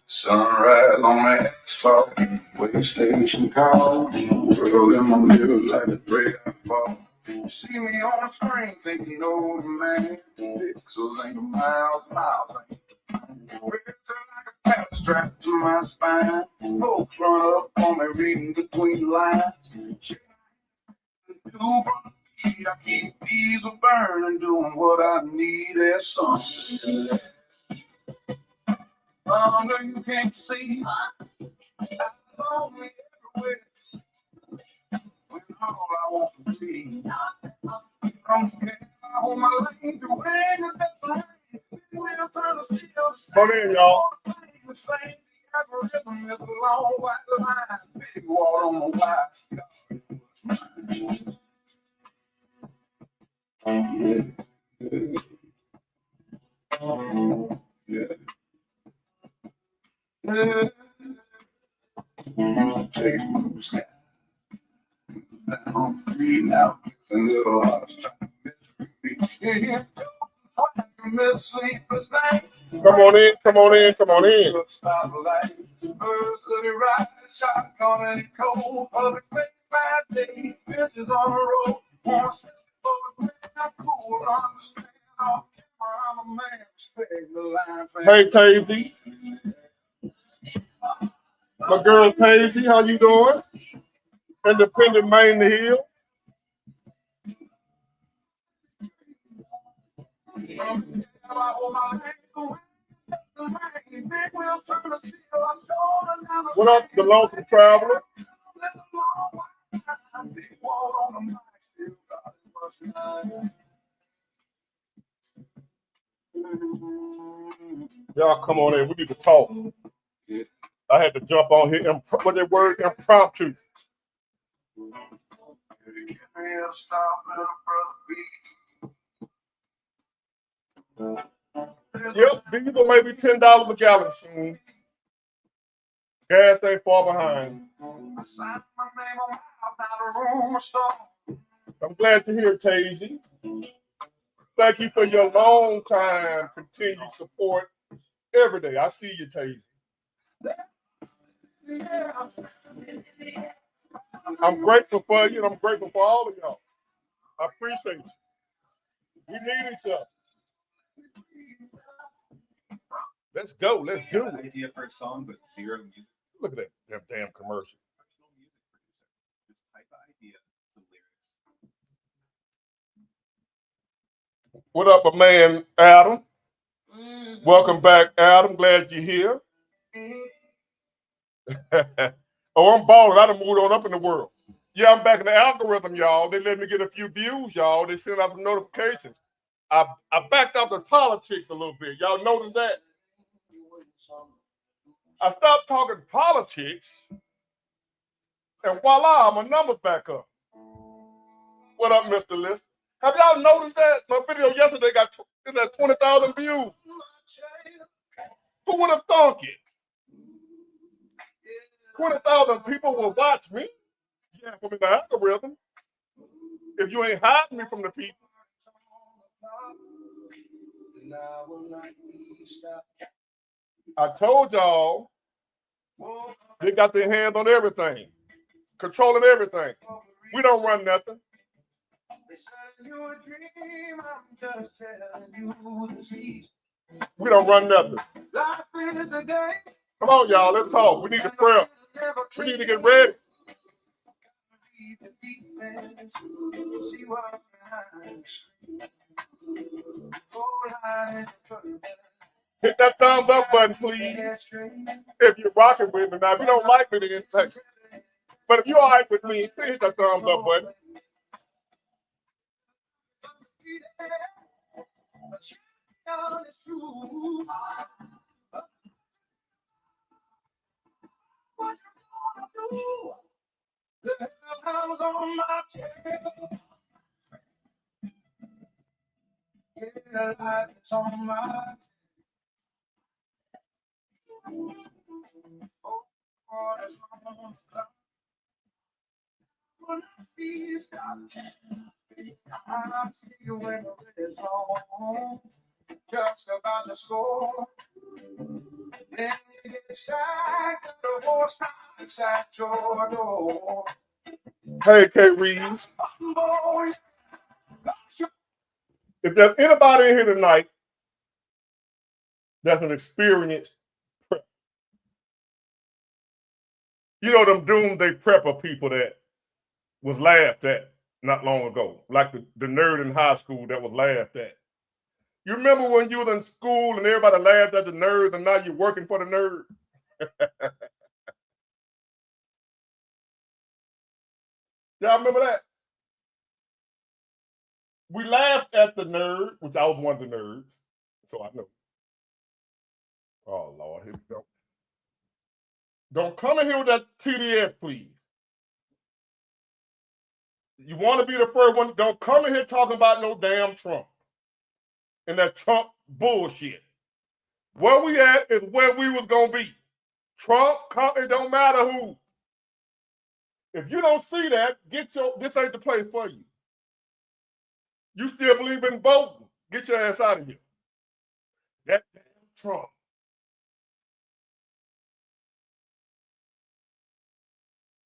Sunrise on the asphalt, way station call, world in my middle like a thread I fall. You see me on the screen, think you know the man. Pixels ain't a miles ain't like a pep strapped to my spine. Folks run up on me reading between the lines. Shit, I do from the feet, I keep diesel burning, doing what I need as sun. Longer you can't see, eyes on me everywhere. When all I want to see, don't care, I hold my lane to ring the best line. We'll turn the steel. Come in, y'all. The same algorithm is a long white line, big water on the wide. Take a step. I'm free now. It's a little hard. Come on in, come on in, come on in. Hey, Taisy. My girl Taisy, how you doing? Independent Maine the Hill. What up, the lonesome traveler? Y'all come on in. We need to talk. I had to jump on here. What that word? Impromptu. Yep, diesel maybe $10 a gallon soon. Gas ain't far behind. I'm glad you're here, Taisy. Thank you for your long time continued support every day. I see you, Taisy. I'm grateful for you, and I'm grateful for all of y'all. I appreciate you. We need each other. Let's go. Let's do it. Idea for a song, but zero music. Look at that damn commercial. Professional music producer. Just type of idea to lyrics. What up, my man, Adam? Welcome back, Adam. Glad you're here. Oh, I'm balling. I done moved on up in the world. Yeah, I'm back in the algorithm, y'all. They let me get a few views, y'all. They sent out some notifications. I backed out the politics a little bit. Y'all notice that? I stopped talking politics, and voila, my numbers back up. What up, Mr. List? Have y'all noticed that? My video yesterday got 20,000 views. Who would have thunk it? 20,000 people will watch me. Yeah, I'm in the algorithm. If you ain't hiding me from the people. I told y'all they got their hands on everything, controlling everything. We don't run nothing. We don't run nothing. Come on, y'all, let's talk. We need to prep. We need to get ready. Hit that thumbs up button, please. If you're rocking with me. Now, if you don't like me, then hey. But if you're all right with me, hit that thumbs up button. The hell's on my tail. Yeah, life is on my tail. Oh, what is on the cloud? When I feel I see you when it's on. Just about to score. Then you get sacked, the horse knocks at your door. Hey, K. Reeves. Boys, If there's anybody in here tonight that's an experienced prep, you know them doomsday prepper people that was laughed at not long ago, like the nerd in high school that was laughed at. You remember when you was in school and everybody laughed at the nerd and now you're working for the nerd? Y'all remember that? We laughed at the nerd, which I was one of the nerds, so I know. Oh, Lord, here we go. Don't come in here with that TDS, please. You want to be the first one, don't come in here talking about no damn Trump and that Trump bullshit. Where we at is where we was going to be. Trump, it don't matter who. If you don't see that, this ain't the place for you. You still believe in voting, get your ass out of here. That damn Trump.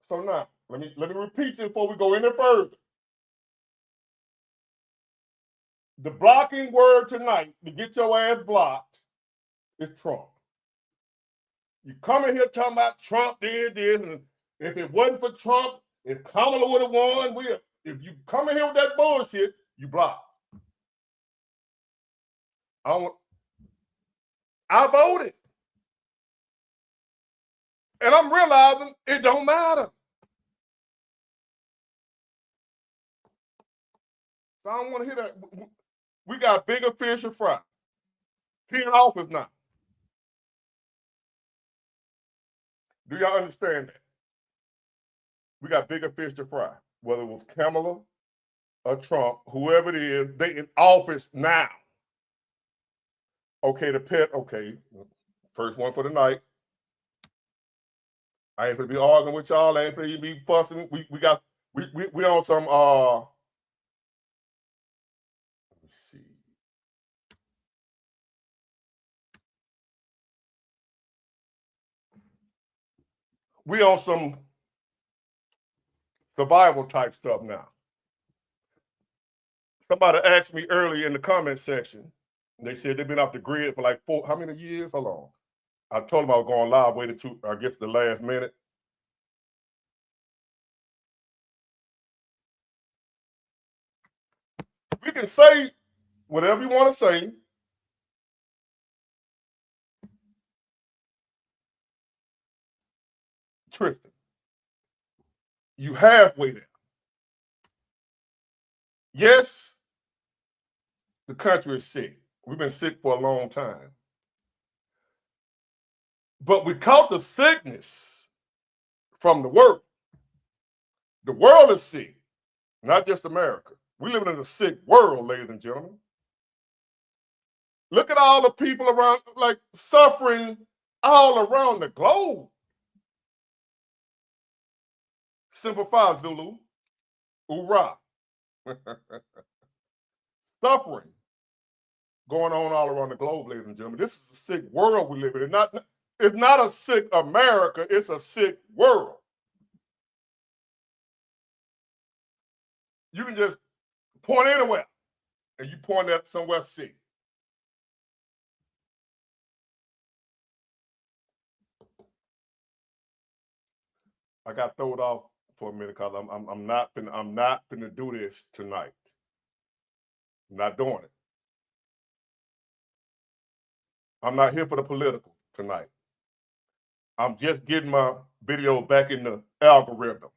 So now, let me repeat this before we go any further. The blocking word tonight to get your ass blocked is Trump. You come in here talking about Trump did this, and if it wasn't for Trump, if Kamala would have won, if you come in here with that bullshit, you block. I voted. And I'm realizing it don't matter. So I don't want to hear that. We got bigger fish to fry. He in office now. Do y'all understand that? We got bigger fish to fry. Whether it was Kamala or Trump, whoever it is, they in office now. Okay, the pet, okay. First one for the night. I ain't gonna be arguing with y'all. I ain't gonna be fussing. We on some let's see. We on some survival type stuff now. Somebody asked me earlier in the comment section, they said they've been off the grid for like how many years? Hold on. I told them I was going live, waited to, I guess, the last minute. We can say whatever you want to say. Tristan, you halfway there. Yes, the country is sick. We've been sick for a long time. But we caught the sickness from the world. The world is sick, not just America. We live in a sick world, ladies and gentlemen. Look at all the people around, like suffering all around the globe. Simplify, Zulu. Hoorah. Suffering going on all around the globe, ladies and gentlemen. This is a sick world we live in. It's not a sick America, it's a sick world. You can just point anywhere and you point at somewhere sick. I got thrown off for a minute because I'm not gonna do this tonight. I'm not doing it. I'm not here for the political tonight. I'm just getting my video back in the algorithm.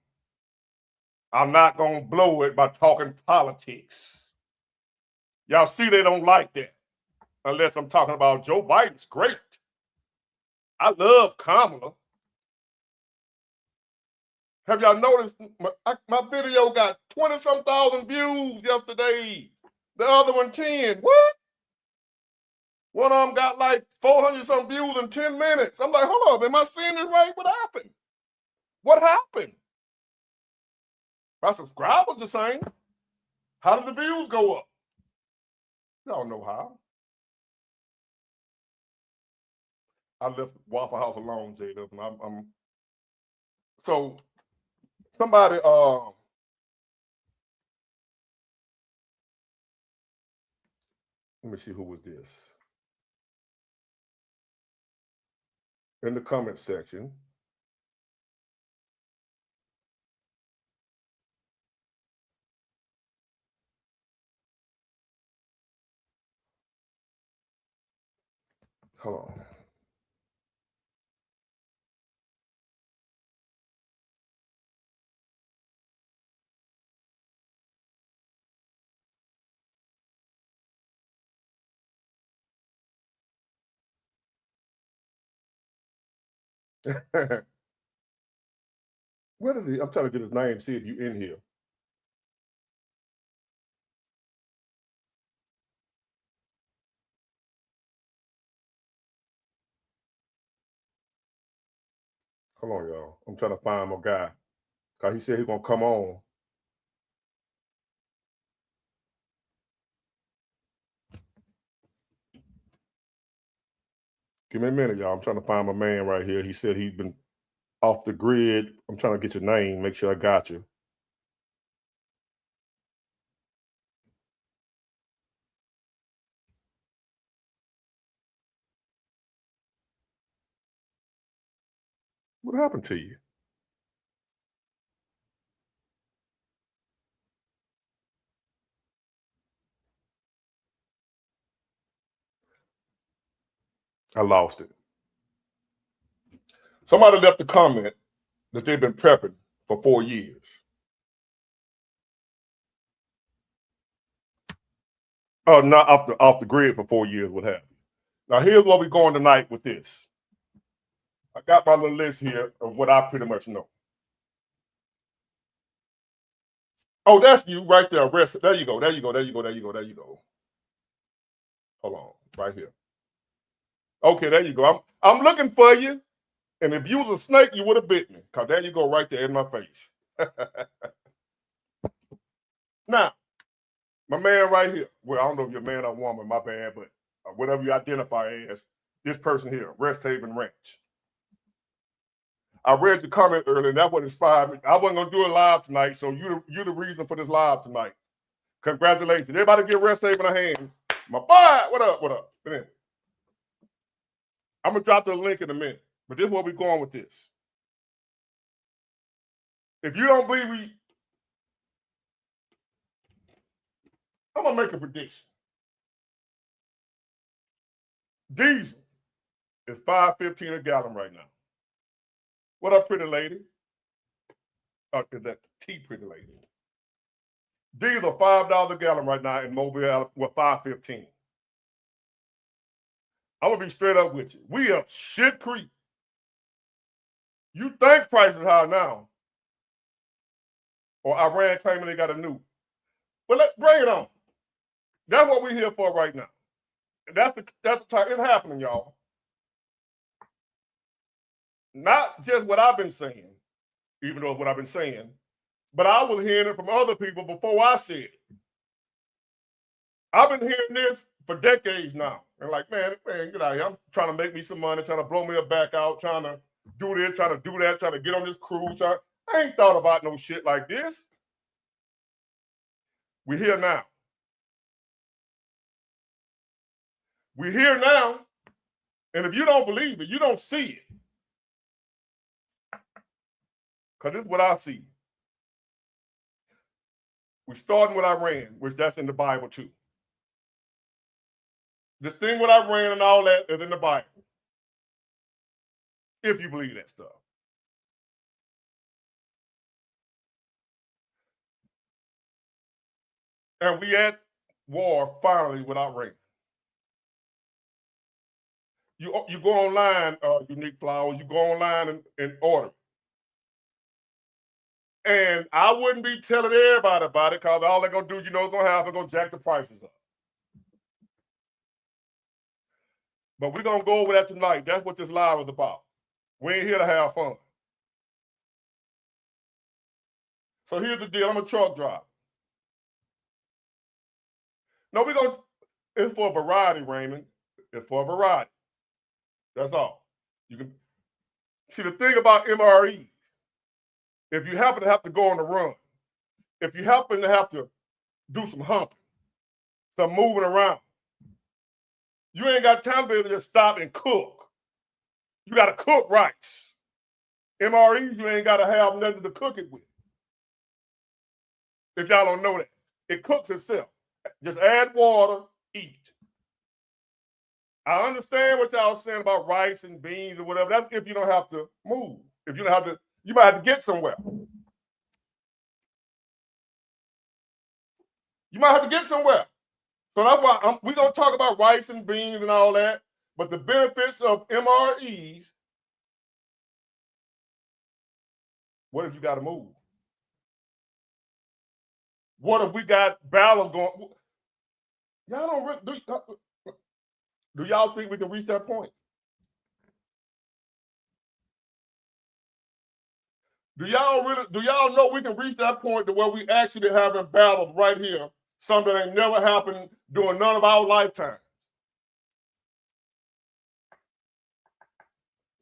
I'm not going to blow it by talking politics. Y'all see they don't like that. Unless I'm talking about Joe Biden's great. I love Kamala. Have y'all noticed my video got 20-some thousand views yesterday? The other one 10. What? One of them got like 400-some views in 10 minutes. I'm like, hold up, am I seeing this right? What happened? What happened? My subscribers the same. How did the views go up? Y'all know how. I left Waffle House alone, Jada. I'm so somebody let me see who was this. In the comment section. Hold on. Where is he? I'm trying to get his name, see if you in here. Hold on, y'all. I'm trying to find my guy. Cause he said he's gonna come on. Give me a minute, y'all. I'm trying to find my man right here. He said he's been off the grid. I'm trying to get your name, make sure I got you. What happened to you? I lost it. Somebody left a comment that they've been prepping for 4 years. Oh, not off the grid for 4 years, what have you. Now here's where we're going tonight with this. I got my little list here of what I pretty much know. Oh, that's you right there. There you go. There you go. There you go. There you go. There you go. Hold on, right here. Okay, there you go. I'm looking for you. And if you was a snake, you would have bit me. Cause there you go, right there in my face. Now, my man right here. Well, I don't know if you're a man or woman, my bad, but whatever you identify as, this person here, Rest Haven Ranch. I read your comment earlier, and that's what inspired me. I wasn't gonna do it live tonight, so you're the reason for this live tonight. Congratulations. Everybody give Rest Haven a hand. My boy, what up, what up? Anyway, I'm gonna drop the link in a minute, but this is where we're going with this. If you don't believe me, I'm gonna make a prediction. Diesel is $5.15 a gallon right now. What up, pretty lady? Is that T, pretty lady? Diesel $5 a gallon right now in Mobile, with $5.15. I'm gonna be straight up with you. We up shit creek. You think prices high now, or Iran claiming they got a nuke? But let's bring it on. That's what we're here for right now. That's the time it's happening, y'all. Not just what I've been saying, even though it's what I've been saying, but I was hearing it from other people before I said it. I've been hearing this for decades now. And like, man, get out of here. I'm trying to make me some money, trying to blow me a back out, trying to do this, trying to do that, trying to get on this cruise. I ain't thought about no shit like this. We're here now. We're here now. And if you don't believe it, you don't see it. Because this is what I see. We're starting with Iran, which that's in the Bible too. This thing with Iran and all that is in the Bible. If you believe that stuff. And we at war finally with Iran. You go online, Unique Flowers, you go online and order. And I wouldn't be telling everybody about it because all they're going to do, you know what's going to happen, they're going to jack the prices up. But we're going to go over that tonight. That's what this live is about. We ain't here to have fun. So here's the deal. I'm a truck driver. No, it's for a variety, Raymond. It's for a variety. That's all. You can see the thing about MREs. If you happen to have to go on the run, if you happen to have to do some humping, some moving around, you ain't got time to be able to just stop and cook. You got to cook rice. MREs, you ain't got to have nothing to cook it with. If y'all don't know that, it cooks itself. Just add water, eat. I understand what y'all saying about rice and beans or whatever. That's if you don't have to move. If you don't have to, you might have to get somewhere. You might have to get somewhere. So that's why we're going to talk about rice and beans and all that. But the benefits of MREs, what if you got to move? What if we got battles going? Y'all don't do y'all think we can reach that point? Do y'all know we can reach that point to where we actually having battles right here, something that ain't never happened during none of our lifetimes?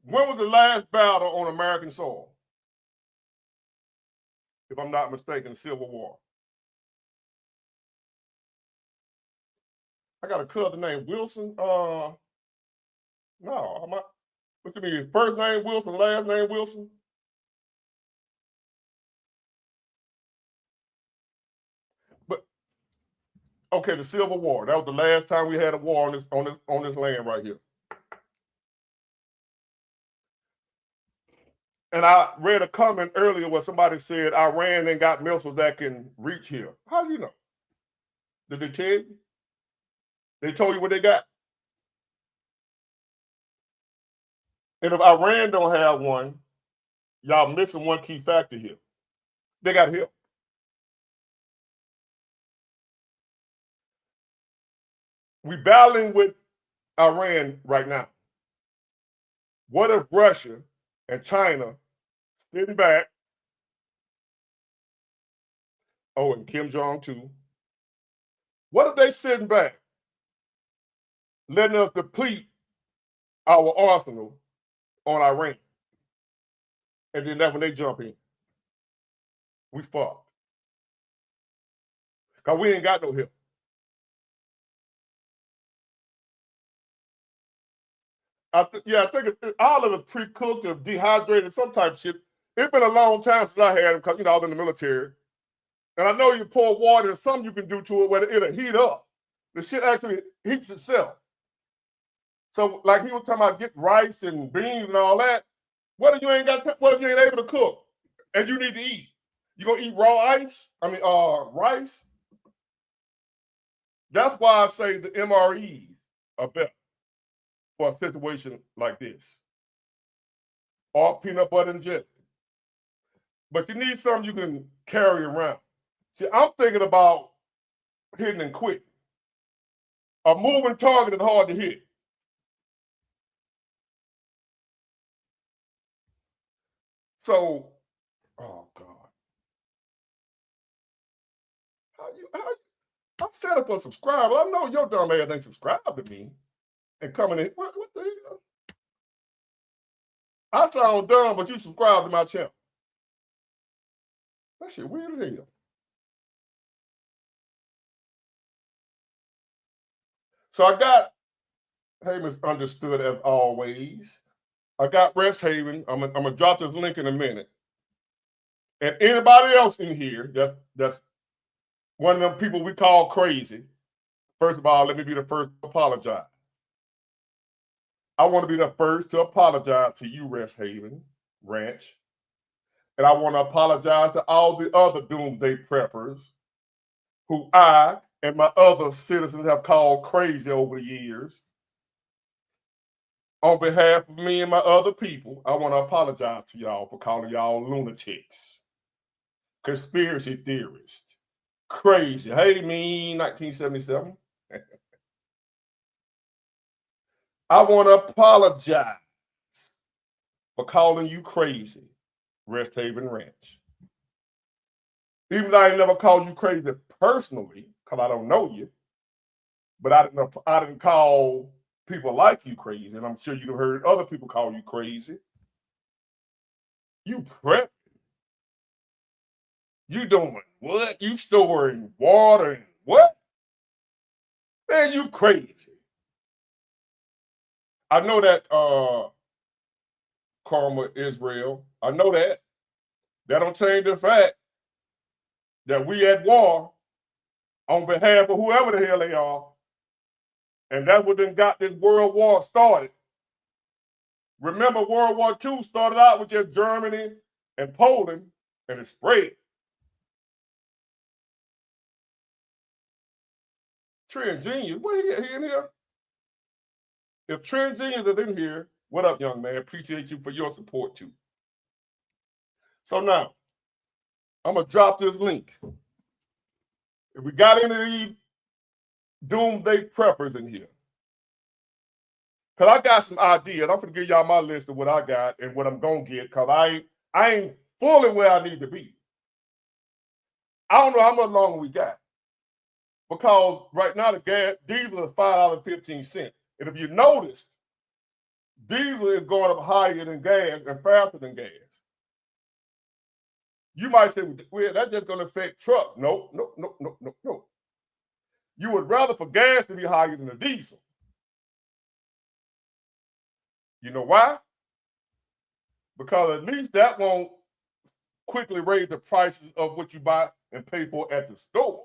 When was the last battle on American soil? If I'm not mistaken, the Civil War. I got a cousin named Wilson. No, what you mean? First name Wilson, last name Wilson? But okay, the Civil War. That was the last time we had a war on this land right here. And I read a comment earlier where somebody said Iran ain't got missiles that can reach here. How do you know? Did they tell you? They told you what they got. And if Iran don't have one, y'all missing one key factor here. They got help. We battling with Iran right now. What if Russia and China sitting back? Oh, and Kim Jong too. What if they sitting back, letting us deplete our arsenal on Iran? And then that's when they jump in. We fucked. Because we ain't got no help. I think all of it's pre-cooked or dehydrated, some type of shit. It's been a long time since I had them because, I was in the military. And I know you pour water and something you can do to it where it'll heat up. The shit actually heats itself. So, like he was talking about getting rice and beans and all that. What if you ain't able to cook and you need to eat? You gonna eat raw rice? That's why I say the MREs are better for a situation like this. Or peanut butter and jelly. But you need something you can carry around. See, I'm thinking about hitting and quitting. A moving target is hard to hit. So, oh God. I'm set up for subscribers. I know your dumb ass ain't subscribed to me and coming in. What the hell? I sound dumb, but you subscribe to my channel. That shit weird as hell. So I got Haven's understood as always. I got Rest Haven. I'm gonna drop this link in a minute. And anybody else in here that's one of them people we call crazy, First of all, let me be the first to apologize. I want to be the first to apologize to you, Rest Haven Ranch. And I want to apologize to all the other Doomsday preppers who I and my other citizens have called crazy over the years. On behalf of me and my other people, I want to apologize to y'all for calling y'all lunatics, conspiracy theorists, crazy. Hey, me, 1977. I want to apologize for calling you crazy, Rest Haven Ranch. Even though I ain't never called you crazy personally, because I don't know you, but I didn't call people like you crazy, and I'm sure you've heard other people call you crazy. You prep. You doing what? You storing water and what? Man, you crazy. I know that Karma Israel. I know that. That don't change the fact that we at war on behalf of whoever the hell they are. And that's what then got this world war started. Remember, World War II started out with just Germany and Poland, and it spread. Trend Genius, what he in here? If Trend Genius is in here, what up, young man? Appreciate you for your support too. So now, I'm gonna drop this link. If we got any of these Doomsday preppers in here, because I got some ideas. I'm gonna give y'all my list of what I got and what I'm gonna get, because I ain't fully where I need to be. I don't know how much longer we got. Because right now the gas diesel is $5.15. And if you noticed, diesel is going up higher than gas and faster than gas. You might say, well, that's just going to affect trucks. No. You would rather for gas to be higher than the diesel. You know why? Because at least that won't quickly raise the prices of what you buy and pay for at the store.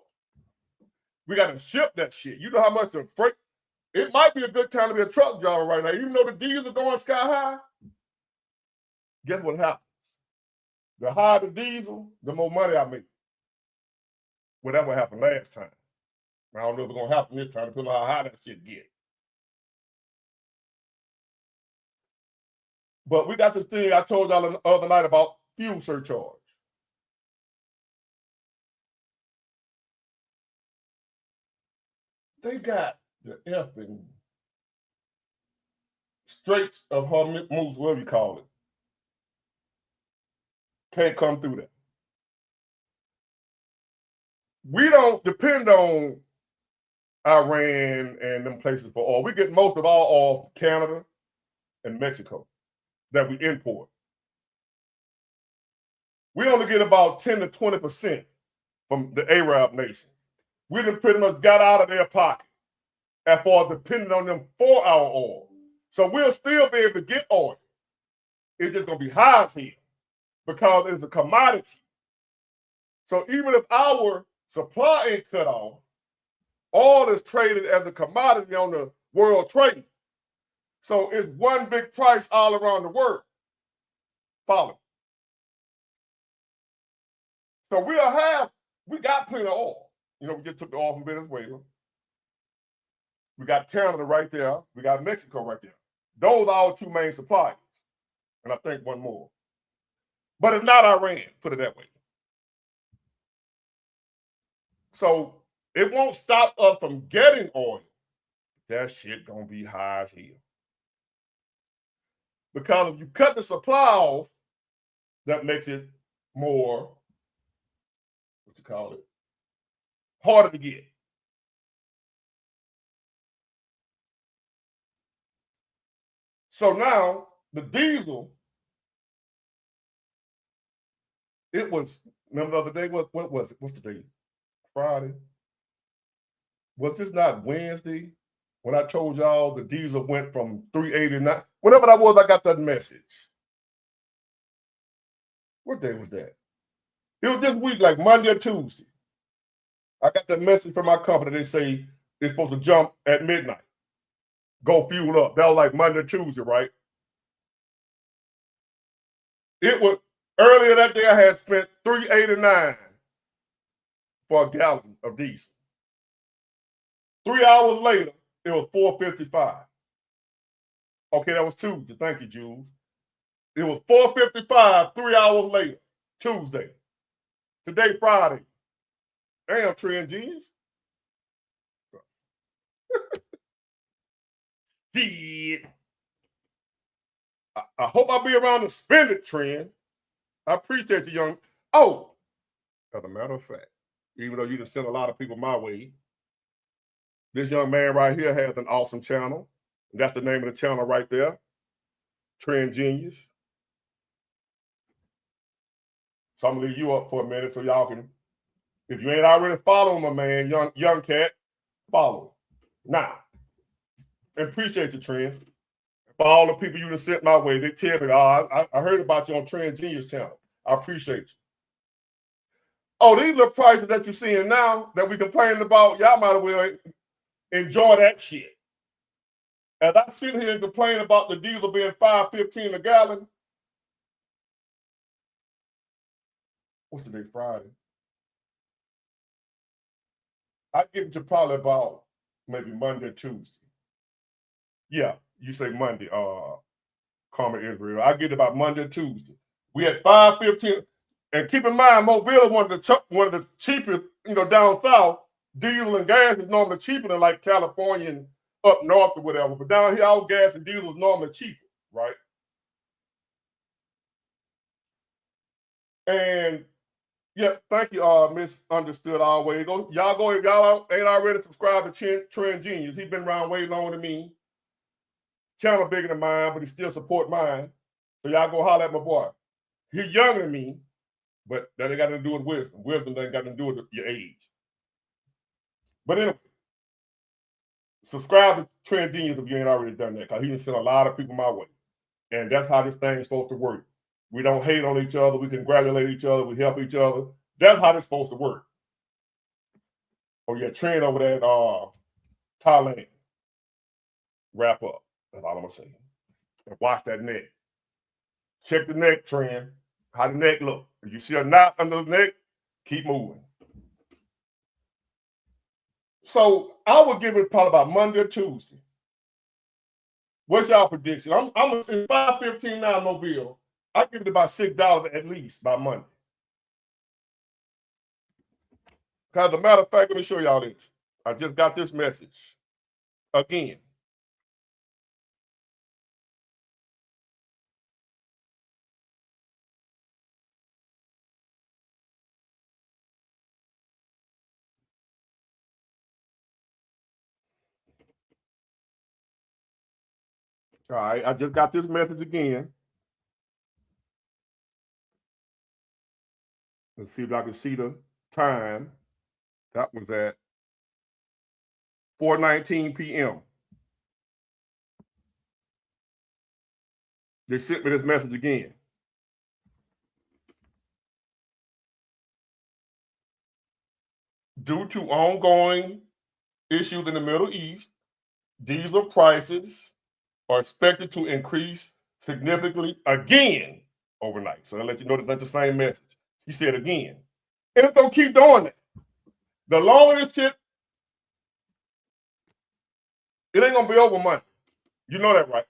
We got to ship that shit. You know how much the freight. It might be a good time to be a truck driver right now. Even though the diesel going sky high, guess what happens? The higher the diesel, the more money I make. Well, that's what happened last time. I don't know if it's going to happen this time, depending on how high that shit get. But we got this thing I told y'all the other night about fuel surcharge. They got the effing Straits of Hormuz, whatever you call it. Can't come through that. We don't depend on Iran and them places for oil. We get most of our oil from Canada and Mexico that we import. We only get about 10 to 20% from the Arab nation. We done pretty much got out of their pocket as far as depending on them for our oil. So we'll still be able to get oil. It's just going to be high here because it's a commodity. So even if our supply ain't cut off, oil is traded as a commodity on the world trade. So it's one big price all around the world. Follow. So we got plenty of oil. You know, we just took the oil from Venezuela. We got Canada right there. We got Mexico right there. Those are our two main suppliers. And I think one more. But it's not Iran, put it that way. So it won't stop us from getting oil. That shit gonna be high as hell. Because if you cut the supply off, that makes it more, harder to get. So now the diesel, it was, remember the other day, what was it? What's the day? Friday. Was this not Wednesday? When I told y'all the diesel went from 389, whenever that was, I got that message. What day was that? It was this week, like Monday or Tuesday. I got that message from my company. They say It's supposed to jump at midnight. Go fuel up. That was like Monday, Tuesday, right? It was earlier that day. I had spent $3.89 for a gallon of diesel. 3 hours later, it was $4.55. Okay, that was Tuesday. Thank you, Jules. It was $4.55 3 hours later, Tuesday. Today, Friday. Damn, trend genius. Shit. I hope I'll be around to spend it, trend. I appreciate you, young. Oh, as a matter of fact, even though you done sent a lot of people my way, this young man right here has an awesome channel. That's the name of the channel right there. Trend Genius. So I'm gonna leave you up for a minute so y'all can, if you ain't already following my man, young cat, follow. Now, and appreciate the trend. For all the people you done sent my way, they tell me, oh, I heard about you on Trend Genius channel. I appreciate you. Oh, these little prices that you're seeing now that we complaining about, y'all might as well enjoy that shit. As I sit here and complain about the diesel being $5.15 a gallon, what's today, Friday? I give it to probably about maybe Monday or Tuesday. Yeah, you say Monday, Karma Israel. I get it about Monday or Tuesday. We had $5.15. And keep in mind, Mobile is one of the cheapest, down south. Diesel and gas is normally cheaper than like California and up north or whatever. But down here, our gas and diesel is normally cheaper, right? And yeah, thank you, Misunderstood always. Y'all go if y'all ain't already subscribed to Trend Genius. He's been around way longer than me. Channel bigger than mine, but he still support mine. So y'all go holler at my boy. He's younger than me, but that ain't got nothing to do with wisdom. Wisdom ain't got nothing to do with your age. But anyway, subscribe to Trend Genius if you ain't already done that, because he done sent a lot of people my way. And that's how this thing's supposed to work. We don't hate on each other. We congratulate each other. We help each other. That's how it's supposed to work. Oh, yeah, Trend over there at Thailand. Wrap up. That's all I'm going to say. And watch that neck. Check the neck, Trend. How the neck look. If you see a knot under the neck, keep moving. So I would give it probably about Monday or Tuesday. What's y'all prediction? I'm going to say $5.15 now, Mobile. I give it about $6 at least by Monday. As a matter of fact, let me show y'all this. I just got this message again. All right, I just got this message again. Let's see if I can see the time. That was at 4:19 p.m. They sent me this message again. Due to ongoing issues in the Middle East, diesel prices are expected to increase significantly again overnight. So I'll let you know that's the same message. He said again. And it's going to keep doing that. The longer this shit, it ain't going to be over Monday. You know that, right?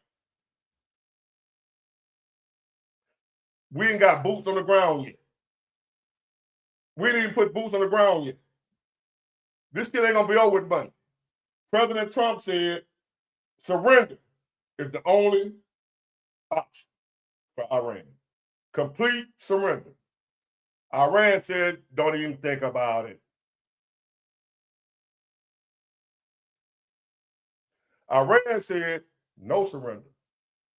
We ain't got boots on the ground yet. We didn't even put boots on the ground yet. This shit ain't going to be over with Monday. President Trump said surrender is the only option for Iran. Complete surrender. Iran said, don't even think about it. Iran said, no surrender.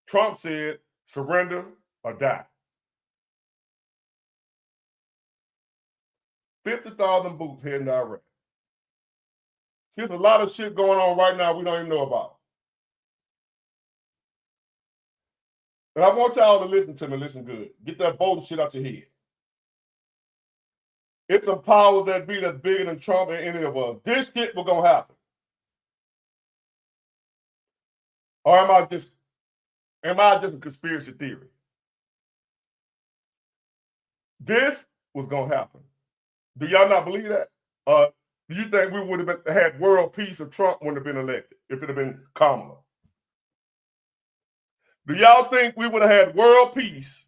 Trump said, surrender or die. 50,000 boots heading to Iraq. See, there's a lot of shit going on right now we don't even know about. And I want y'all to listen to me, listen good. Get that voting shit out your head. It's some powers that be that's bigger than Trump and any of us. This shit was going to happen. Or am I just a conspiracy theory? This was gonna happen. Do y'all not believe that? Do you think we would have had world peace if Trump wouldn't have been elected? If it had been Kamala? Do y'all think we would have had world peace?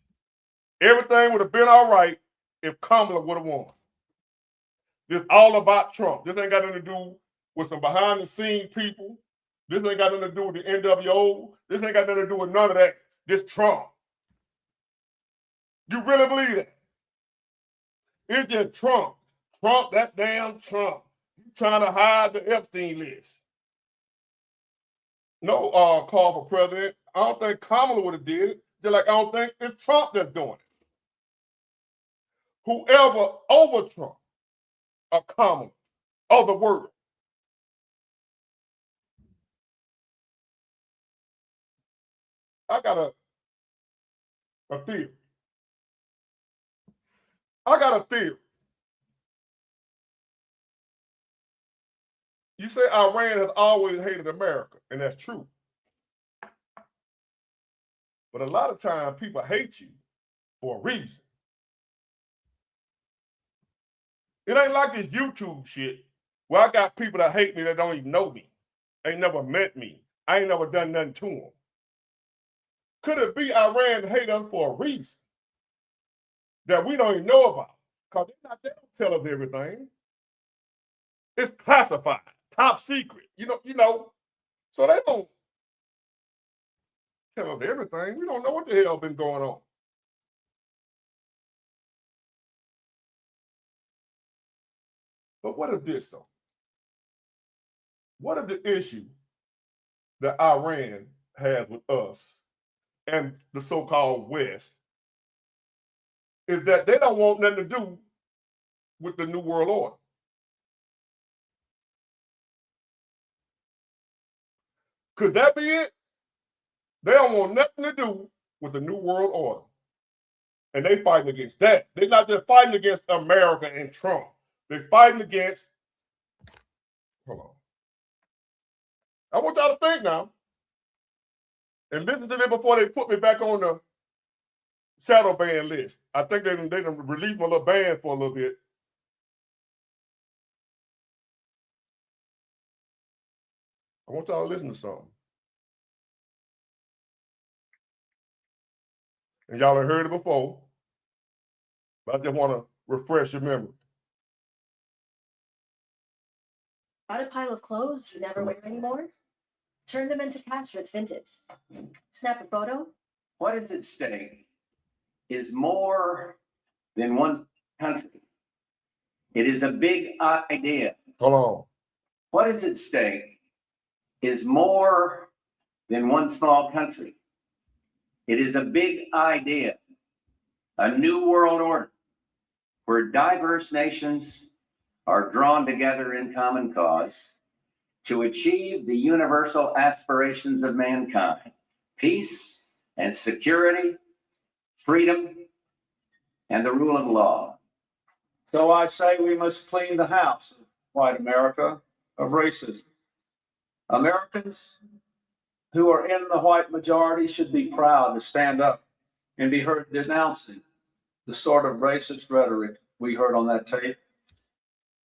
Everything would have been all right if Kamala would have won. This all about Trump. This ain't got nothing to do with some behind the scenes people. This ain't got nothing to do with the NWO. This ain't got nothing to do with none of that. This Trump. You really believe that? It's just Trump. Trump, that damn Trump. He's trying to hide the Epstein list. No call for president. I don't think Kamala would have did it. Just like I don't think it's Trump that's doing it. Whoever over Trump or Kamala or the world. I got a theory. I got a theory. You say Iran has always hated America, and that's true. But a lot of times people hate you for a reason. It ain't like this YouTube shit where I got people that hate me that don't even know me. Ain't never met me. I ain't never done nothing to them. Could it be Iran hate us for a reason that we don't even know about? Because they don't tell us everything. It's classified, top secret. You know. So they don't tell us everything. We don't know what the hell been going on. But what if this though? What if the issue that Iran has with us and the so-called West is that they don't want nothing to do with the New World Order? Could that be it? They don't want nothing to do with the New World Order. And they fighting against that. They're not just fighting against America and Trump. They're fighting against, hold on. I want y'all to think now. And listen to them before they put me back on the shadow ban list. I think they done released my little ban for a little bit. I want y'all to listen to something. And y'all have heard it before, but I just want to refresh your memory. Got a pile of clothes you never wear anymore? Turn them into cash with Vinted. Snap a photo. What is at stake is more than one country. It is a big idea. Hold on. What is at stake is more than one small country. It is a big idea, a new world order where diverse nations are drawn together in common cause to achieve the universal aspirations of mankind: peace and security, freedom, and the rule of law. So I say we must clean the house of white America of racism. Americans who are in the white majority should be proud to stand up and be heard denouncing the sort of racist rhetoric we heard on that tape,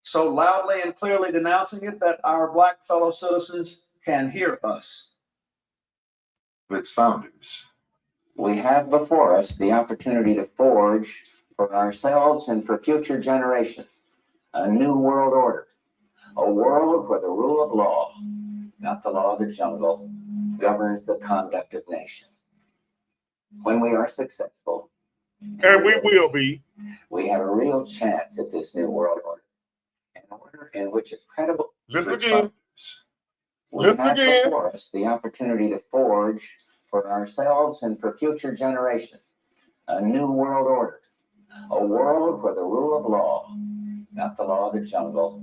so loudly and clearly denouncing it that our Black fellow citizens can hear us. Its founders. We have before us the opportunity to forge for ourselves and for future generations a new world order, a world where the rule of law, not the law of the jungle, governs the conduct of nations. When we are successful, And we will be. we have a real chance at this new world order, an order in which a credible Listen Its again. founders. we Listen have again. before us the opportunity to forge for ourselves and for future generations a new world order, a world where the rule of law, not the law of the jungle,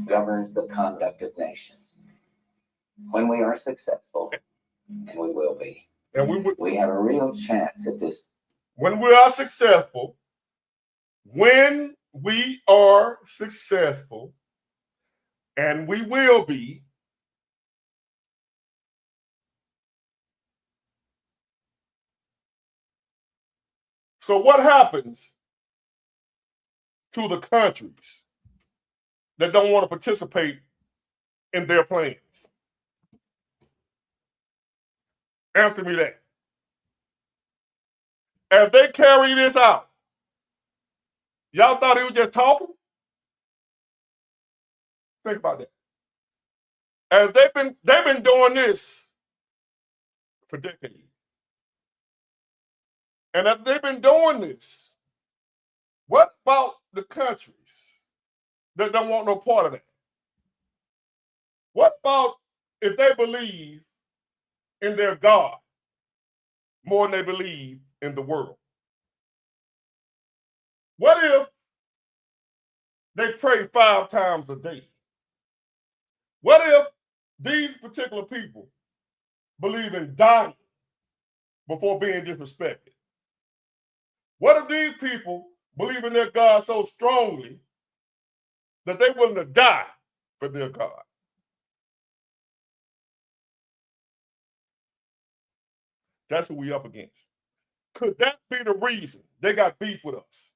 governs the conduct of nations. When we are successful, and we will be, And we have a real chance at this. when we are successful, and we will be, So what happens to the countries that don't want to participate in their plans? Answer me that. As they carry this out, y'all thought he was just talking? Think about that. As they've been doing this for decades. And as they've been doing this, what about the countries that don't want no part of that? What about if they believe in their God more than they believe in the world? What if they pray 5 times a day? What if these particular people believe in dying before being disrespected? What if these people believe in their God so strongly that they're willing to die for their God? That's who we up against. Could that be the reason they got beef with us?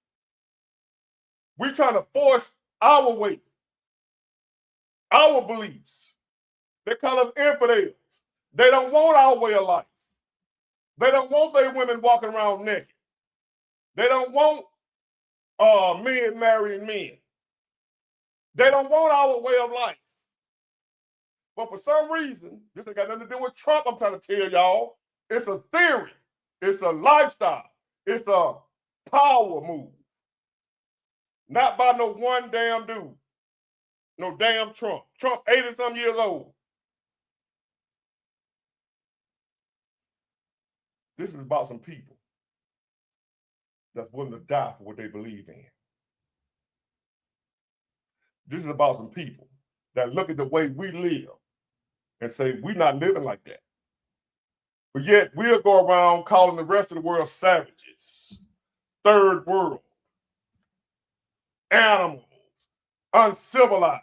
We're trying to force our way, our beliefs. They call us infidels. They don't want our way of life. They don't want their women walking around naked. They don't want men marrying men. They don't want our way of life. But for some reason, this ain't got nothing to do with Trump, I'm trying to tell y'all. It's a theory. It's a lifestyle. It's a power move. Not by no one damn dude. No damn Trump. Trump 80-some years old. This is about some people that's willing to die for what they believe in. This is about some people that look at the way we live and say, we're not living like that. But yet we'll go around calling the rest of the world savages, third world, animals, uncivilized.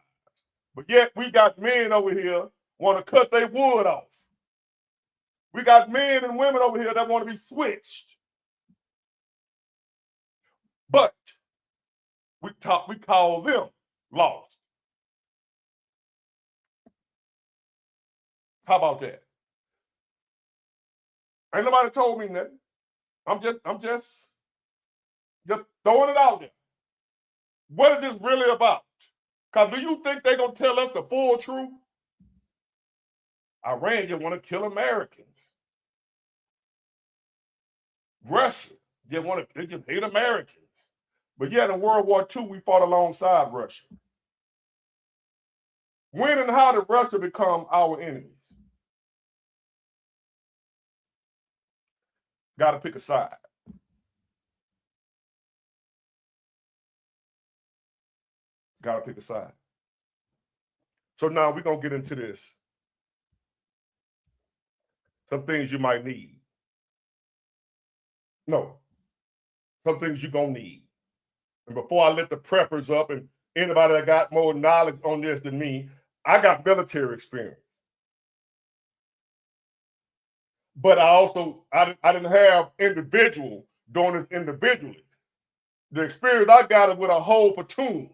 But yet we got men over here want to cut their wood off. We got men and women over here that want to be switched. But we call them lost. How about that? Ain't nobody told me nothing. I'm just throwing it out there. What is this really about? Because do you think they're going to tell us the full truth? Iran just want to kill Americans. Russia they just hate Americans. But yet in World War II, we fought alongside Russia. When and how did Russia become our enemies? Got to pick a side. Got to pick a side. So now we're going to get into this. Some things you might need. No. Some things you're going to need. And before I let the preppers up and anybody that got more knowledge on this than me, I got military experience. But I didn't have individual doing this individually. The experience I got is with a whole platoon,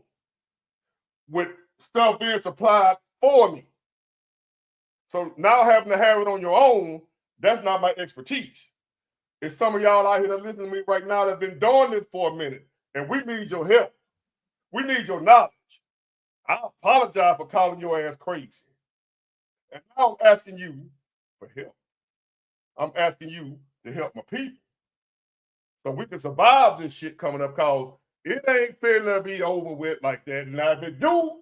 with stuff being supplied for me. So now having to have it on your own, that's not my expertise. It's some of y'all out here that listen to me right now that have been doing this for a minute, and we need your help. We need your knowledge. I apologize for calling your ass crazy. And now I'm asking you for help. I'm asking you to help my people so we can survive this shit coming up, because it ain't finna be over with like that. And now if it do,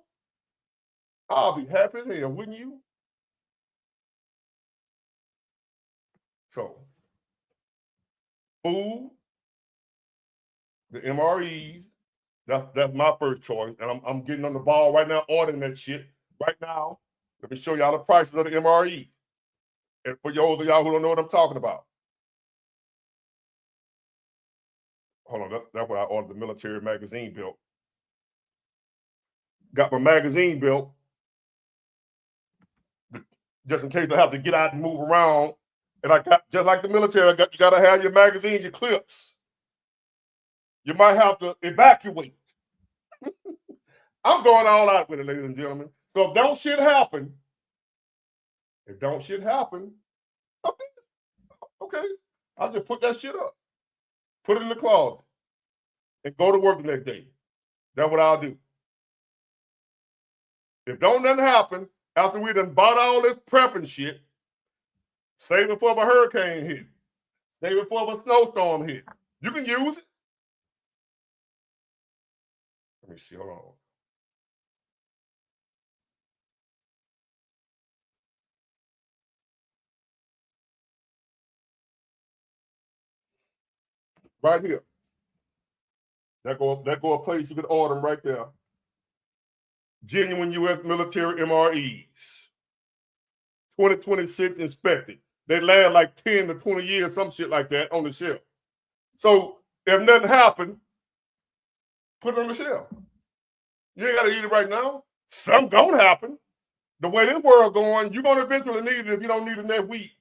I'll be happy as hell, wouldn't you? So, food, the MREs, that's my first choice. And I'm getting on the ball right now, ordering that shit right now. Let me show y'all the prices of the MRE. And for y'all who don't know what I'm talking about. Hold on, that's what I ordered, the military magazine belt. Got my magazine belt, just in case I have to get out and move around. And I got, just like the military, you gotta have your magazines, your clips. You might have to evacuate. I'm going all out with it, ladies and gentlemen. So if don't shit happen, okay, I'll just put that shit up, put it in the closet, and go to work the next day. That's what I'll do. If don't nothing happen, after we done bought all this prepping shit, save it for if a hurricane hit, save it for if a snowstorm hit, you can use it. Let me see, hold on. Right here. That go a place you could order them right there. Genuine U.S. military MREs. 2026 inspected. They last like 10 to 20 years, some shit like that on the shelf. So if nothing happened, put it on the shelf. You ain't got to eat it right now. Something gonna happen. The way this world going, you're gonna eventually need it if you don't need it next week.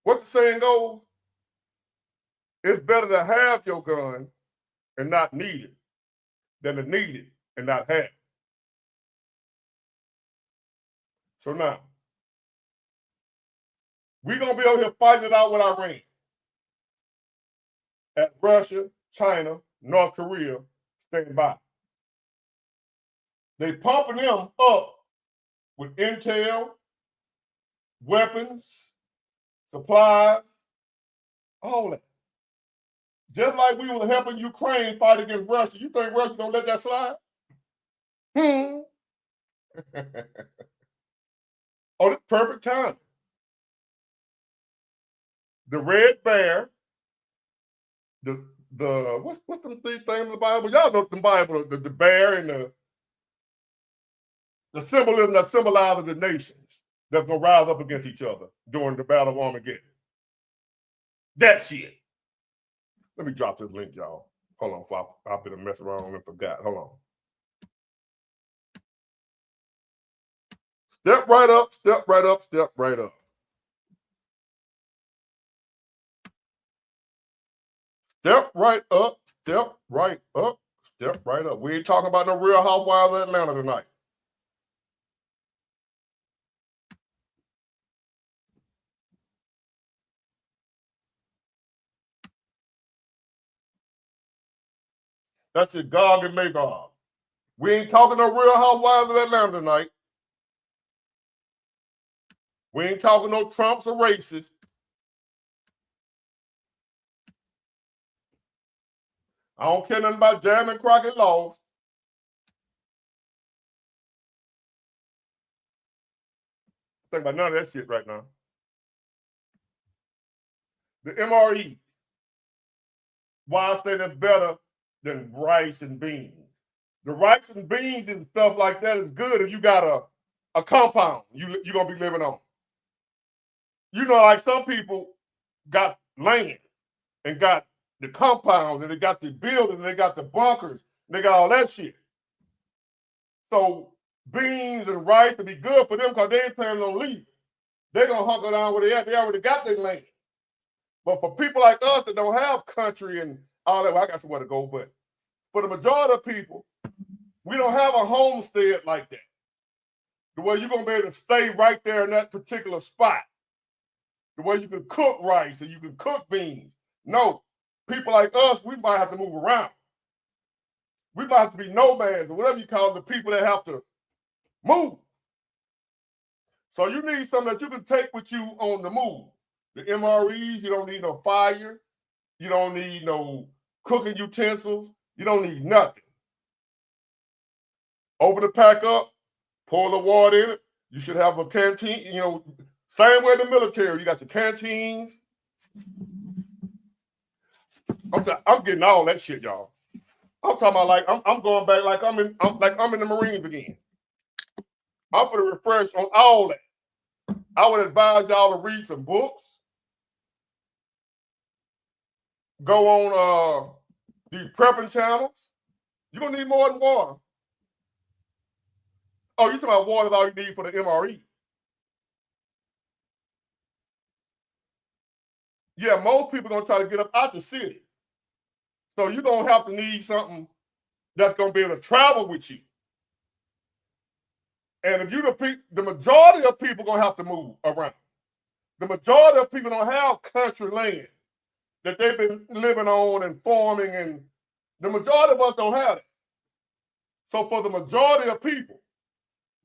What the saying goes? It's better to have your gun and not need it than to need it and not have it. So now, we're going to be over here fighting it out with Iran. As Russia, China, North Korea stand by. They pumping them up with intel, weapons, supplies, all that. Just like we were helping Ukraine fight against Russia. You think Russia's going to let that slide? Oh, it's perfect time. The red bear, the what's the thing in the Bible? Y'all know the Bible, the bear and the symbolism that symbolizes the nations that's gonna rise up against each other during the Battle of Armageddon. That shit. Let me drop this link, y'all. Hold on, I've been a mess around and forgot. Hold on. Step right up, step right up, step right up. Step right up, step right up, step right up. We ain't talking about no Real Housewives of Atlanta tonight. That's your Gog and Magog. We ain't talking no Real Housewives of Atlanta tonight. We ain't talking no Trumps or racists. I don't care nothing about Jeremy and Crockett laws. Think about none of that shit right now. The MRE. Why I say that's better than rice and beans. The rice and beans and stuff like that is good if you got a compound you're going to be living on. You know, like some people got land and got the compound and they got the building and they got the bunkers and they got all that shit. So beans and rice would be good for them because they ain't planning on leaving. They're going to hunker down where they at. They already got their land. But for people like us that don't have country and all that, well, I got somewhere to go, but for the majority of people, we don't have a homestead like that. The way you're going to be able to stay right there in that particular spot. The way you can cook rice and you can cook beans. No, people like us, we might have to move around. We might have to be nomads or whatever you call it, the people that have to move. So you need something that you can take with you on the move. The MREs, you don't need no fire. You don't need no cooking utensils. You don't need nothing. Open the pack up, pour the water in it. You should have a canteen, you know, same way in the military. You got your canteens. I'm getting all that shit, y'all. I'm talking about like I'm going back like I'm in the Marines again. I'm for the refresh on all that. I would advise y'all to read some books. Go on these prepping channels. You're gonna need more than water. Oh, you talking about water is all you need for the MRE. Yeah, most people are gonna try to get up out the city. So you're gonna have to need something that's gonna be able to travel with you. And if you the majority of people gonna have to move around. The majority of people don't have country land that they've been living on and farming, and the majority of us don't have it. So for the majority of people,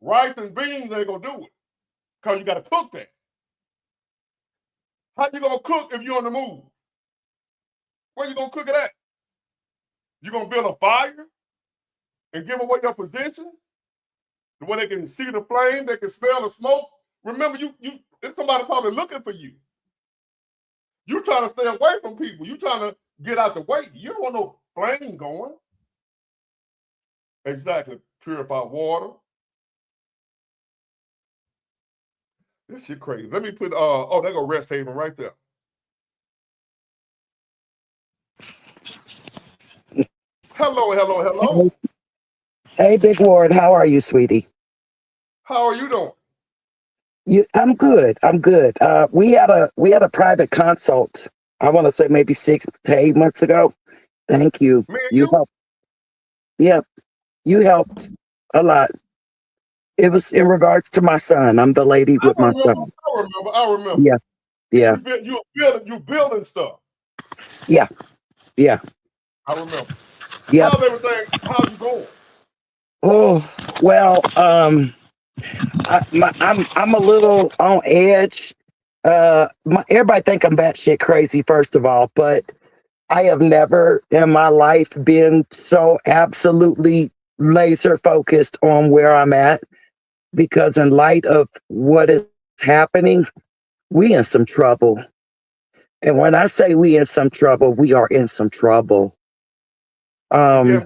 rice and beans ain't gonna do it because you gotta cook that. How you gonna cook if you're on the move? Where you gonna cook it at? You gonna build a fire and give away your position? Where they can see the flame, they can smell the smoke. Remember, there's somebody probably looking for you. You trying to stay away from people. You trying to get out the way. You don't want no flame going. Exactly. Purified water. This shit crazy. Let me put oh, there go Rest Haven right there. Hello, hello, hello. Hey, Big Ward, how are you, sweetie? How are you doing? I'm good. I'm good. We had a private consult. I want to say maybe 6 to 8 months ago. Thank you. Me and You you? helped. Yeah, you helped a lot. It was in regards to my son. I'm the lady with my son. I remember. Yeah, yeah, You building stuff. yeah, yeah, I remember. yeah. How's everything? How's you going? Oh, well, I'm a little on edge. Everybody think I'm batshit crazy, first of all, but I have never in my life been so absolutely laser focused on where I'm at, because in light of what is happening, we in some trouble. And when I say we in some trouble, we are in some trouble. Guess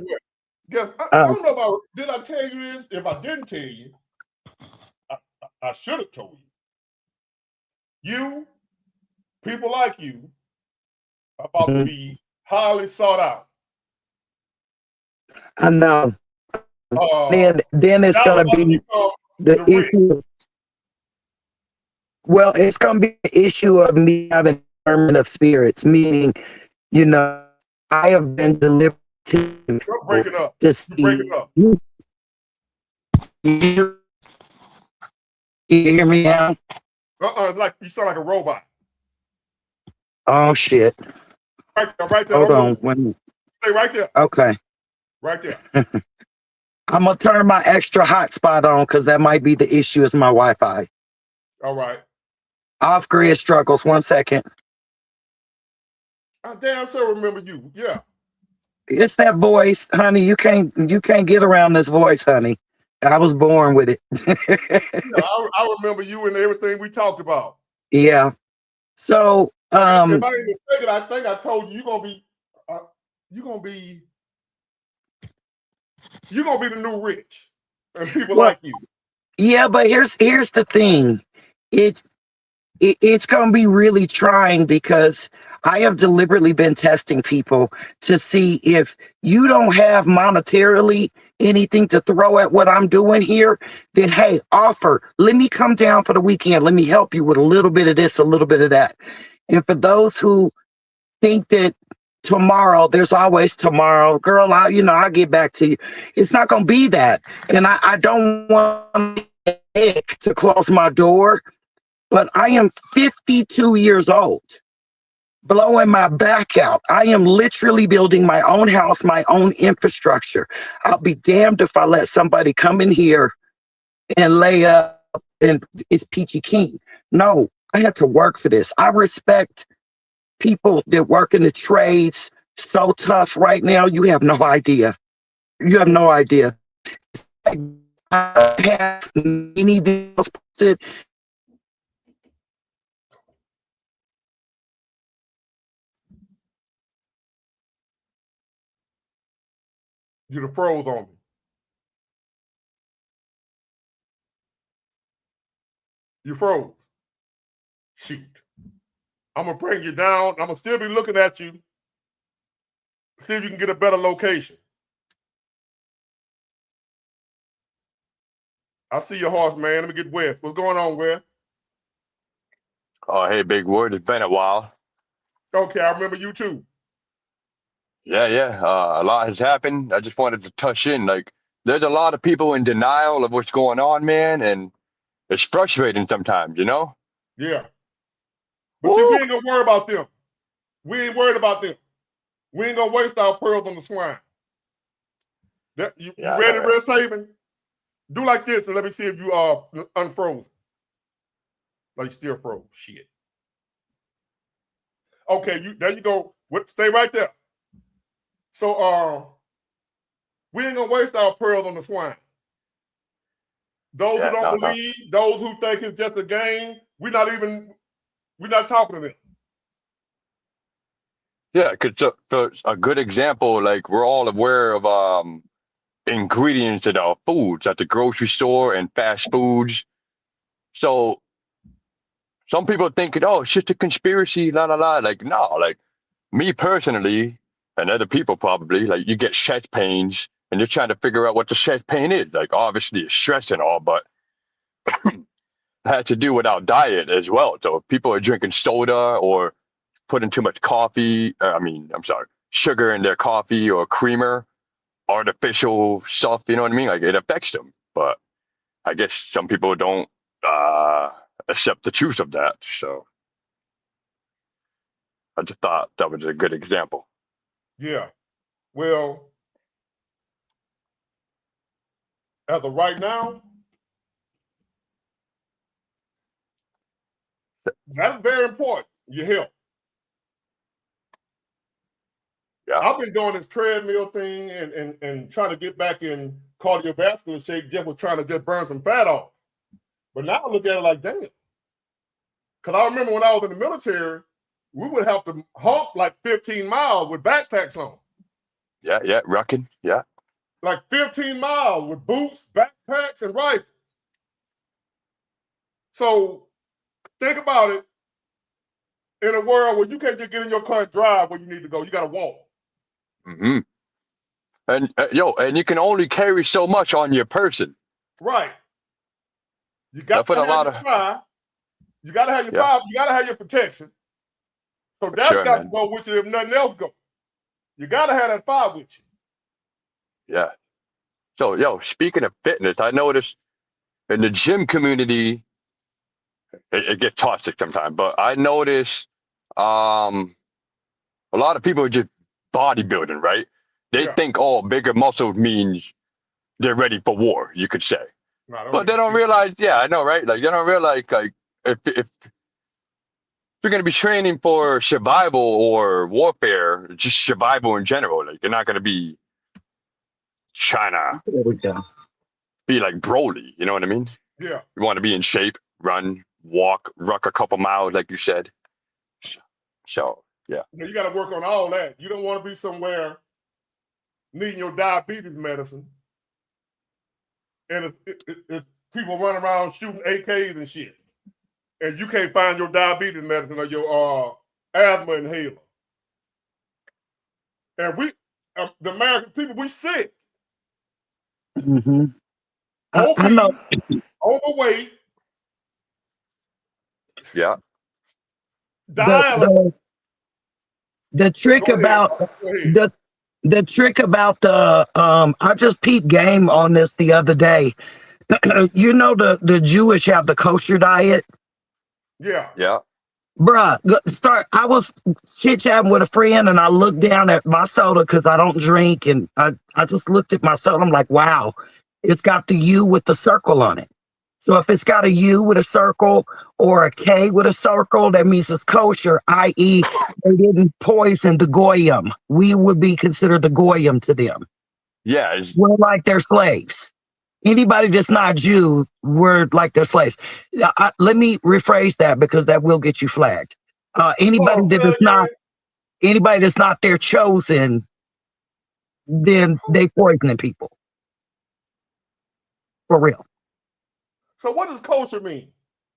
what? I don't know about, did I tell you this? If I didn't tell you, I should have told you. You, people like you, are about to be highly sought out. I know. Then it's Y'all gonna about to be become the rich. issue. Well, it's gonna be the issue of me having discernment of spirits, meaning, I have been delivered to You're breaking up. to You're breaking see. up. You hear me now? Like you sound like a robot. Oh shit! Right there. Hold Don't on, move. 1 minute. Stay right there. Okay, Right there. I'm gonna turn my extra hotspot on because that might be the issue. Is my Wi-Fi All right. off grid struggles? 1 second. I damn sure remember you. Yeah. It's that voice, honey. You can't get around this voice, honey. I was born with it. Yeah, I remember you and everything we talked about. Yeah. So, If I ain't mistaken, I think I told you you're gonna be the new rich, and people well, like you. yeah, but here's the thing. It's going to be really trying, because I have deliberately been testing people to see if you don't have monetarily anything to throw at what I'm doing here, then hey, offer. Let me come down for the weekend. Let me help you with a little bit of this, a little bit of that. And for those who think that tomorrow, there's always tomorrow, girl, I'll get back to you. It's not going to be that. And I don't want to close my door. But I am 52 years old, blowing my back out. I am literally building my own house, my own infrastructure. I'll be damned if I let somebody come in here and lay up and it's peachy keen. No, I had to work for this. I respect people that work in the trades so tough right now. You have no idea. You have no idea. I have many videos posted. You froze on me. You froze. Shoot. I'm gonna bring you down. I'm gonna still be looking at you. See if you can get a better location. I see your horse, man. Let me get Wes. What's going on, Wes? Oh, hey, Big Ward. It's been a while. Okay, I remember you too. Yeah. A lot has happened. I just wanted to touch in. Like, there's a lot of people in denial of what's going on, man, and it's frustrating sometimes, you know? Yeah. But see, we Woo! ain't gonna worry about them. We ain't worried about them. We ain't gonna waste our pearls on the swine. You Yeah, I know, ready, right? Red Saban? Do like this and let me see if you are unfrozen. Like you still froze. Shit. Okay, there you go. Stay right there. So we ain't gonna waste our pearls on the swine. Those who Yeah, don't no. believe, those who think it's just a game, we're not talking to them. Yeah, because so a good example, like we're all aware of ingredients in our foods at the grocery store and fast foods. So some people think, oh, it's just a conspiracy, la la la. Like, no, like me personally, and other people probably, like you get chest pains and you're trying to figure out what the chest pain is. Like, obviously it's stress and all, but it had to do with our diet as well. So if people are drinking soda or putting too much coffee, I'm sorry, sugar in their coffee or creamer, artificial stuff, you know what I mean? Like it affects them. But I guess some people don't accept the truth of that. So I just thought that was a good example. Yeah. Well, as of right now, that's very important. Your health. Yeah. I've been doing this treadmill thing and trying to get back in cardiovascular shape, just was trying to just burn some fat off. But now I look at it like, damn. Because I remember when I was in the military, we would have to hump like 15 miles with backpacks on. Yeah, rucking. Yeah. Like 15 miles with boots, backpacks, and rifles. So think about it. In a world where you can't just get in your car and drive where you need to go, you got to walk. Mm-hmm. And and you can only carry so much on your person. Right. You I got to put a have lot your of fire. You got to have your yeah, fire. You got to have your protection. So for that's sure, got to man. go with you if nothing else goes. You got to have that fire with you. Yeah. So speaking of fitness, I noticed in the gym community, it gets toxic sometimes, but I noticed a lot of people are just bodybuilding, right? They Yeah. think bigger muscles means they're ready for war, you could say. No, I don't But mean they don't shit. realize, yeah, I know, right? Like they don't realize like if you're gonna be training for survival or warfare, just survival in general, like you're not gonna be trying to There we go. be like Broly, you know what I mean? Yeah. You want to be in shape, run, walk, ruck a couple miles, like you said. So yeah. You got to work on all that. You don't want to be somewhere needing your diabetes medicine. And if people run around shooting AKs and shit. And you can't find your diabetes medicine or your asthma inhaler. And we, the American people, we sick. Mm-hmm. I know Obese, overweight, Yeah. the dialysis. the the trick Go ahead. about Go ahead. the trick about the I just peeped game on this the other day. You know the Jewish have the kosher diet. Yeah. Yeah. Bruh, I was chit chatting with a friend and I looked down at my soda because I don't drink, and I just looked at my soda. I'm like, wow, it's got the U with the circle on it. So if it's got a U with a circle or a K with a circle, that means it's kosher, i.e., they didn't poison the goyim. We would be considered the goyim to them. Yeah. We're like their slaves. Anybody that's not Jew, we're like their slaves. Let me rephrase that because that will get you flagged. Anybody Say that again. that's not their chosen, then they poisoning people. For real. So what does kosher mean?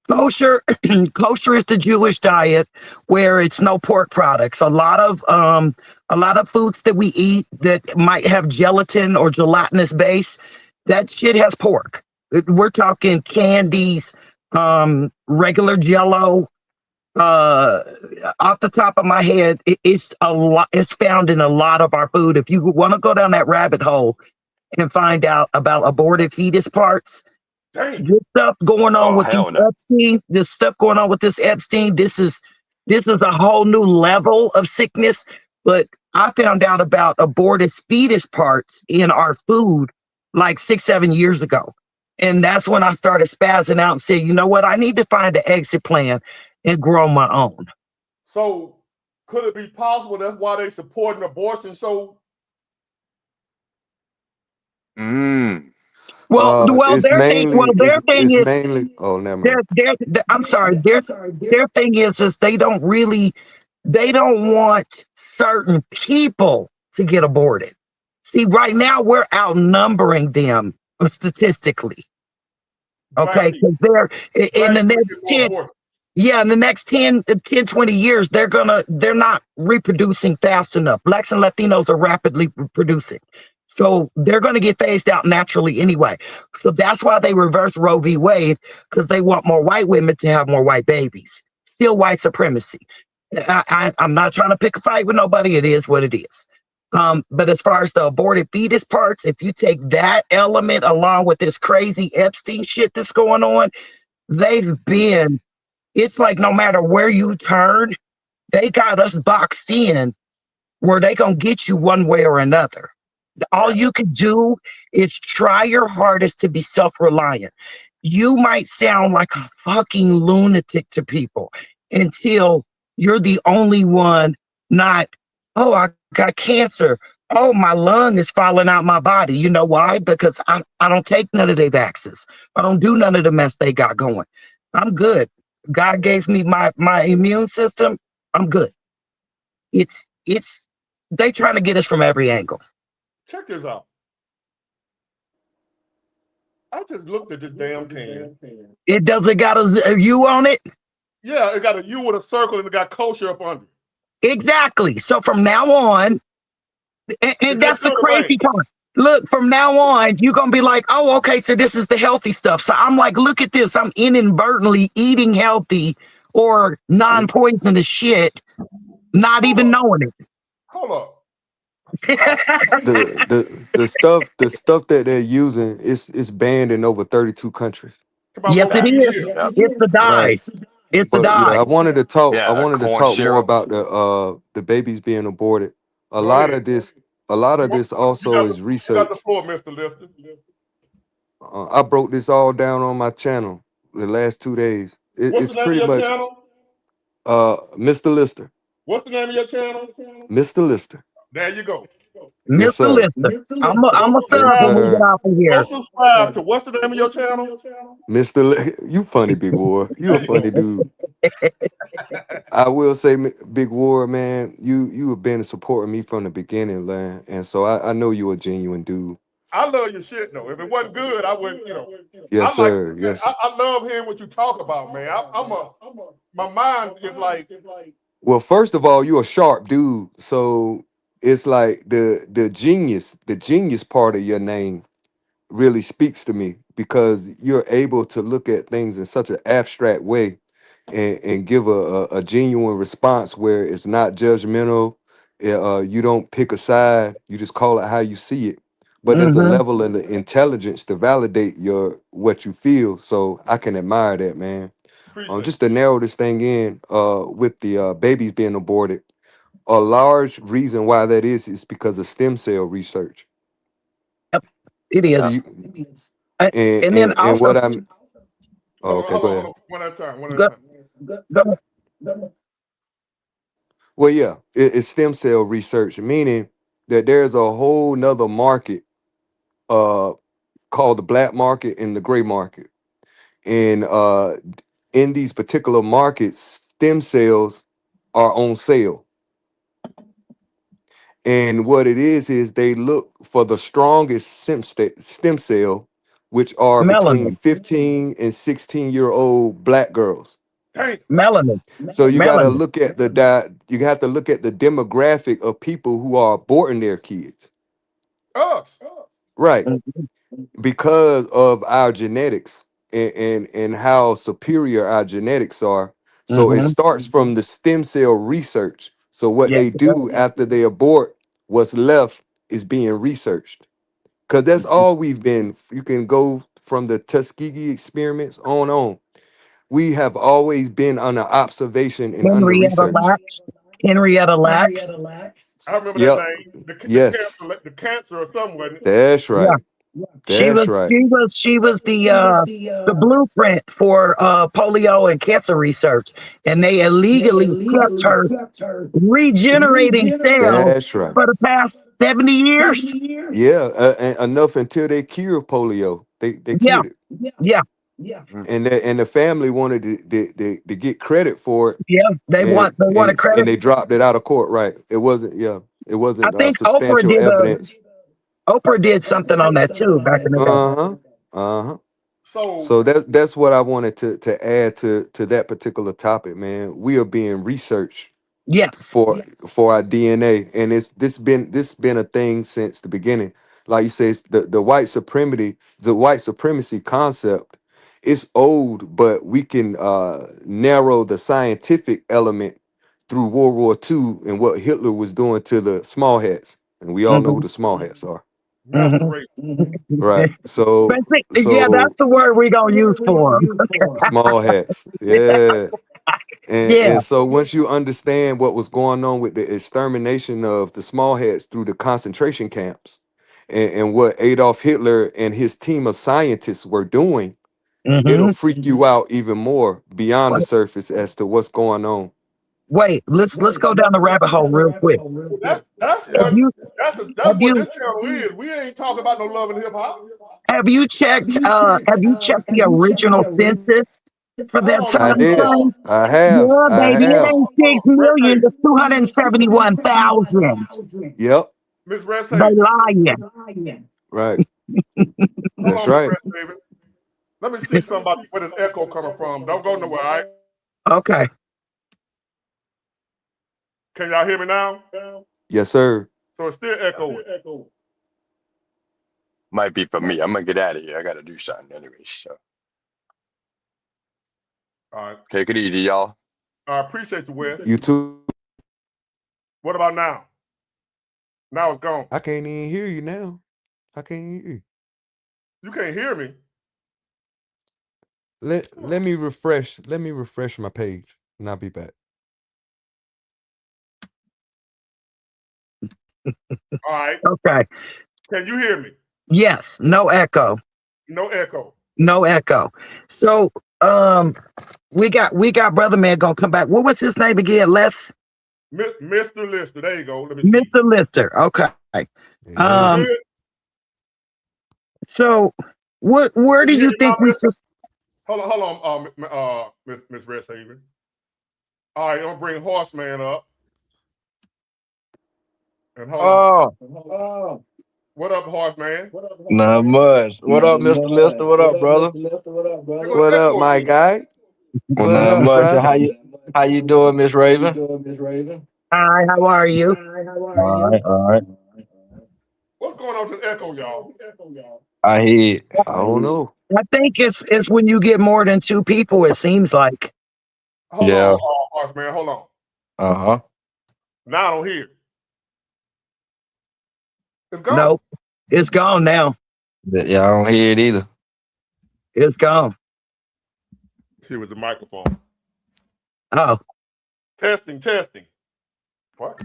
Kosher is the Jewish diet where it's no pork products. A lot of foods that we eat that might have gelatin or gelatinous base, that shit has pork. We're talking candies, regular Jello, Uh, off the top of my head, it's a lot. It's found in a lot of our food. If you want to go down that rabbit hole and find out about aborted fetus parts, Damn. this stuff going on Oh with hell this no. Epstein, this stuff going on with this Epstein, this is a whole new level of sickness. But I found out about aborted fetus parts in our food like 6, 7 years ago. And that's when I started spazzing out and said, you know what, I need to find an exit plan and grow my own. So could it be possible that's why they supporting abortion? So Well, It's mainly their thing it's is mainly. Oh, never mind. I'm sorry, their thing is they don't want certain people to get aborted. See, right now we're outnumbering them statistically. black Okay, people, because they're in black the people next get more 10, abortion. yeah, in the next 20 years, they're not reproducing fast enough. Blacks and Latinos are rapidly reproducing. So they're gonna get phased out naturally anyway. So that's why they reverse Roe v. Wade, because they want more white women to have more white babies. Still white supremacy. I'm not trying to pick a fight with nobody. It is what it is. But as far as the aborted fetus parts, if you take that element along with this crazy Epstein shit that's going on, they've been, it's like no matter where you turn, they got us boxed in where they gonna get you one way or another. All Right. you can do is try your hardest to be self-reliant. You might sound like a fucking lunatic to people until you're the only one not, oh, I got cancer. Oh, my lung is falling out my body. You know why? Because I don't take none of their vaccines. I don't do none of the mess they got going. I'm good. God gave me my immune system. I'm good. It's they trying to get us from every angle. Check this out. I just looked at this damn can. It doesn't got a U on it. Yeah, it got a U with a circle and it got kosher up under it. Exactly. So from now on, and Is that's that the good or bad? crazy part. Look, from now on, you're gonna be like, oh, okay, so this is the healthy stuff. So I'm like, look at this. I'm inadvertently eating healthy or non-poisonous shit, not Hold even up. knowing Hold up. it. The stuff that they're using is banned in over 32 countries. It's about Yes, over it 50 is. years. Yep. It's the Right. dyes. It's the But yeah, I dyes. wanted to talk. I Yeah, wanted to corn talk more syrup. about the babies being aborted. A Go lot ahead. of this, a lot of this also is You got the research. floor, Mr. Lister. I broke this all down on my channel the last 2 days. What's the It's name of pretty your much channel? Mr. Lister, What's the name of your channel? Mr. Lister. There you go. Yes, Mr. sir. Lister. Go I'm a Yes, sub when subscribe. we get sir. off of Go here. subscribe to what's the name of your channel? You funny, Big War. You a There you funny go. dude. I will say, Big War, man, you have been supporting me from the beginning, man, and so I know you a genuine dude. I love your shit though. If it wasn't good, I wouldn't. I Yes, like. sir. Yes. I love hearing what you talk about, man. My mind is like. Well, first of all, you're a sharp dude, so it's like the genius part of your name really speaks to me because you're able to look at things in such an abstract way and give a genuine response where it's not judgmental. You don't pick a side, you just call it how you see it. But there's a Hmm. level of the intelligence to validate your what you feel. So I can admire that, man. Appreciate Just to you. narrow this thing in, with the babies being aborted, a large reason why that is because of stem cell research. Yep, it So Yeah. is. you Uh, and then and also, what I'm oh, okay, go Hold ahead. on. One at a time. One at a go, time. go, Well, yeah, it's stem cell research, meaning that there's a whole nother market uh called the black market and the gray market. And in these particular markets, stem cells are on sale. And what it is they look for the strongest stem cell, which are between melanin, 15 and 16-year-old black girls. Dang. melanin, So you got to melanin. look at you have to look at the demographic of people who are aborting their kids. Us. Right. Mhm. Because of our genetics and how superior our genetics are. So it starts from the stem cell research. So what they Yes, it does. do after they abort, what's left is being researched. Because that's all we've been. You can go from the Tuskegee experiments on. We have always been under observation and under Henrietta research. Lacks. Henrietta Lacks. I remember that Yep. name. Yes. The cancer or something, wasn't it? That's Yeah. right. That's right. She was the blueprint for polio and cancer research. And they illegally kept her regenerating cells That's right. for the past 70 years. Yeah. Enough until they cured polio. They Yeah, cured it. yeah, And the family wanted to get credit for it, yeah. They wanted and credit. they dropped it out of court. Right. It wasn't. It I wasn't think substantial evidence. Oprah did something on that too back in the day. Uh-huh. Uh-huh. So So that's what I wanted to add to that particular topic, man. We are being researched Yes. for our DNA, and this been a thing since the beginning. Like you say, it's the white supremacy concept. It's old, but we can narrow the scientific element through World War II and what Hitler was doing to the small hats, and we all know who Hmm. the small hats are. master Hmm. race. Right. Yeah, that's So the word we're gonna use for them. small hats. Yeah. And Yeah. and so once you understand what was going on with the extermination of the small hats through the concentration camps and what Adolf Hitler and his team of scientists were doing, it'll Hmm. freak you out even more beyond the surface as to what's going on. Wait, let's go down the rabbit hole real quick. That's Have what you that's have what you this channel is. We ain't talking about no love and hip hop. have you checked the original census for that Hold I on, time did. frame? I have. Yeah, I baby, it have. ain't hold 6 on. Rest million, Haven. it's 271,000. Yep. Miss Rest They Haven. lying. Right. Hold That's on, Miss right. Rest Haven. Let me see something about where this echo coming from. Don't go nowhere, all right? Okay. Can y'all hear me now? Yes, sir. So it's still echoing. Might be for me. I'm gonna get out of here. I gotta do something anyway. So All right. take it easy, y'all. I appreciate you, Wes. You too. What about now? Now it's gone. I can't even hear you now. I can't hear you. You can't hear me. Let me refresh. Let me refresh my page, and I'll be back. All right. Okay. Can you hear me? Yes, no echo. No echo. No echo. So we got brother man gonna come back. What was his name again? Mr. Lister. There you go. Let me see. Mr. Lister. Okay. Yeah. Good. So where do you think we should Hold on, Miss Rest Haven. All right, I'm gonna bring Horseman up. And hold on. Oh, What up, Horseman? not much. What up, Mr. Lister? What up, brother? You're gonna What up, echo my again. guy? Well, What not up, much. brother? How you doing, Miss Raven? Hi, how are you? All right, all right. What's going on with this echo, y'all? I hear you. I don't know. I think it's when you get more than two people, it seems like. Hold Yeah. on, Horseman. Hold on. Uh-huh. Now I don't hear. It's gone. Nope. It's gone now. Yeah, I don't hear it either. It's gone. See with the microphone. Oh. Testing. What?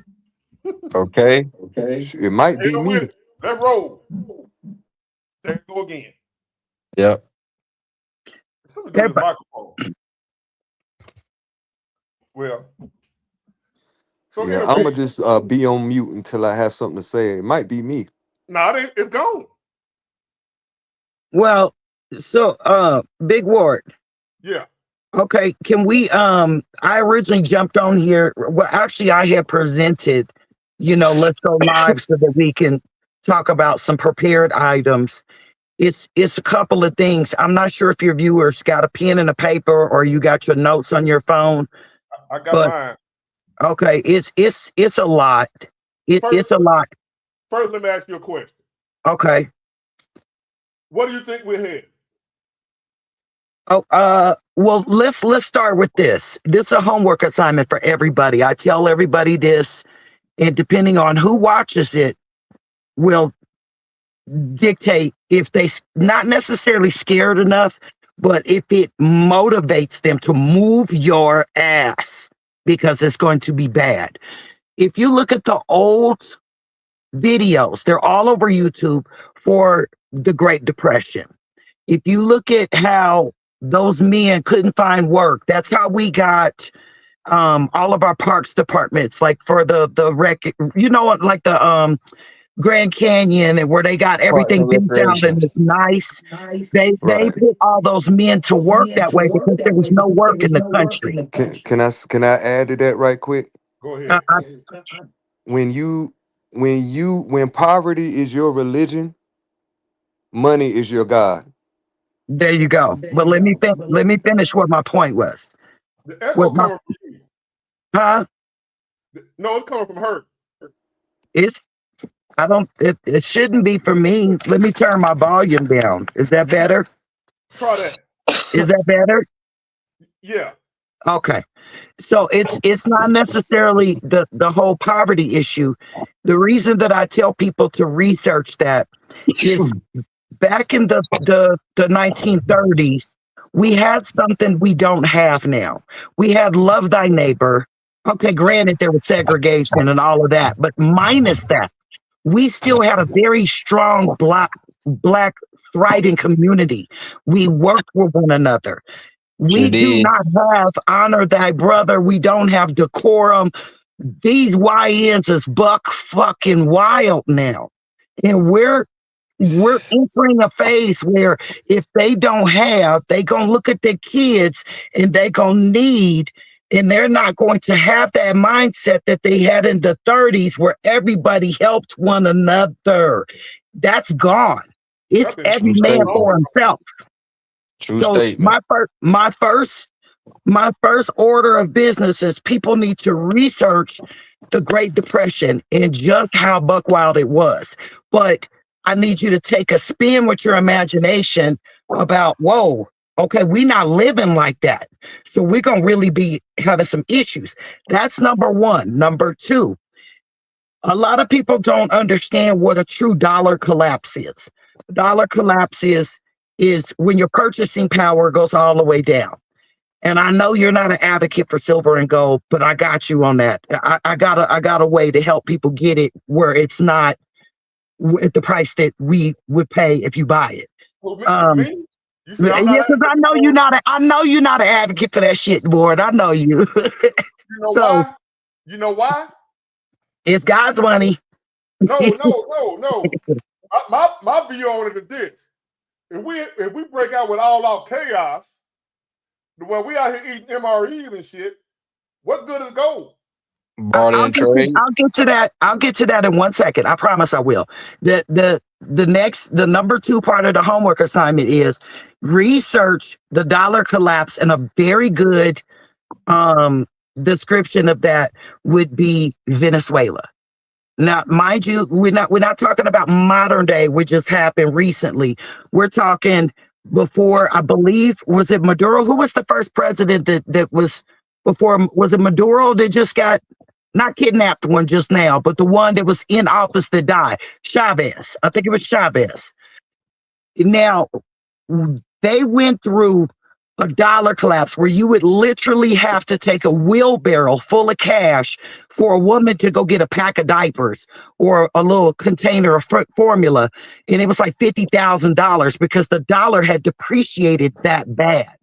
Okay. It might be me. Let's roll. Let's go again. Yep. Something to do with the microphone. Well. So Yeah, anyway, I'm gonna just be on mute until I have something to say. It might be me. no, it's gone. Well, so Big Ward. Yeah. Okay, can we I originally jumped on here. Well, actually I had presented, let's go live so that we can talk about some prepared items. It's a couple of things. I'm not sure if your viewers got a pen and a paper or you got your notes on your phone. I got mine. Okay, it's a lot. It's a lot. First, let me ask you a question. Okay. What do you think we're here? Well, let's start with this. This is a homework assignment for everybody. I tell everybody this, and depending on who watches it, will dictate if they not necessarily scared enough, but if it motivates them to move your ass, because it's going to be bad. If you look at the old videos, they're all over YouTube for the Great Depression. If you look at how those men couldn't find work, that's how we got all of our parks departments, like for the rec, like the Grand Canyon, and where they got everything built out and it's nice. They Right. put all those men to work that way because there was no work in the country. Can I add to that right quick? Go Uh, ahead. When poverty is your religion, money is your God. there you go. But let me finish what my point was. The echo What my coming from you. huh? No, it's coming from her. It's I don't. It shouldn't be for me. Let me turn my volume down. Is that better? Try that. Is that better? Yeah. Okay. So it's not necessarily the whole poverty issue. The reason that I tell people to research that is back in the 1930s, we had something we don't have now. We had love thy neighbor. Okay, granted there was segregation and all of that, but minus that, we still had a very strong black thriving community. We worked with one another. We do not have honor thy brother. We don't have decorum. These YNs is buck fucking wild now. And we're entering a phase where if they don't have, they gonna look at their kids and they gonna need, and they're not going to have that mindset that they had in the 30s where everybody helped one another. That's gone. It's every man for himself. True So statement. my first order of business is people need to research the Great Depression and just how buck wild it was. But I need you to take a spin with your imagination about, whoa, okay, we're not living like that. So we're gonna really be having some issues. That's number one. Number two, a lot of people don't understand what a true dollar collapse is. Dollar collapse is when your purchasing power goes all the way down. And I know you're not an advocate for silver and gold, but I got you on that. I got a way to help people get it where it's not at the price that we would pay if you buy it. Well, Me? You say I'm Yeah, not because I know you're not an advocate for that shit, Ward. I know you. You know So why? You know why? it's God's money. No. My view on it is this: if we break out with all our chaos, where we out here eating MREs and shit, what good is gold? Barter and trade. I'll get to that. I'll get to that in 1 second. I promise I will. The number two part of the homework assignment is research the dollar collapse, and a very good description of that would be Venezuela. Now, mind you, we're not talking about modern day, which just happened recently. We're talking before, I believe, was it Maduro? Who was the first president that was before? Was it Maduro that just got not kidnapped one just now, but the one that was in office that died? Chavez. I think it was Chavez. Now, they went through a dollar collapse where you would literally have to take a wheelbarrow full of cash for a woman to go get a pack of diapers or a little container of formula. And it was like $50,000 because the dollar had depreciated that bad.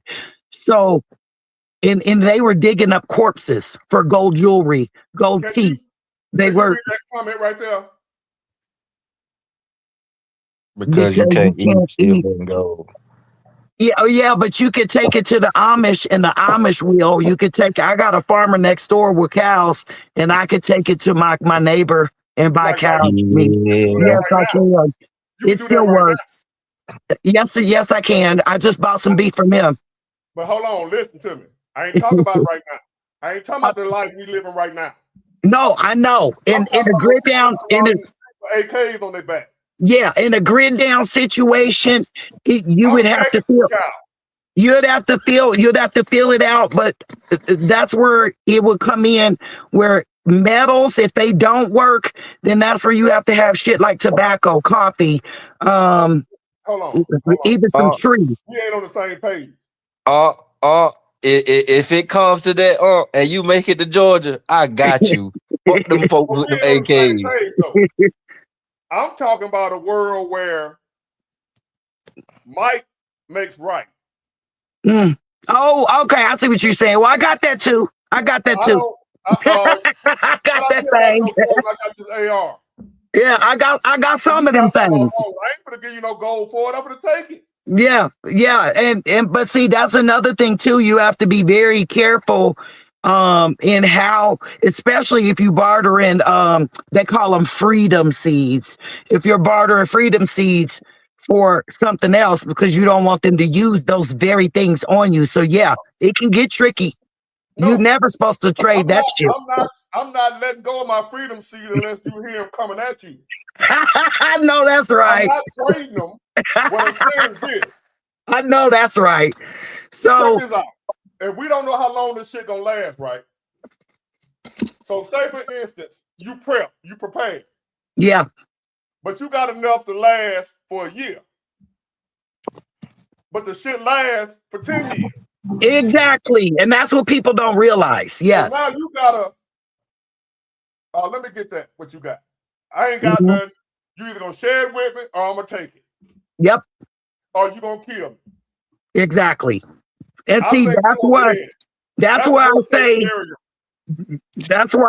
So, and they were digging up corpses for gold jewelry, gold teeth. They were. Read that comment right there. Because you can't eat silver and gold. Yeah, but you could take it to the Amish, and the Amish will. You could take. I got a farmer next door with cows, and I could take it to my neighbor and buy cows. Yes, I can. It still works. Yes, I can. I just bought some beef from him. But hold on, listen to me. I ain't talking about right now. I ain't talking about the life we living right now. No, I know. In a grid down, AKs on their back. Yeah, in a grid down situation, you would have to feel. You'd have to feel it out, but that's where it would come in. Where metals, if they don't work, then that's where you have to have shit like tobacco, coffee, Hold on. even some Uh, trees. We ain't on the same page. uh, uh. If it comes to that, and you make it to Georgia, I got you. Fuck them folks But with we them ain't on the same AKs. page though. I'm talking about a world where might makes right. Oh, okay. I see what you're saying. Well, I got that too. I got that too. I got that thing. I got this AR. Yeah, I got some of them things. I ain't gonna give you no gold for it. I'm gonna take it. Yeah, and but see, that's another thing too. You have to be very careful in how, especially if you barter in they call them freedom seeds. If you're bartering freedom seeds for something else because you don't want them to use those very things on you. So yeah, it can get tricky. No, You're never supposed to trade that shit. I'm not letting go of my freedom seed unless you hear him coming at you. I know that's right. I'm not trading them. What I'm saying is this. I know that's right. So check this out. And we don't know how long this shit gonna last, right? So say for instance, you prepare. Yeah. But you got enough to last for a year. But the shit lasts for 10 years. Exactly. And that's what people don't realize. Yes. So now you gotta let me get that, what you got. I ain't got nothing. You either gonna share it with me or I'm gonna take it. Yep. Or you gonna kill me. Exactly. And see, that's why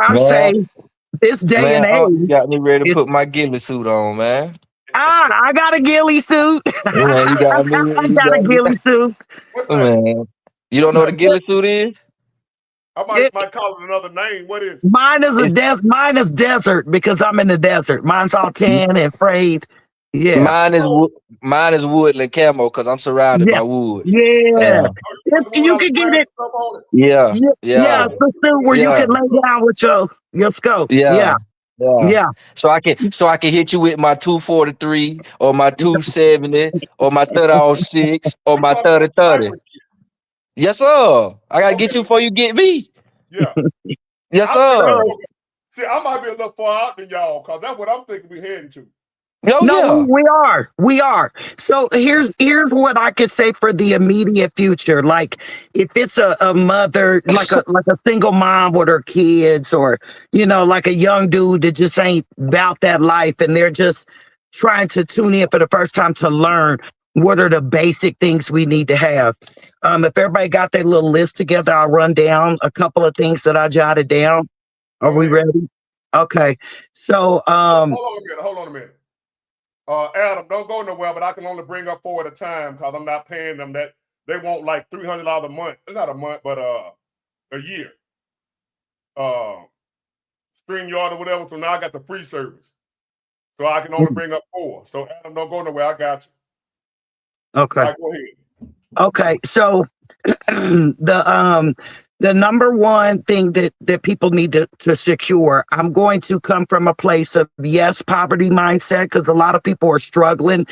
I say this day and age. Got me ready to put my ghillie suit on, man. I got a ghillie suit. Man, you got me. I got a ghillie suit. What's that? Man, you don't know what a ghillie suit is? I might call it another name. What is it? Mine is desert because I'm in the desert. Mine's all tan and frayed. Yeah. Mine is woodland camo because I'm surrounded by wood. Yeah. You could get it. Yeah. Yeah. It's the suit where you can lay down with your scope. Yeah. So I can hit you with my 243 or my 270 or my 30-06 or my 30-30. Yes, sir. I gotta get you before you get me. Yeah. Yes, sir. See, I might be a little far out than y'all because that's what I'm thinking we're heading to. We are. So here's what I could say for the immediate future. Like if it's a mother, like a single mom with her kids, or like a young dude that just ain't about that life and they're just trying to tune in for the first time to learn what are the basic things we need to have. If everybody got their little list together, I'll run down a couple of things that I jotted down. Are we ready? Okay. So hold on a minute. Adam, don't go nowhere, but I can only bring up 4 at a time because I'm not paying them that. They want like $300 a month. Not a month, but a year. StreamYard or whatever. So now I got the free service. So I can only bring up 4. So Adam, don't go nowhere. I got you. Okay. Right, go ahead. Okay. So the number one thing that people need to secure, I'm going to come from a place of, yes, poverty mindset, because a lot of people are struggling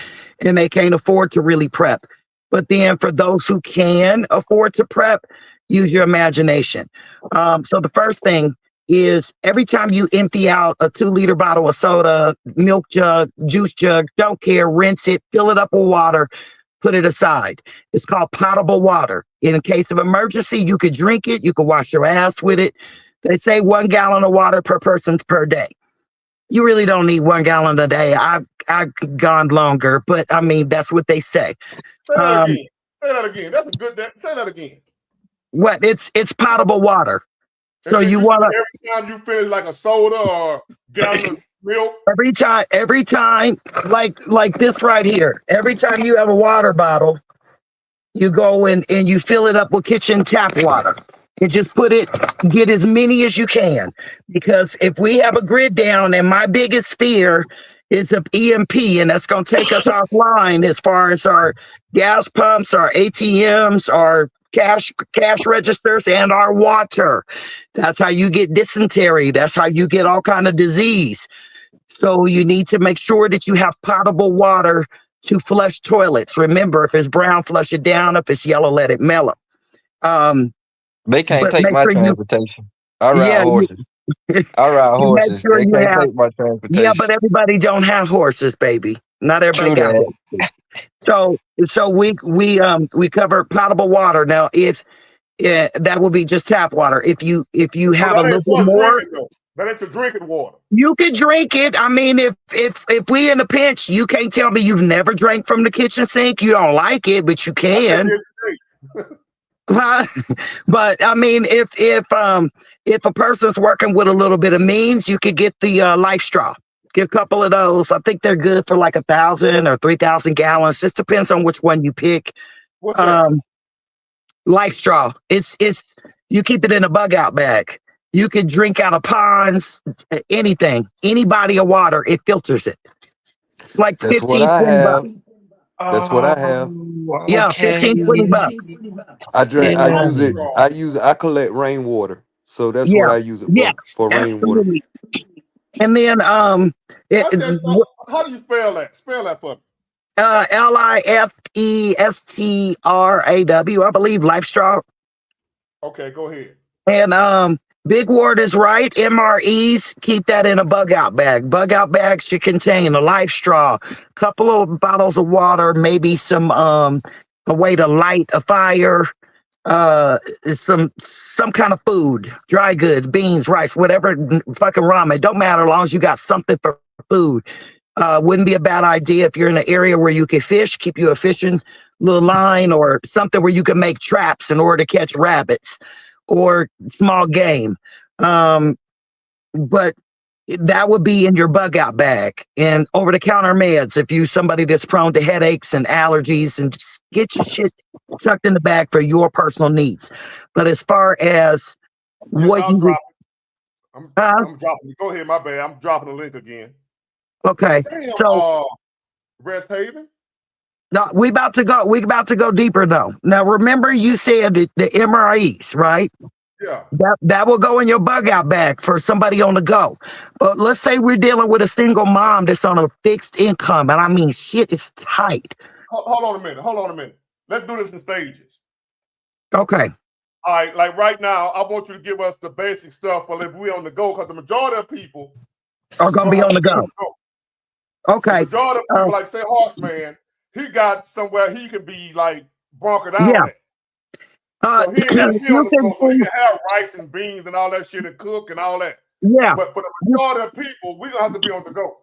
and they can't afford to really prep. But then for those who can afford to prep, use your imagination. So the first thing is every time you empty out a 2-liter bottle of soda, milk jug, juice jug, don't care, rinse it, fill it up with water, put it aside. It's called potable water. In case of emergency, you could drink it. You could wash your ass with it. They say 1 gallon of water per person per day. You really don't need 1 gallon a day. I've gone longer, but I mean, that's what they say. Say that again. Say that again. That's a good. Say that again. What? It's potable water. So you want to every time you feel like a soda or gallon of milk. Every time, like this right here. Every time you have a water bottle, you go in and you fill it up with kitchen tap water. And just get as many as you can. Because if we have a grid down, and my biggest fear is of EMP, and that's going to take us offline as far as our gas pumps, our ATMs, our cash registers, and our water. That's how you get dysentery. That's how you get all kind of disease. So you need to make sure that you have potable water to flush toilets. Remember, if it's brown, flush it down. If it's yellow, let it mellow. They can't But take make my sure transportation. I ride yeah, horses. I ride you make horses. sure They you can't have, take my yeah, but transportation. everybody don't have horses, baby. Not everybody True got that. horses. So we cover potable water. Now, if that will be just tap water. If you So have a that little ain't bit for more, drinking though. That ain't your drinking water. you can drink it. I mean, if we in a pinch, you can't tell me you've never drank from the kitchen sink. You don't like it, but you I drink can. every day. But I mean, if a person's working with a little bit of means, you could get the life straw. Get a couple of those. I think they're good for like 1,000 or 3,000 gallons. Just depends on which one you pick. What's that? Life straw. It's you keep it in a bug out bag. You can drink out of ponds, anything, any body of water. It filters it. It's like That's what 15, I 20 bucks. have. That's what I have. Yeah, Okay. 15, 20 bucks. I drink. I Yeah. use it. I collect rainwater, so that's what Yeah. I use it Yes, for rainwater. absolutely. And then How do you spell that? Spell that for me. Lifestraw, I believe, life straw. Okay, go ahead. And Big Ward is right. MREs, keep that in a bug out bag. Bug out bags should contain a life straw, couple of bottles of water, maybe some a way to light a fire, some kind of food, dry goods, beans, rice, whatever, fucking ramen. Don't matter as long as you got something for food. Wouldn't be a bad idea if you're in an area where you can fish, keep you a fishing little line or something where you can make traps in order to catch rabbits or small game. But that would be in your bug out bag. And over the counter meds, if you somebody that's prone to headaches and allergies, and just get your shit tucked in the bag for your personal needs. But as far as what I'll you drop it. uh, I'm dropping it. Go ahead, my bad. I'm dropping the link again. okay, Damn, so Rest Haven. no, we about to go deeper though. Now remember, you said the MREs, right? Yeah. That will go in your bug out bag for somebody on the go. But let's say we're dealing with a single mom that's on a fixed income, and I mean shit is tight. Hold on a minute. Let's do this in stages. Okay. All right, like right now, I want you to give us the basic stuff for if we're on the go, because the majority of people Are gonna be on the go. Okay. The majority of people, like say Horseman, he got somewhere he can be like bunkered out Yeah. at. So he ain't got to be on the go, so he can have rice and beans and all that shit and cook and all that. Yeah. But for the majority of people, we're gonna have to be on the go.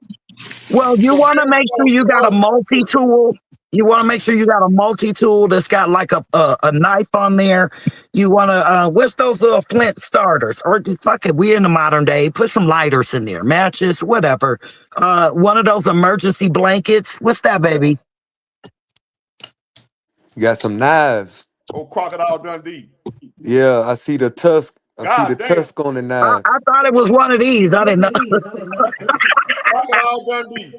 Well, you want to make sure you got a multi-tool. You want to make sure you got a multi-tool that's got like a knife on there. You want to what's those little flint starters? Or fuck it, we're in the modern day. Put some lighters in there, matches, whatever. One of those emergency blankets. What's that, baby? You got some knives. Oh, Crocodile Dundee. Yeah, I see the tusk. I see the damn. tusk on the knife. I thought it was one of these. I didn't know. Crocodile Dundee.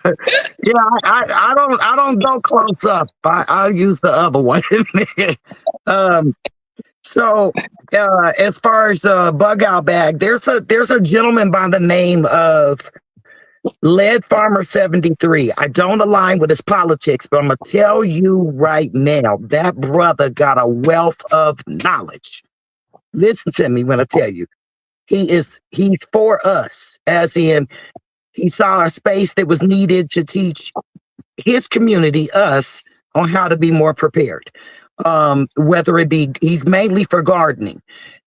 Yeah, I don't go close up. I use the other one. So as far as bug out bag, there's a gentleman by the name of Lead Farmer 73. I don't align with his politics, but I'm gonna tell you right now, that brother got a wealth of knowledge. Listen to me when I tell you. He's for us, as in he saw a space that was needed to teach his community, us, on how to be more prepared. Whether it be, he's mainly for gardening,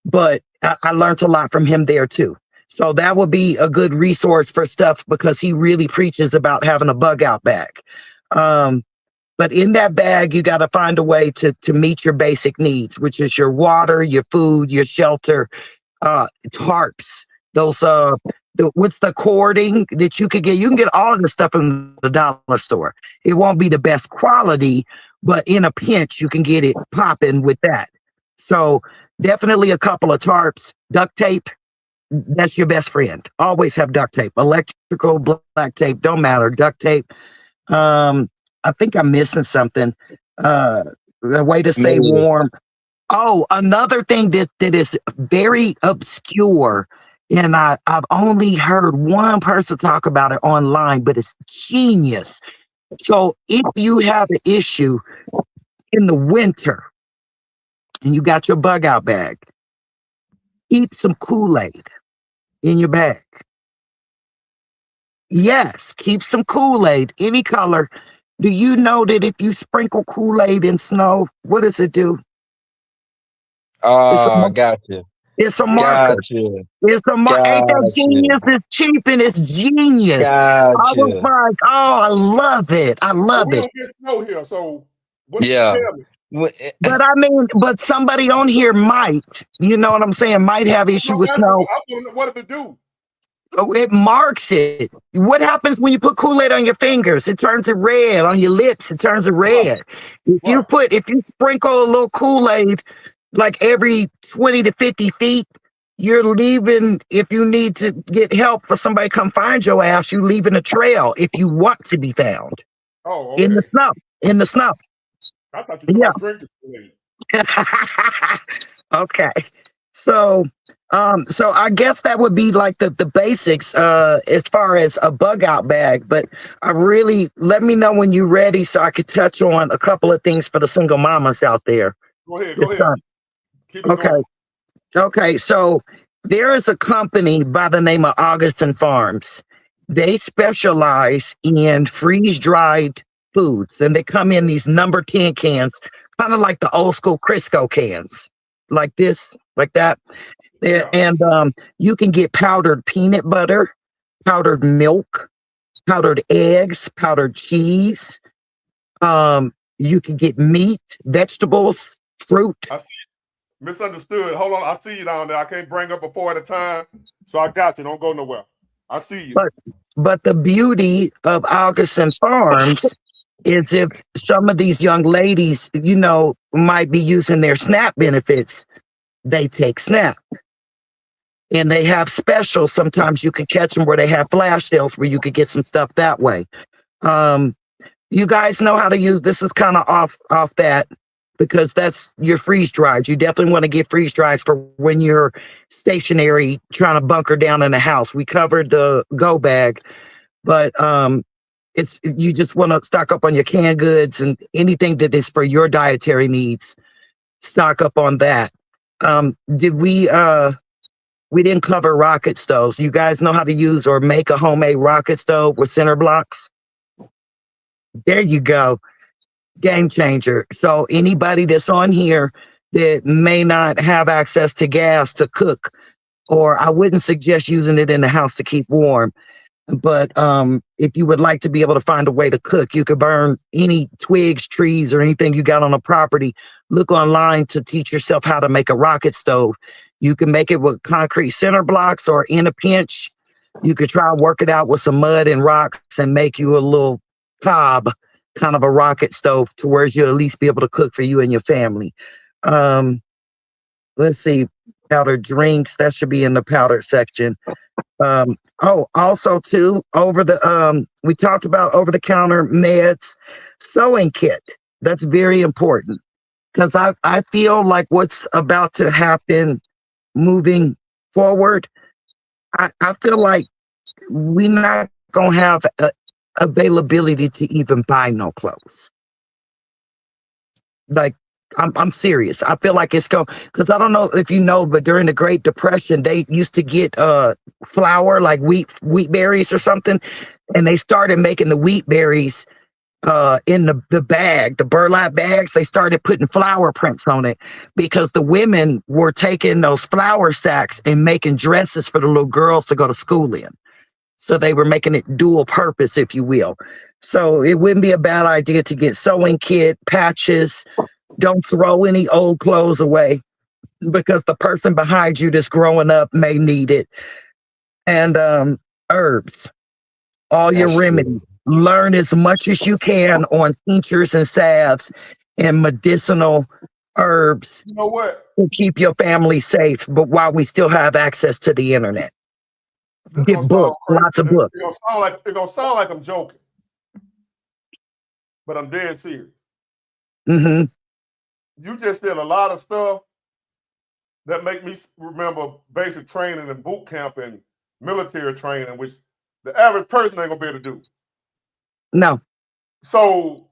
but I learned a lot from him there too. So that would be a good resource for stuff because he really preaches about having a bug out bag. But in that bag, you got to find a way to meet your basic needs, which is your water, your food, your shelter, tarps, those what's the cording that you could get? You can get all of this stuff in the dollar store. It won't be the best quality, but in a pinch, you can get it popping with that. So definitely a couple of tarps, duct tape. That's your best friend. Always have duct tape, electrical, black tape, don't matter. Duct tape. I think I'm missing something. A way to stay warm. Oh, another thing that is very obscure, and I've only heard one person talk about it online, but it's genius. So if you have an issue in the winter and you got your bug out bag, keep some Kool-Aid in your bag. Yes, keep some Kool-Aid, any color. Do you know that if you sprinkle Kool-Aid in snow, what does it do? It's a, Gotcha. it's a marker. Gotcha. It's a ain't that Gotcha. genius? It's cheap and it's genius. I was Gotcha. like, oh, I love it. I Well, love we it. don't get snow here, so what? Yeah. Tell me. But I mean, but somebody on here might, you know what I'm saying, might have issue with snow. What did it do? Oh, it marks it. What happens when you put Kool-Aid on your fingers? It turns it red. On your lips, it turns it red. If you sprinkle a little Kool-Aid like every 20 to 50 feet, you're leaving, if you need to get help for somebody to come find your ass, you're leaving a trail if you want to be found. Oh, okay. In the snow. In the snow. I thought you were drinking Kool-Aid. Okay. So I guess that would be like the basics as far as a bug out bag. But let me know when you're ready so I could touch on a couple of things for the single mamas out there. Go ahead. Keep it going. Okay, so there is a company by the name of Augustin Farms. They specialize in freeze-dried foods, and they come in these number 10 cans, kind of like the old school Crisco cans, like this, like that. Yeah. And you can get powdered peanut butter, powdered milk, powdered eggs, powdered cheese. You can get meat, vegetables, fruit. I see. Misunderstood. Hold on. I see you down there. I can't bring up a 4 at a time. So I got you. Don't go nowhere. I see you. But the beauty of Augustin Farms is if some of these young ladies, you know, might be using their SNAP benefits, they take SNAP. And they have specials. Sometimes you can catch them where they have flash sales where you could get some stuff that way. You guys know how to use, this is kind of off that, because that's your freeze dried. You definitely want to get freeze dries for when you're stationary trying to bunker down in the house. We covered the go bag, but it's, you just want to stock up on your canned goods and anything that is for your dietary needs. Stock up on that. We didn't cover rocket stoves. You guys know how to use or make a homemade rocket stove with center blocks? There you go. Game changer. So anybody that's on here that may not have access to gas to cook, or I wouldn't suggest using it in the house to keep warm. But if you would like to be able to find a way to cook, you could burn any twigs, trees, or anything you got on a property. Look online to teach yourself how to make a rocket stove. You can make it with concrete center blocks, or in a pinch, you could try work it out with some mud and rocks and make you a little cob, kind of a rocket stove, to where you'll at least be able to cook for you and your family. Let's see, powdered drinks, that should be in the powdered section. Also too, we talked about over the counter meds, sewing kit. That's very important, because I feel like what's about to happen moving forward, I feel like we're not gonna have availability to even buy no clothes. Like, I'm serious. I feel like it's going, because I don't know if you know, but during the Great Depression, they used to get flour, like wheat berries or something, and they started making the wheat berries in the bag, the burlap bags. They started putting flower prints on it, because the women were taking those flour sacks and making dresses for the little girls to go to school in. So they were making it dual purpose, if you will. So it wouldn't be a bad idea to get sewing kit, patches. Don't throw any old clothes away, because the person behind you that's growing up may need it. And herbs, all your remedies. Learn as much as you can on tinctures and salves and medicinal herbs. You know what? To keep your family safe, but while we still have access to the internet. Get books, lots of books. It's gonna sound like I'm joking, but I'm dead serious. Mm-hmm. You just did a lot of stuff that make me remember basic training and boot camp and military training, which the average person ain't gonna be able to do. No. So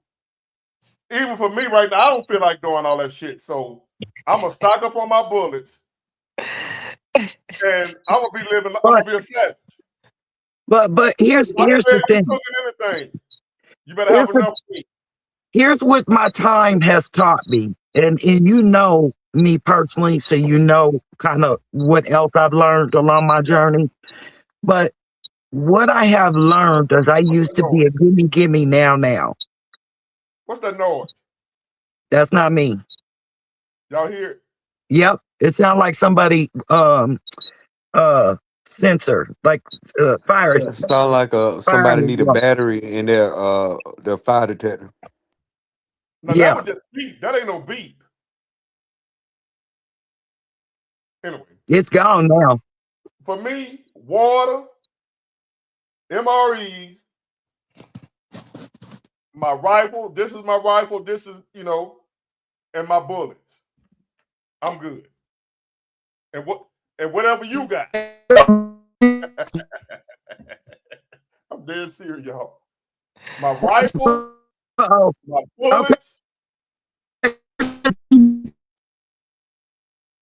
even for me right now, I don't feel like doing all that shit. So I'm gonna stock up on my bullets, and I'm gonna be living. I'm gonna be a savage. But here's Honey the bear, you thing. cooking anything? You better Here's have enough meat. here's what my time has taught me, and you know me personally, so you know kind of what else I've learned along my journey. But what I have learned is I What's used that to be noise? a gimme now. What's that noise? That's not me. Y'all hear it? Yep, it sounds like somebody sensor, like fire Sound like fire. somebody need a battery in their fire detector. Now that Yeah, was just beep. That ain't no beep. Anyway, it's gone now. for me, water, MREs, my rifle. This is my rifle. This is and my bullets. I'm good. And whatever you got. I'm dead serious, y'all. My rifle, Uh-oh. my Okay. bullets.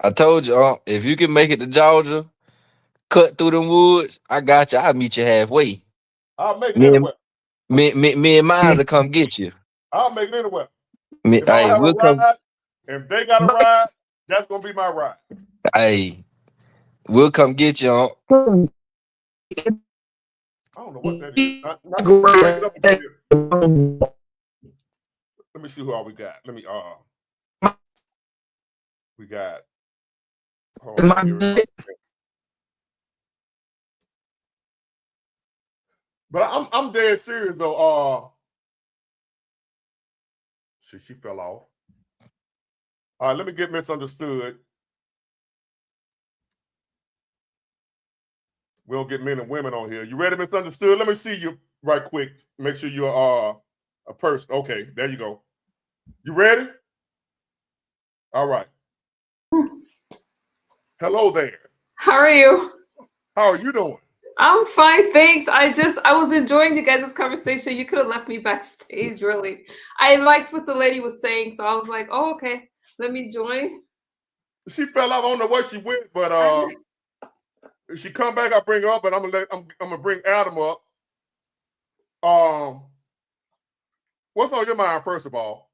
I told you, if you can make it to Georgia, cut through them woods, I got you. I'll meet you halfway. I'll make it Me and, anywhere. me and mine will come get you. I'll make it anywhere. Me, If I don't hey, have a we'll come. ride, if they got a ride, that's gonna be my ride. Hey, we'll come get you. I don't know what that is. Not break it up a bit. Let me see who all we got. Let me we got hold on, let me get rid of it. But I'm dead serious though. She fell off. All right, let me get misunderstood. We don't get men and women on here. You ready, misunderstood? Let me see you right quick. Make sure you're a person. Okay, there you go. You ready? All right. Hello there. How are you? How are you doing? I'm fine, thanks. I was enjoying you guys' conversation. You could have left me backstage, really. I liked what the lady was saying, so I was like, oh, okay, let me join. She fell off. I don't know where she went, but if she come back, I'll bring her up, but I'm gonna bring Adam up. What's on your mind, first of all?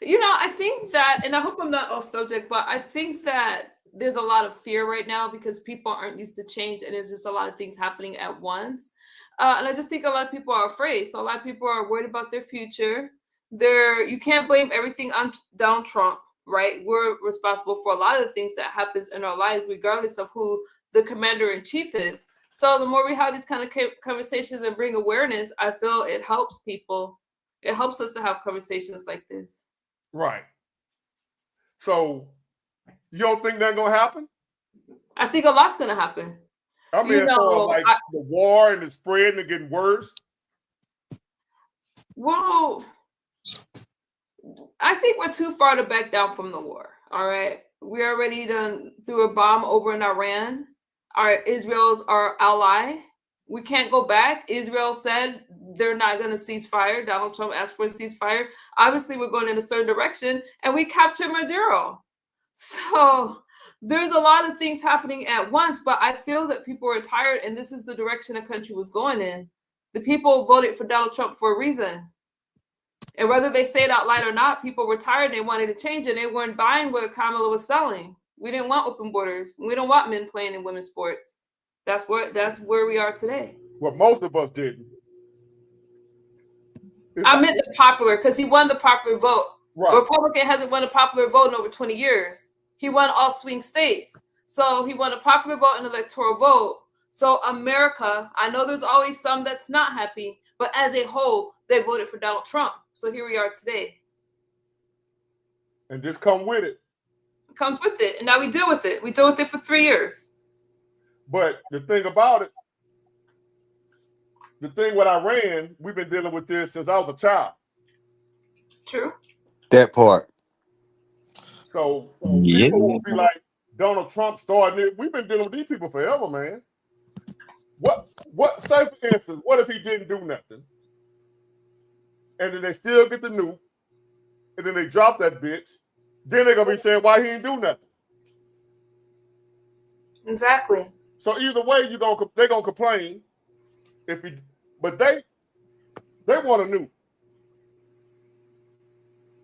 I think that, and I hope I'm not off subject, but I think that there's a lot of fear right now because people aren't used to change and there's just a lot of things happening at once. And I just think a lot of people are afraid. So a lot of people are worried about their future. You can't blame everything on Donald Trump, right? We're responsible for a lot of the things that happens in our lives, regardless of who the commander in chief is. So the more we have these kind of conversations and bring awareness, I feel it helps people. It helps us to have conversations like this. Right. So you don't think that's gonna happen? I think a lot's gonna happen. I mean, as far as like the war and the spreading and getting worse. Well, I think we're too far to back down from the war. All right, we already done threw a bomb over in Iran. Israel's our ally. We can't go back. Israel said they're not going to cease fire. Donald Trump asked for a ceasefire. Obviously, we're going in a certain direction, and we captured Maduro. So there's a lot of things happening at once, but I feel that people are tired, and this is the direction the country was going in. The people voted for Donald Trump for a reason. And whether they say it out loud or not, people were tired. They wanted to change it. They weren't buying what Kamala was selling. We didn't want open borders. We don't want men playing in women's sports. That's where we are today. Well, most of us didn't. I meant the popular, because he won the popular vote. Right. A Republican hasn't won a popular vote in over 20 years. He won all swing states. So he won a popular vote and electoral vote. So America, I know there's always some that's not happy, but as a whole, they voted for Donald Trump. So here we are today. And this come with it. It comes with it. And now we deal with it. We deal with it for 3 years. But the thing about it, the thing with Iran, we've been dealing with this since I was a child. True. That part. So people will be like, Donald Trump started it. We've been dealing with these people forever, man. What say for instance, what if he didn't do nothing? and then they still get the nuke, and then they drop that bitch, then they're gonna be saying why he didn't do nothing. Exactly. So either way, they're gonna complain if he, but they want a nuke.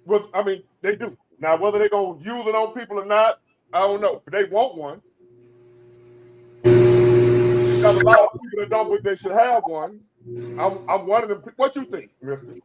Well, I mean, they do. Now, whether they're gonna use it on people or not, I don't know. But they want one. Because a lot of people that don't believe they should have one. I'm one of them. What you think, Mister?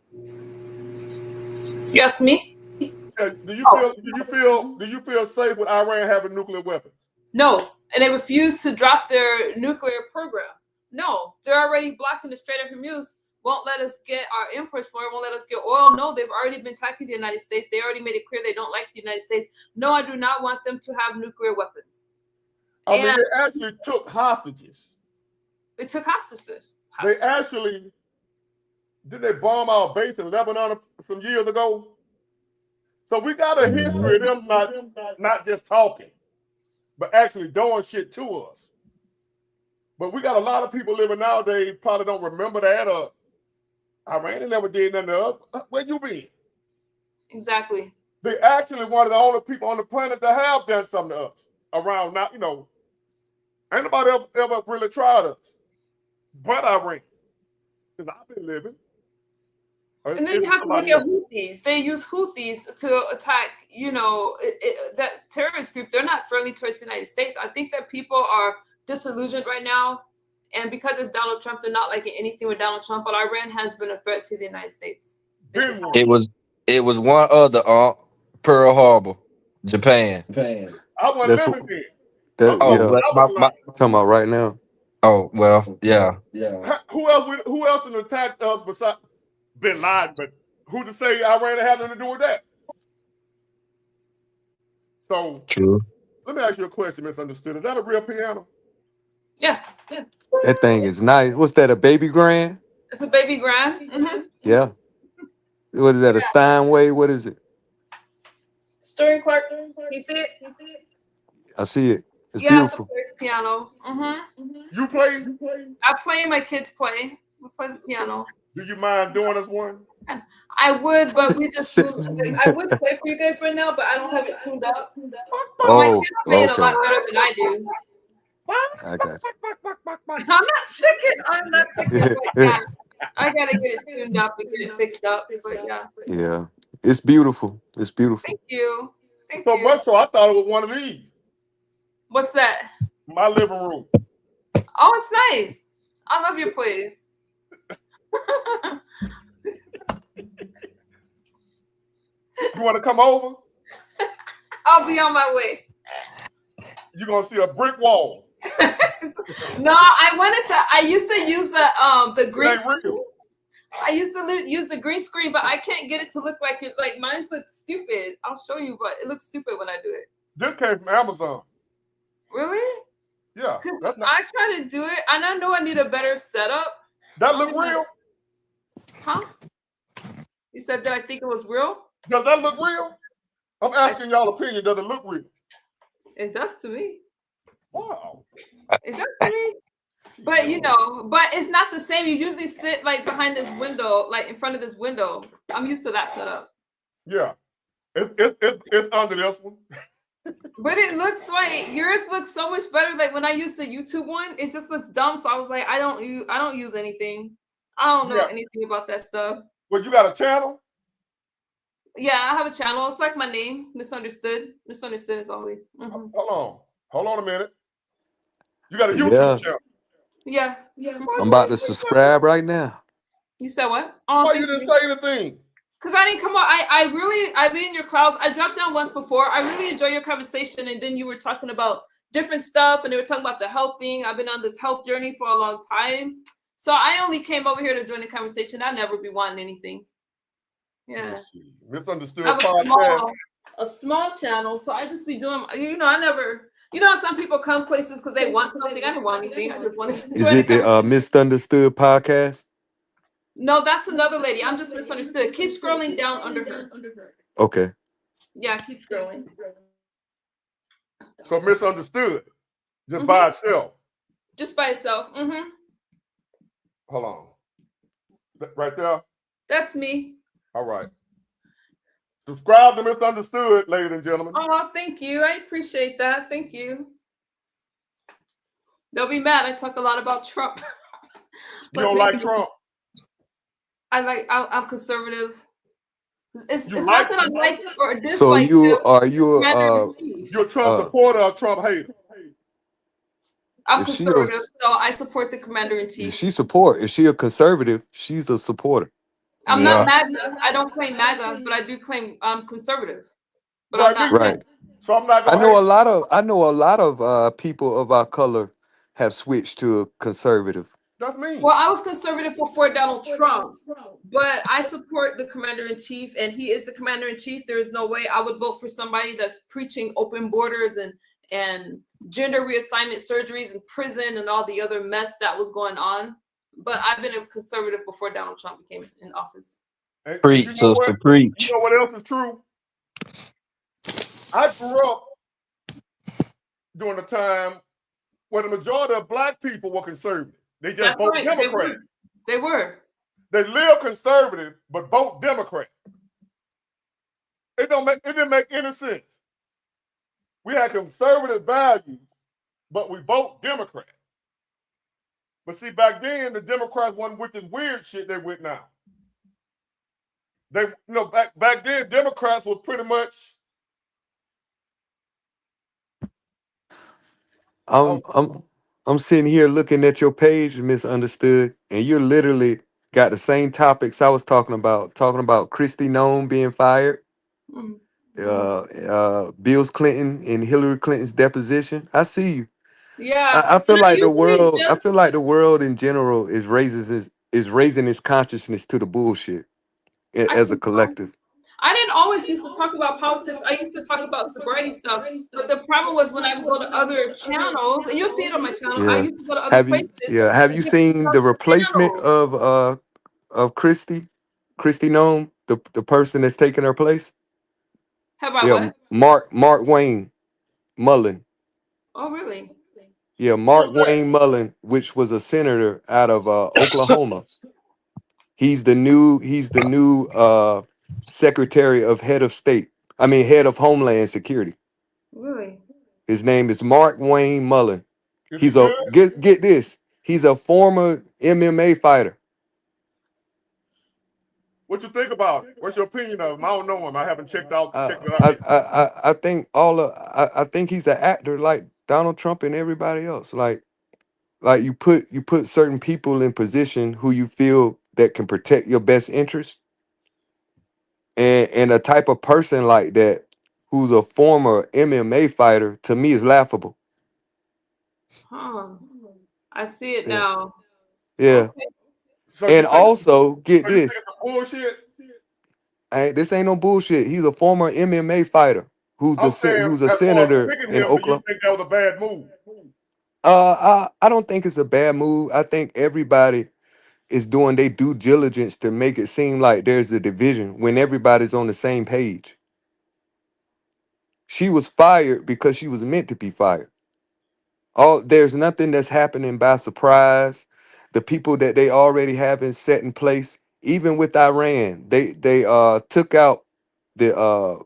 Yes, me? Do you feel safe with Iran having nuclear weapons? No, and they refuse to drop their nuclear program. No, they're already blocking the Strait of Hormuz. Won't let us get our imports for it. Won't let us get oil. No, they've already been attacking the United States. They already made it clear they don't like the United States. No, I do not want them to have nuclear weapons. I mean, they actually took hostages. They took hostages. They actually did they bomb our base in Lebanon some years ago? So we got a history of them not just talking, but actually doing shit to us. But we got a lot of people living nowadays probably don't remember that. Iran never did nothing to us. Where you been? Exactly. They actually one of the only people on the planet that have done something to us around now. Ain't nobody ever really tried us, but Iran. Because I've been living. And then you have to look at Houthis. They use Houthis to attack, that terrorist group. They're not friendly towards the United States. I think that people are disillusioned right now. And because it's Donald Trump, they're not liking anything with Donald Trump. But Iran has been a threat to the United States. It was one other Pearl Harbor, Japan. I wasn't living there. Talking about right now. Oh well, yeah. Who else done attacked us besides Bin Laden? But who to say Iran had nothing to do with that? So True. Let me ask you a question, Misunderstood. Is that a real piano? Yeah. That thing is nice. What's that? A baby grand? It's a baby grand. Mm-hmm. Yeah. What is that? A Steinway? What is it? Sterling Clark. You see it? I see it. It's It's beautiful. a first piano. Mm-hmm. You play? I play. My kids play. We play the piano. Do you mind doing us one? I would, but we just I would play for you guys right now, but I don't have it tuned up. Oh, my kids play it a lot better than I do. I got you. I'm not chicken like that. I gotta get it tuned up and get it fixed up. But yeah. Yeah. It's beautiful. It's beautiful. Thank you. So much so I thought it was one of these. What's that? My living room. Oh, it's nice. I love your place. You want to come over? I'll be on my way. You're gonna see a brick wall. No, I used to use the green screen. I used to use the green screen, but I can't get it to look like it. Like mine looks stupid. I'll show you, but it looks stupid when I do it. This came from Amazon. Really? Yeah. I try to do it, and I know I need a better setup. That look real? Huh? You said that I think it was real? Does that look real? I'm asking y'all opinion. Does it look real? It does to me. Wow. It does to me. But but it's not the same. You usually sit like behind this window, like in front of this window. I'm used to that setup. Yeah. It's under this one. But it looks like yours looks so much better. Like when I used the YouTube one, it just looks dumb. So I was like, I don't use anything. I don't know anything about that stuff. Well, you got a channel? Yeah, I have a channel. It's like my name, Misunderstood. Misunderstood as always. Mm-hmm. Hold on a minute. You got a YouTube channel? Yeah. I'm about to subscribe right now. You said what? Why you didn't say anything? Because I didn't come up. I've been in your clouds. I dropped down once before. I really enjoy your conversation. And then you were talking about different stuff and they were talking about the health thing. I've been on this health journey for a long time. So I only came over here to join the conversation. I'd never be wanting anything. Yeah. Misunderstood I have podcast. a small channel. So I just be doing, I never, how some people come places because they want something. I didn't want anything. I just wanted to Is it the Misunderstood podcast? No, that's another lady. I'm just Misunderstood. Keep scrolling down under her. Okay. Yeah, keep scrolling. So Misunderstood. Just by itself. Just by itself. Mm-hmm. Hold on. Right there? That's me. All right. Subscribe to Misunderstood, ladies and gentlemen. Oh, thank you. I appreciate that. Thank you. They'll be mad. I talk a lot about Trump. You don't like Trump? I'm conservative. It's You not like that I him? like or So dislike him. You're a Trump supporter or Trump hater? I'm if she conservative, was so I support the commander in chief. if she a conservative, she's a supporter. I'm Yeah. not MAGA. I don't claim MAGA, but I do claim I'm conservative. But Right, I'm not. Right. So I'm not I gonna know hate. a lot of people of our color have switched to a conservative. That's me. Well, I was conservative before Donald Trump, but I support the commander in chief, and he is the commander in chief. There is no way I would vote for somebody that's preaching open borders and gender reassignment surgeries in prison and all the other mess that was going on. But I've been a conservative before Donald Trump became in office. And Preach, you know sister, what? preach. You know what else is true? I grew up during a time where the majority of black people were conservative. They just That's vote right. Democrat. They were. They live conservative but vote Democrat. It didn't make any sense. We had conservative values, but we vote Democrat. But see, back then the Democrats wasn't with this weird shit they with now. They, back then Democrats was pretty much. I'm sitting here looking at your page, Misunderstood, and you're literally got the same topics I was talking about Christy Nome being fired, Bill Clinton and Hillary Clinton's deposition. I see you. Yeah. I feel like the Usually world. I feel like the world in general is raising its consciousness to the bullshit as a collective. I didn't always used to talk about politics. I used to talk about sobriety stuff. But the problem was when I would go to other channels, and you'll see it on my channel, I Yeah. used to go to other places. Have you seen the replacement of Christy Nome, the person that's taking her place? Have I Yeah, what? Mark Wayne Mullen. Oh, really? Yeah, Mark Wayne Mullen, which was a senator out of Oklahoma. He's the new secretary of head of Homeland Security. Really? His name is Mark Wayne Mullen. Is he good? Get this. He's a former MMA fighter. What you think about it? What's your opinion of him? I don't know him. I haven't checked it out. I think I think he's an actor like Donald Trump and everybody else. Like you put certain people in position who you feel that can protect your best interest. And a type of person like that who's a former MMA fighter to me is laughable. Huh. I see it Yeah. now. Yeah. Okay. So And also get you think this. it's some bullshit? This ain't no bullshit. He's a former MMA fighter who's I'm saying, who's a as far as senator picking in him, do you Oklahoma. think that was a bad move? I don't think it's a bad move. I think everybody is doing their due diligence to make it seem like there's a division when everybody's on the same page. She was fired because she was meant to be fired. There's nothing that's happening by surprise. The people that they already have set in place, even with Iran, they took out the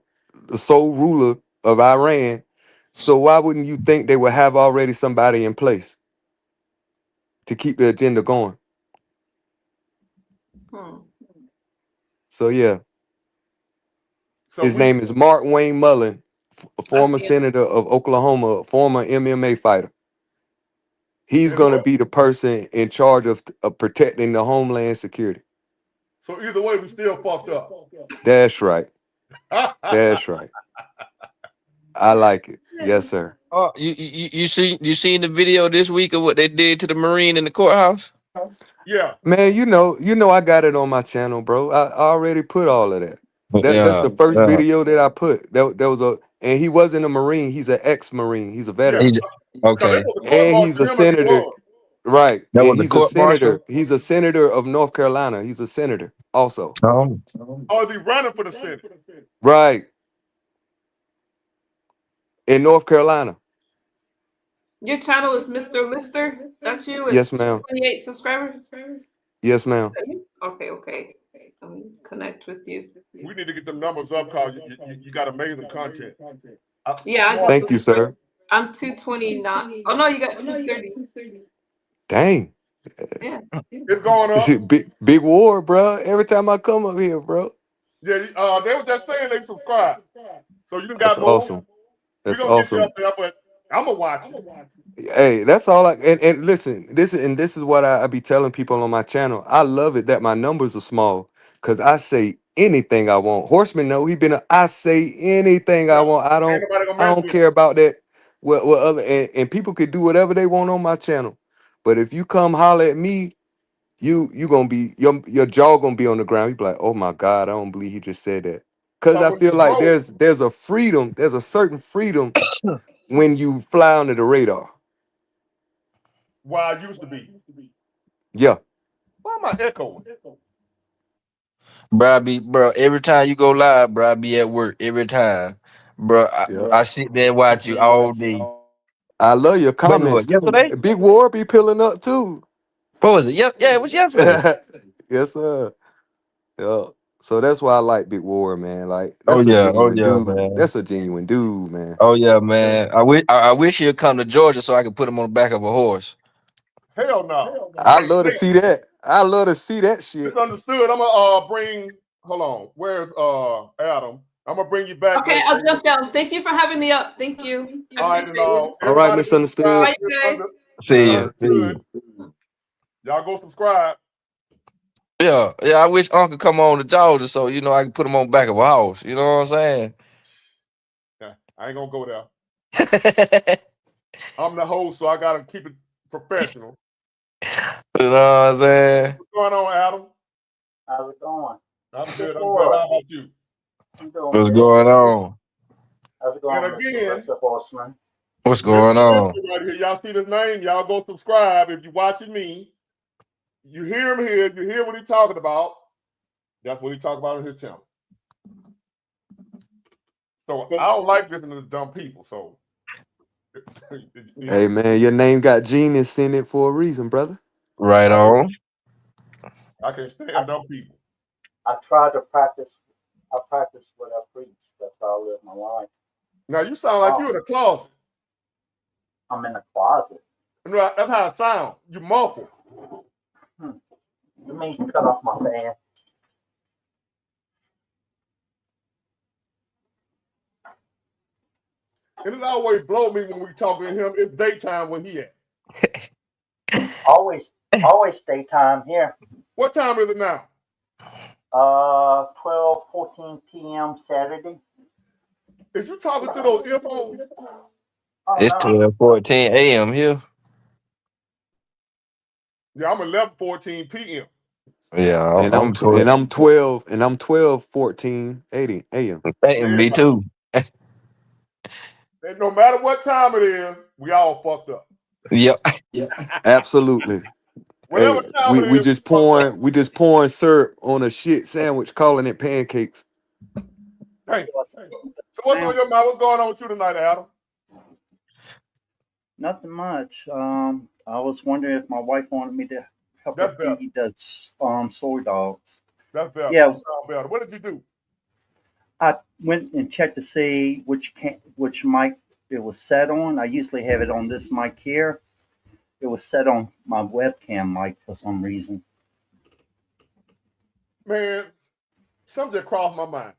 sole ruler of Iran. So why wouldn't you think they would have already somebody in place to keep the agenda going? So yeah, his name is Mark Wayne Mullen, a former senator of Oklahoma, former MMA fighter. He's going to be the person in charge of protecting the homeland security. So either way, we still fucked up. That's right. That's right. I like it. Yes, sir. Oh, you seen the video this week of what they did to the Marine in the courthouse? Yeah. Man, you know I got it on my channel, bro. I already put all of that. That's the first Yeah. video that I put. That was and he wasn't a Marine. He's an ex-Marine. He's a veteran. Okay. And he's a senator. Right. That And was the he's a court senator. martial? He's a senator of North Carolina. He's a senator also. Oh. Oh, is he running for the Senate? Right. In North Carolina. Your channel is Mr. Lister. That's you. Yes, ma'am. 28 subscribers. Yes, ma'am. Okay. connect with you. We need to get the numbers up, cause you got amazing content. Yeah, I Thank you, sir. I'm 229. Oh no, you got 230. Dang. Yeah. It's going up. Big war, bro. Every time I come up here, bro. Yeah, they were just saying they subscribe. So you done That's got more. awesome. We're That's gonna get you awesome. up there, but I'm gonna watch it. Hey, that's all I and listen, this is what I be telling people on my channel. I love it that my numbers are small because I say anything I want. Horseman know I say anything I want. I Ain't don't nobody gonna I mess don't with care about that. What other and people could do whatever they want on my channel. But if you come holler at me, you gonna be your jaw gonna be on the ground. You be like, oh my God, I don't believe he just said that. Cause So I when you feel like grow, there's a freedom, there's a certain freedom when you fly under the radar. where I used to be. Yeah. Why am I echoing? Bro, every time you go live, bro, I be at work every time. Bro, Yeah. I sit there and watch you all day. I love your When was comments it? too. Yesterday? Big War be peeling up too. What was it? Yeah, it was yesterday. Yes, sir. Yeah. So that's why I like Big War, man. Like Oh that's a yeah, genuine dude. man. That's a genuine dude, man. Oh yeah, man. I wish he'd come to Georgia so I could put him on the back of a horse. Hell no. I love to see that. I love to see that shit. Misunderstood. I'm gonna bring. Hold on. Where's Adam? I'm gonna bring you back. Okay, I'll jump down. Thank you for having me up. Thank you. I All right, and appreciate it. All right, everybody go misunderstood. subscribe. Bye, you guys. See you. Misunderstood. Y'all go subscribe. Yeah. I wish Uncle come on to Georgia so I can put him on the back of a house. You know what I'm saying? Yeah, I ain't gonna go there. I'm the host, so I gotta keep it professional. You know what I'm saying? What's going on, Adam? How's it going? I'm good. I'm good. How about you? I'm doing What's good. going on? How's it going, And again, Mr. Horseman? What's Mr. going on? Right here, y'all see this name? Y'all go subscribe if you're watching me. You hear him here. You hear what he's talking about. That's what he talks about on his channel. So I don't like listening to dumb people. So, Hey man, your name got genius in it for a reason, brother. Right on. I can't stand dumb people. I try to practice. I practice what I preach. That's how I live my life. Now you sound like you in a closet. I'm in a closet. That's how it sounds. You muffled. Let me cut off my fan. And it always blow me when we talking to him. It's daytime when he at. Always daytime here. What time is it now? 12:14 p.m. Saturday. Is you talking through those earphones? Oh, It's no. 12:14 a.m. here. Yeah, I'm 11:14 p.m. Yeah, And I'm 12. I'm 12 and I'm 12:14 80 a.m. Me too. And no matter what time it is, we all fucked up. Yep. Absolutely. Whatever Hey, time we, it we is, just we fucked up. pouring syrup on a shit sandwich, calling it pancakes. Hey. So what's on your mind? What's going on with you tonight, Adam? Nothing much. I was wondering if my wife wanted me to help her feed the soy dogs. That's better. Yeah. You sound better. What did you do? I went and checked to see which mic it was set on. I usually have it on this mic here. It was set on my webcam mic for some reason. Man, something just crossed my mind.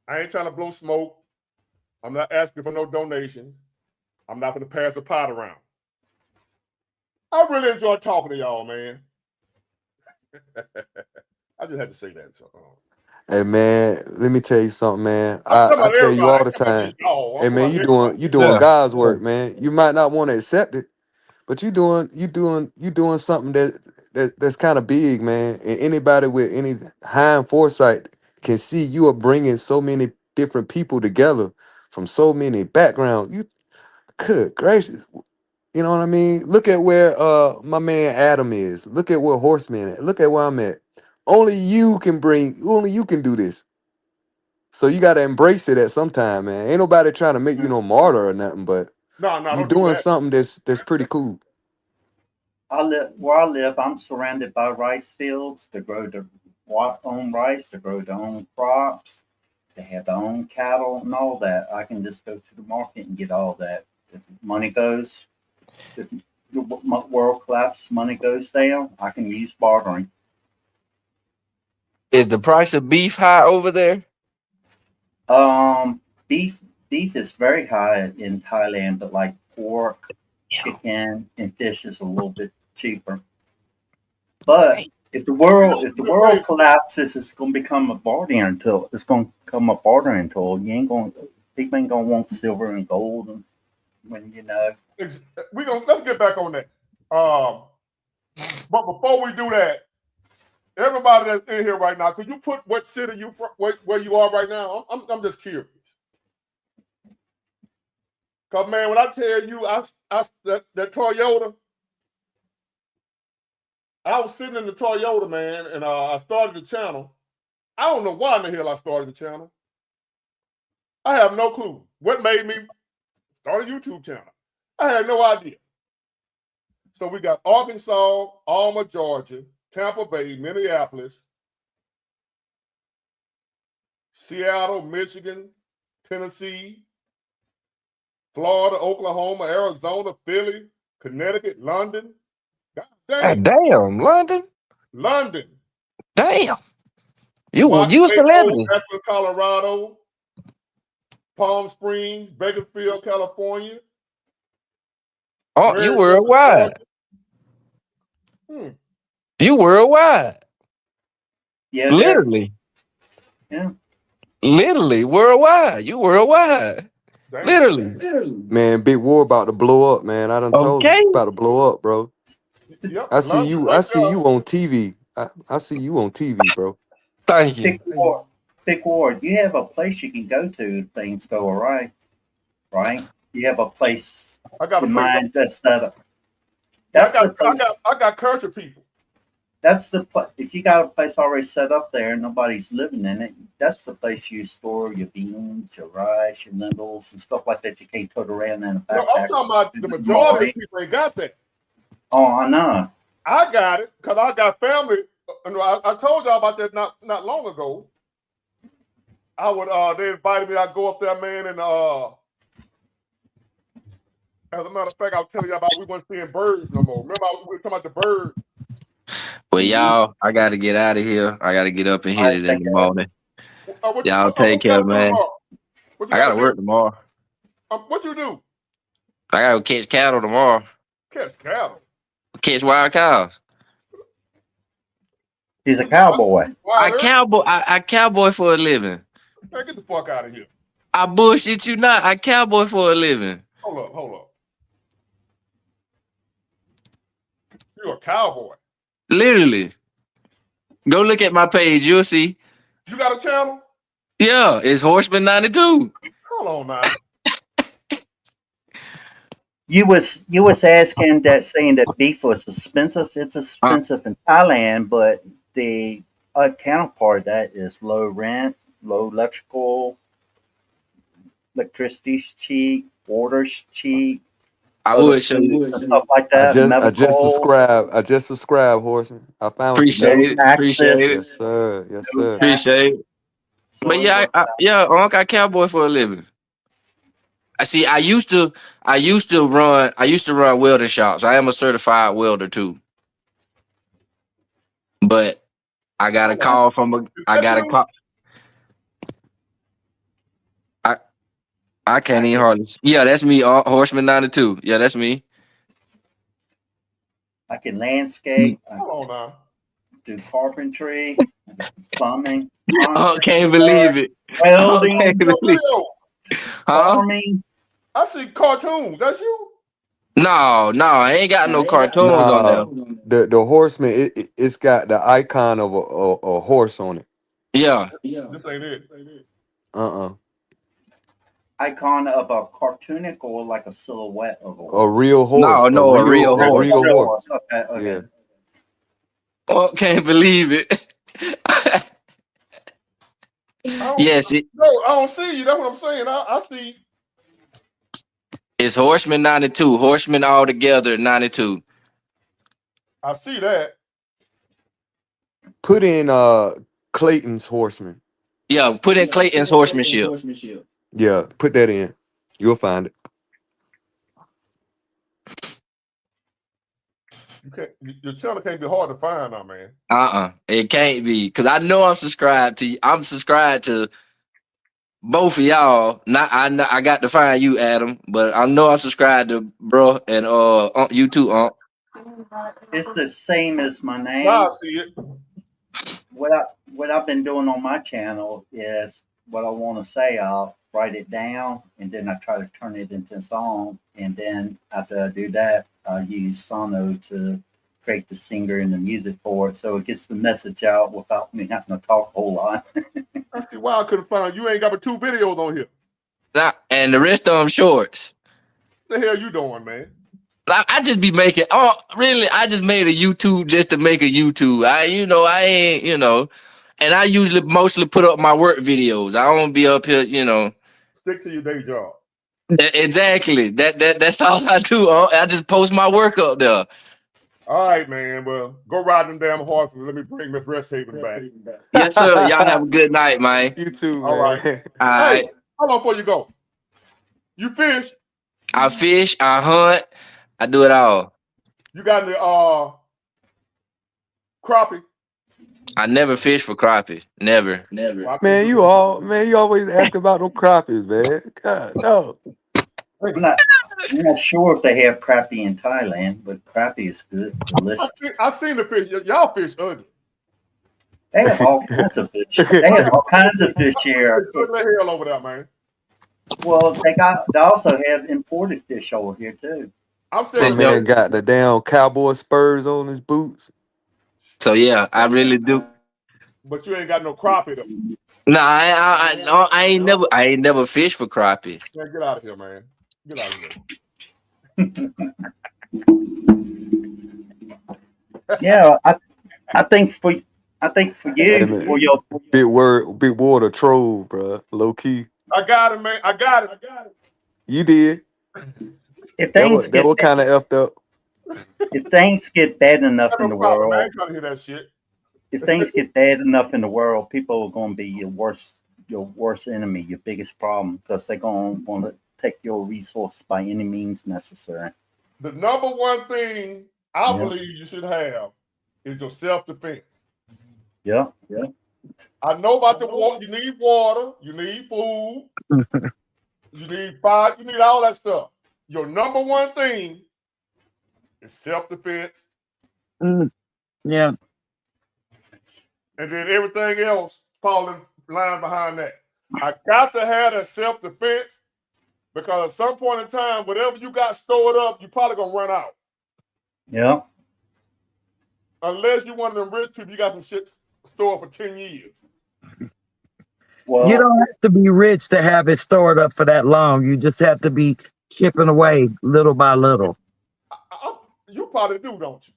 I ain't trying to blow smoke. I'm not asking for no donation. I'm not going to pass a pot around. I really enjoy talking to y'all, man. I just had to say that. So, Hey man, let me tell you something, man. I'm talking I about tell you all the everybody. time. I'm Hey man, talking about you everybody. doing God's work, man. You might not want to accept it, but you doing something that's kind of big, man. And anybody with any hind foresight can see you are bringing so many different people together from so many backgrounds. You good gracious, you know what I mean? Look at where my man Adam is. Look at where Horseman at. Look at where I'm at. Only you can do this. So you gotta embrace it at some time, man. Ain't nobody trying to make you no martyr or nothing, but No, you don't do doing that. something that's pretty cool. Where I live, I'm surrounded by rice fields that grow own rice, to grow their own crops, to have their own cattle and all that. I can just go to the market and get all that. If money goes, if the world collapses, money goes down, I can use bartering. Is the price of beef high over there? Um, beef is very high in Thailand, but like pork, chicken, and fish is a little bit cheaper. But if the world collapses, it's going to become a bartering tool. It's going to become a bartering tool. You ain't going people ain't going to want silver and gold, and when let's get back on that. But before we do that, everybody that's in here right now, could you put what city you from, where you are right now? I'm just curious. Cause man, when I tell you that Toyota, I was sitting in the Toyota, man, and I started the channel. I don't know why in the hell I started the channel. I have no clue what made me start a YouTube channel. I had no idea. So we got Arkansas, Alma, Georgia, Tampa Bay, Minneapolis, Seattle, Michigan, Tennessee, Florida, Oklahoma, Arizona, Philly, Connecticut, London. God damn. Damn, London. London. Damn. You a celebrity. Aspen, Colorado, Palm Springs, Bakersfield, California. Oh, you worldwide. You worldwide. Yeah. Literally. Yeah. Literally worldwide. You worldwide. Damn. Literally. Man, Big War about to blow up, man. I done told you it's about to blow up, bro. Yep. I see you on TV. I see you on TV, bro. Thank you. Big Ward, you have a place you can go to if things go awry, right? You have a place in mind that's set up. I got culture people. That's the place. If you got a place already set up there and nobody's living in it, that's the place you store your beans, your rice, your lentils, and stuff like that. You can't tote around in a backpack. No, I'm talking about the majority of people ain't got that. Oh, I know. I got it because I got family. I told y'all about that not long ago. I would they invited me. I'd go up there, man, and as a matter of fact, I'll tell you about we weren't seeing birds no more. Remember we were talking about the birds. Well, y'all, I gotta get out of here. I gotta get up and hit it in the morning. Y'all take care, man. I gotta work tomorrow. What you do? I gotta catch cattle tomorrow. Catch cattle? Catch wild cows. He's a cowboy. I cowboy for a living. Man, get the fuck out of here. I bullshit you not. I cowboy for a living. Hold up. You're a cowboy. Literally. Go look at my page. You'll see. You got a channel? Yeah, it's Horseman 92. Hold on now. You was asking that, saying that beef was expensive. It's expensive in Thailand, but the counterpart of that is low rent, low electricity's cheap, water's cheap. I would show you stuff like that. I just subscribed, Horseman. I found appreciate you. Appreciate it. Yes, sir. Yes, sir. Appreciate it. But yeah, I cowboy for a living. I used to run welding shops. I am a certified welder too. But I got a call from I can't even hardly. Yeah, that's me, Horseman 92. Yeah, that's me. I can landscape. Hold on now. Do carpentry, plumbing. I can't believe it. Welding. Farming. I see cartoons. That's you? No, I ain't got no cartoons on there. The Horseman, it's got the icon of a horse on it. Yeah. This ain't it. Icon of a cartoonic or like a silhouette of a real horse. No, a real horse. A real horse. Okay. Yeah. Oh, can't believe it. Yes. No, I don't see you. That's what I'm saying. I see. It's Horseman 92. Horseman all together 92. I see that. Put in Clayton's Horseman. Yeah, put in Clayton's horsemanship. Yeah, put that in. You'll find it. You can't. Your channel can't be hard to find now, man. It can't be, because I know I'm subscribed to. I'm subscribed to both of y'all. I got to find you, Adam, but I know I'm subscribed to bro and you too, It's the same as my name. Now I see it. What I've been doing on my channel is what I want to say. I'll write it down and then I try to turn it into a song. And then after I do that, I use Sono to create the singer and the music for it, so it gets the message out without me having to talk a whole lot. I see why I couldn't find you. Ain't got but 2 videos on here. Nah, and the rest of them shorts. What the hell you doing, man? I just be making. Oh, really? I just made a YouTube just to make a YouTube. I ain't, and I usually mostly put up my work videos. I don't be up here, Stick to your day job. Exactly. That's all I do. I just post my work up there. All right, man. Well, go ride them damn horses. Let me bring Miss Resthaven back. Yes, sir. Y'all have a good night, man. You too, man. All right. All right. Hey, how long before you go? You fish? I fish. I hunt. I do it all. You got any crappie? I never fish for crappie. Never. Man, you always ask about them crappies, man. God, no. I'm not sure if they have crappie in Thailand, but crappie is good, delicious. I've seen the fish. Y'all fish ugly. They have all kinds of fish. They have all kinds of fish here. Good the hell over there, man. Well, they also have imported fish over here too. I'm That saying, man got the damn cowboy spurs on his boots. So yeah, I really do. but you ain't got no crappie though. No, I ain't never fished for crappie. Man, get out of here, man. Get out of here. Yeah, I think for you, for your big water troll, bro. Low key. I got it, man. I got it. You did. if things That was kind of effed up. if things get bad enough in the world, I ain't trying to hear that shit. if things get bad enough in the world, people are going to be your worst enemy, your biggest problem, because they're going to want to take your resource by any means necessary. The number one thing I believe you should have is your self-defense. Yeah. I know about the water. You need water. You need food. You need fire. You need all that stuff. Your number one thing is self-defense. Yeah. And then everything else fall in line behind that. I got to have that self-defense because at some point in time, whatever you got stored up, you're probably going to run out. Yeah. Unless you're one of them rich people, you got some shit stored for 10 years. Well, You don't have to be rich to have it stored up for that long. You just have to be chipping away little by little. You probably do, don't you?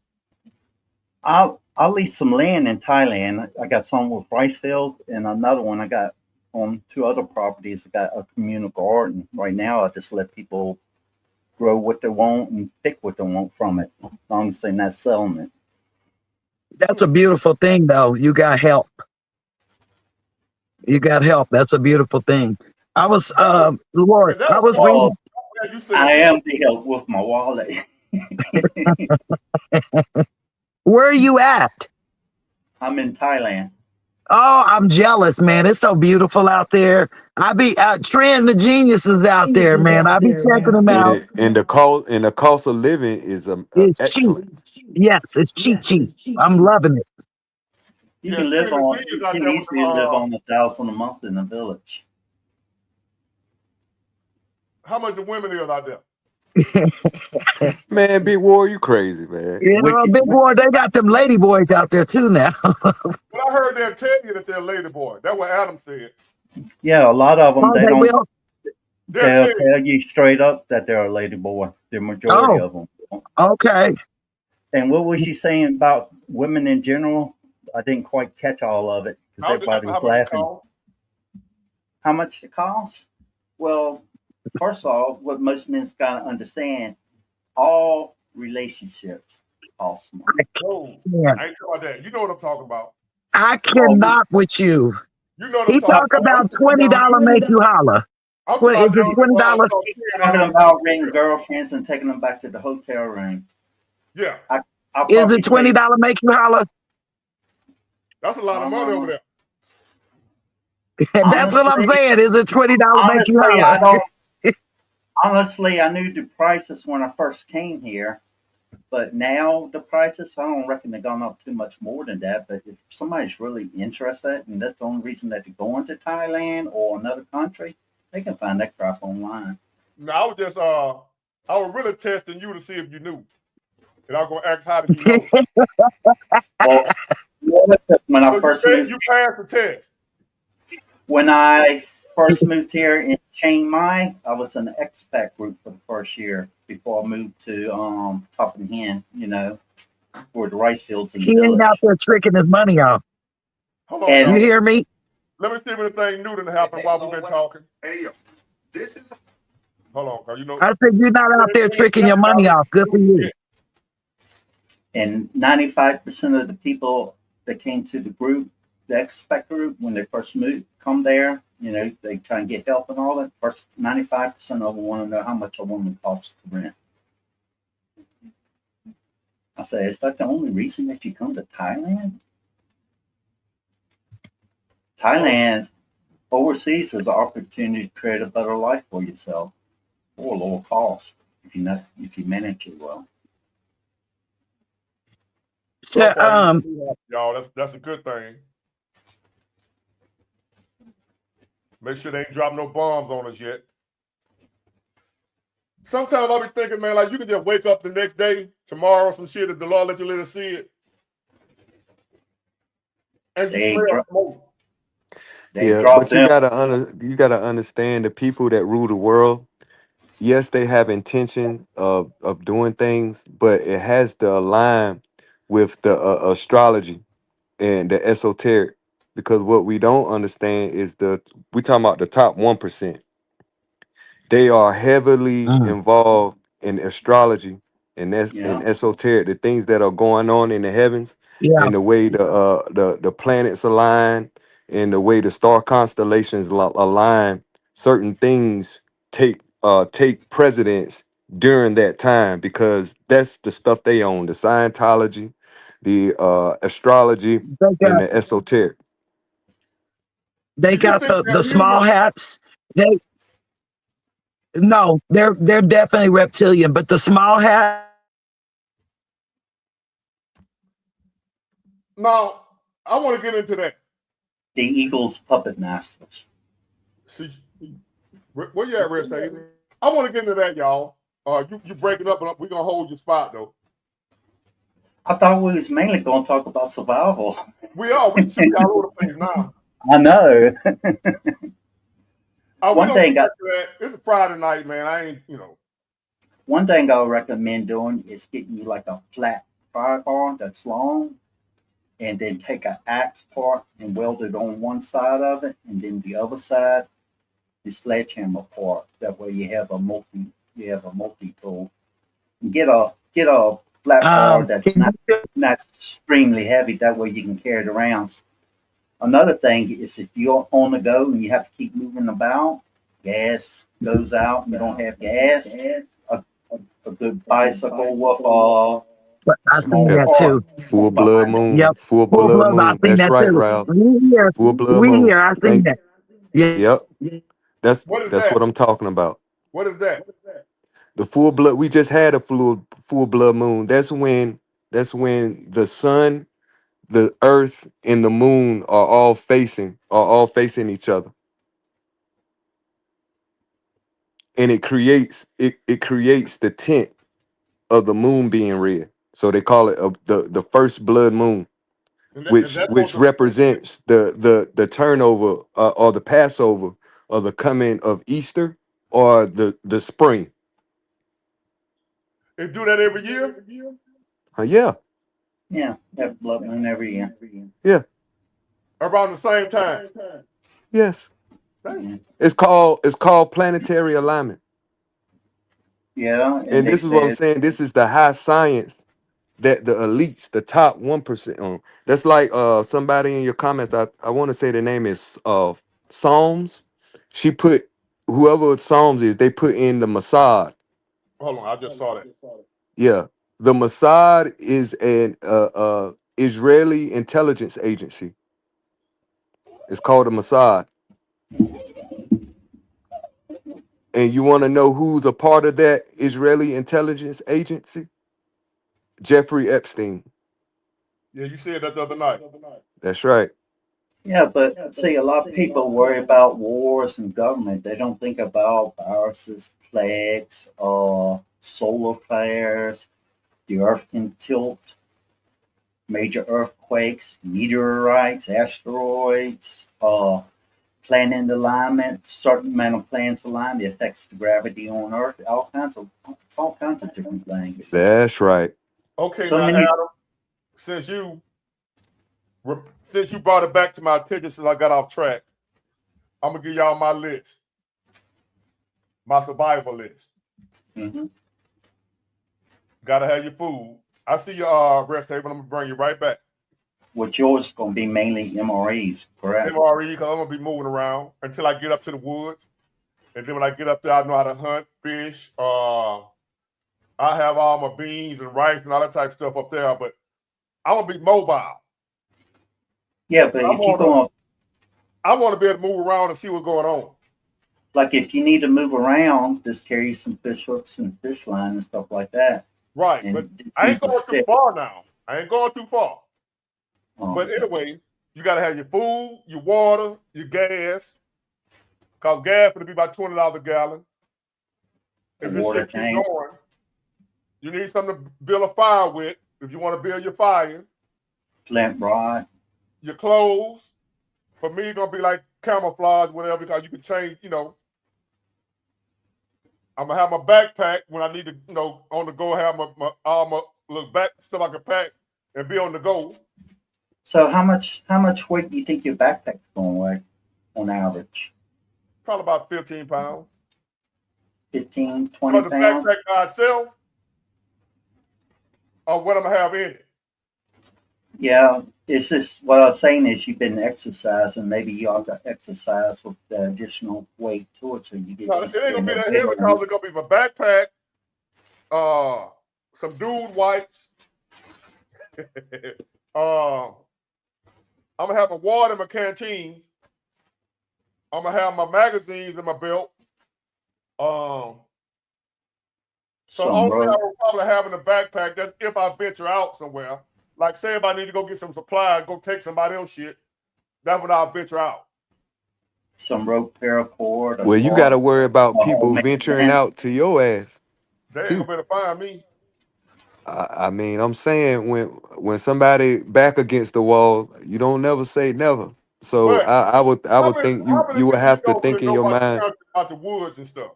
I'll lease some land in Thailand. I got some with rice fields and another one I got on 2 other properties. I got a communal garden. Right now, I just let people grow what they want and pick what they want from it, as long as they're not selling it. That's a beautiful thing, though. You got help. That's a beautiful thing. I was, Lord, I was reading. I am the help with my wallet. Where are you at? I'm in Thailand. Oh, I'm jealous, man. It's so beautiful out there. I be Trent the Genius is out there, man. I be checking them out. And the cost of living is It's excellent. cheap. Yes, it's cheap. I'm loving it. You can easily live on $1,000 a month in a village. How much the women is out there? Man, Big War, you crazy, man. Yeah, Big War, they got them lady boys out there too now. But I heard them tell you that they're lady boy. That's what Adam said. Yeah, a lot of them, They'll tell you straight up that they're a lady boy. The majority of them. Okay. And what was you saying about women in general? I didn't quite catch all of it because everybody was laughing. How much it costs? Well, first of all, what most men's got to understand, all relationships cost money. No, I ain't talking about that. You know what I'm talking about. I Oh, cannot with you. you know what I'm He talking talk about. about $20 make you holler. I'm talking Is about it $20? start He's seeing talking it. about ring girlfriends and taking them back to the hotel room. Yeah, I'll Is probably it $20 make you holler? that's a lot of money over there. That's what I'm honestly, saying. Is it $20 make you honestly, holler? I don't. Honestly, I knew the prices when I first came here, but now the prices, I don't reckon they've gone up too much more than that. But if somebody's really interested, and that's the only reason that they're going to Thailand or another country, they can find that crap online. No, I was just I was really testing you to see if you knew. And I was gonna ask, how did you know? Well, when I So first moved, you passed the test. when I first moved here in Chiang Mai, I was in the expat group for the first year before I moved to Top and Hen, for the rice fields in the He ain't out village. there tricking his money off. Hold on, And You y'all. hear me? Let me see if anything new done happened while we've been talking. Hey, yo, this is Hold on, cause you know. I said you're not out there tricking your money off. Good for you. and 95% of the people that came to the group, the expat group, when they first come there, they try and get help and all that. First, 95% of them want to know how much a woman costs to rent. I say, is that the only reason that you come to Thailand? Thailand, overseas, is an opportunity to create a better life for yourself for a lower cost if you manage it well. So, Y'all, that's a good thing. Make sure they ain't drop no bombs on us yet. Sometimes I'll be thinking, man, like you can just wake up the next day, tomorrow, some shit that the Lord let you live to see it, and you smell smoke. They but them. you gotta understand the people that rule the world. Yes, they have intention of doing things, but it has to align with the astrology and the esoteric. Because what we don't understand is we talking about the top 1%. They are heavily involved in astrology and in Yeah. esoteric, the things that are going on in the heavens, yeah, and the way the planets align, and the way the star constellations align. Certain things take precedence during that time because that's the stuff they own: the Scientology, the astrology, they and got the esoteric. they Do you got think the small hats. They're definitely reptilian, but the small hat. Now, I want to get into that. The Eagles puppet masters. See, where you at, Rest Haven? I want to get into that, y'all. You break it up, but we're gonna hold your spot though. I thought we was mainly going to talk about survival. We are. We should be all over the place now. I know. We One gonna thing get to that. It's a Friday night, man. I ain't, One thing I would recommend doing is getting you like a flat fire bar that's long, and then take an axe part and weld it on one side of it, and then the other side, the sledgehammer part. That way you have a multi tool. And get a flat bar that's not extremely heavy. That way you can carry it around. Another thing is if you're on the go and you have to keep moving about, gas goes out and you don't have gas. A good bicycle with I seen small that car too. Full blood behind it. moon. Yep, Full full blood blood. I moon. seen That's that right, too. Ralph. We here, Full blood we moon. here. I seen Thank you. that. Yeah, Yep. That's what is that's that? what I'm talking about. What is that? The full blood. We just had a full blood moon. That's when the sun, the earth, and the moon are all facing each other, and it creates the tint of the moon being red. So they call it the first blood moon, And which that's which supposed to. represents the turnover, or the Passover, or the coming of Easter, or the spring. They do that every year. Yeah, Yeah, have blood moon every year. yeah, Around the same time. yes. Dang. Yeah, It's called planetary alignment, yeah, and and they this is what I'm said saying. This is the high science that the elites, the top 1% on. That's like somebody in your comments. I want to say the name is Psalms. She put whoever Psalms is. They put in the Mossad. Hold on, I just saw that. Yeah, the Mossad is an Israeli intelligence agency. It's called the Mossad. And you want to know who's a part of that Israeli intelligence agency? Jeffrey Epstein. Yeah, you said that the other night. That's right. Yeah, but see, a lot of people worry about wars and government. They don't think about viruses, plagues, solar flares, the earth can tilt, major earthquakes, meteorites, asteroids, planet alignment, certain amount of planets aligned, it affects the gravity on Earth, all kinds of different things. That's right. Okay, So now many. Adam, since you brought it back to my attention since I got off track, I'm gonna give y'all my list, my survival list. Mm-hmm. Gotta have your food. I see your rest table. I'm gonna bring you right back. Which yours is going to be mainly MREs, correct? MRE, because I'm gonna be moving around until I get up to the woods, and then when I get up there, I know how to hunt, fish. I have all my beans and rice and all that type of stuff up there, but I want to be mobile. Yeah, but if you're going, I want to be able to move around and see what's going on. like if you need to move around, just carry some fish hooks and fish line and stuff like that. Right, and but I ain't going too far now. I ain't going too far. But anyway, you got to have your food, your water, your gas. Because gas going to be about $20 a gallon. If this shit keep going, you need something to build a fire with if you want to build your fire. Flint rod. Your clothes. For me, it's going to be like camouflage, whatever, because you can change, I'm going to have my backpack when I need to, on the go, have my armor, look back, stuff I can pack and be on the go. So how much weight do you think your backpack's going to weigh on average? Probably about 15 pounds. 15, 20 the pounds? backpack by itself or what I'm going to have in it? Yeah, it's just what I was saying is you've been exercising. Maybe you ought to exercise with the additional weight to it so you get. No, it ain't gonna be that heavy because it's gonna be my backpack, some dude wipes. I'm gonna have my water in my canteen. I'm gonna have my magazines in my belt. So only thing I will probably have in the backpack, that's if I venture out somewhere. Like say if I need to go get some supplies, go take somebody else shit, that's when I'll venture out. Some rope paracord. Well, you got to worry about people venturing out to your ass. They ain't gonna be able to find me. I mean, I'm saying when somebody back against the wall, you don't never say never. So I would think you would have to think in your mind out the woods and stuff.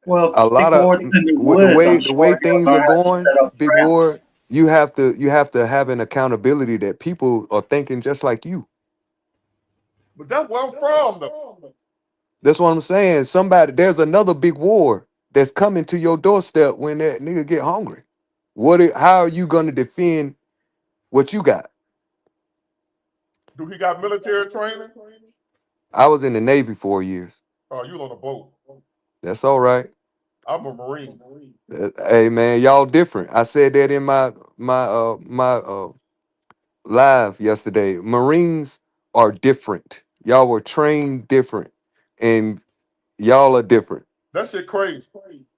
Well, a lot of the way things are going, Big Ward. You have to have an accountability that people are thinking just like you. But that's where I'm from, though. That's what I'm saying. There's another big war that's coming to your doorstep when that nigga get hungry. How are you gonna defend what you got? Do he got military training? I was in the Navy 4 years. Oh, you on a boat. That's all right. I'm a Marine. Hey man, y'all different. I said that in my live yesterday. Marines are different. Y'all were trained different, and y'all are different. That shit crazy.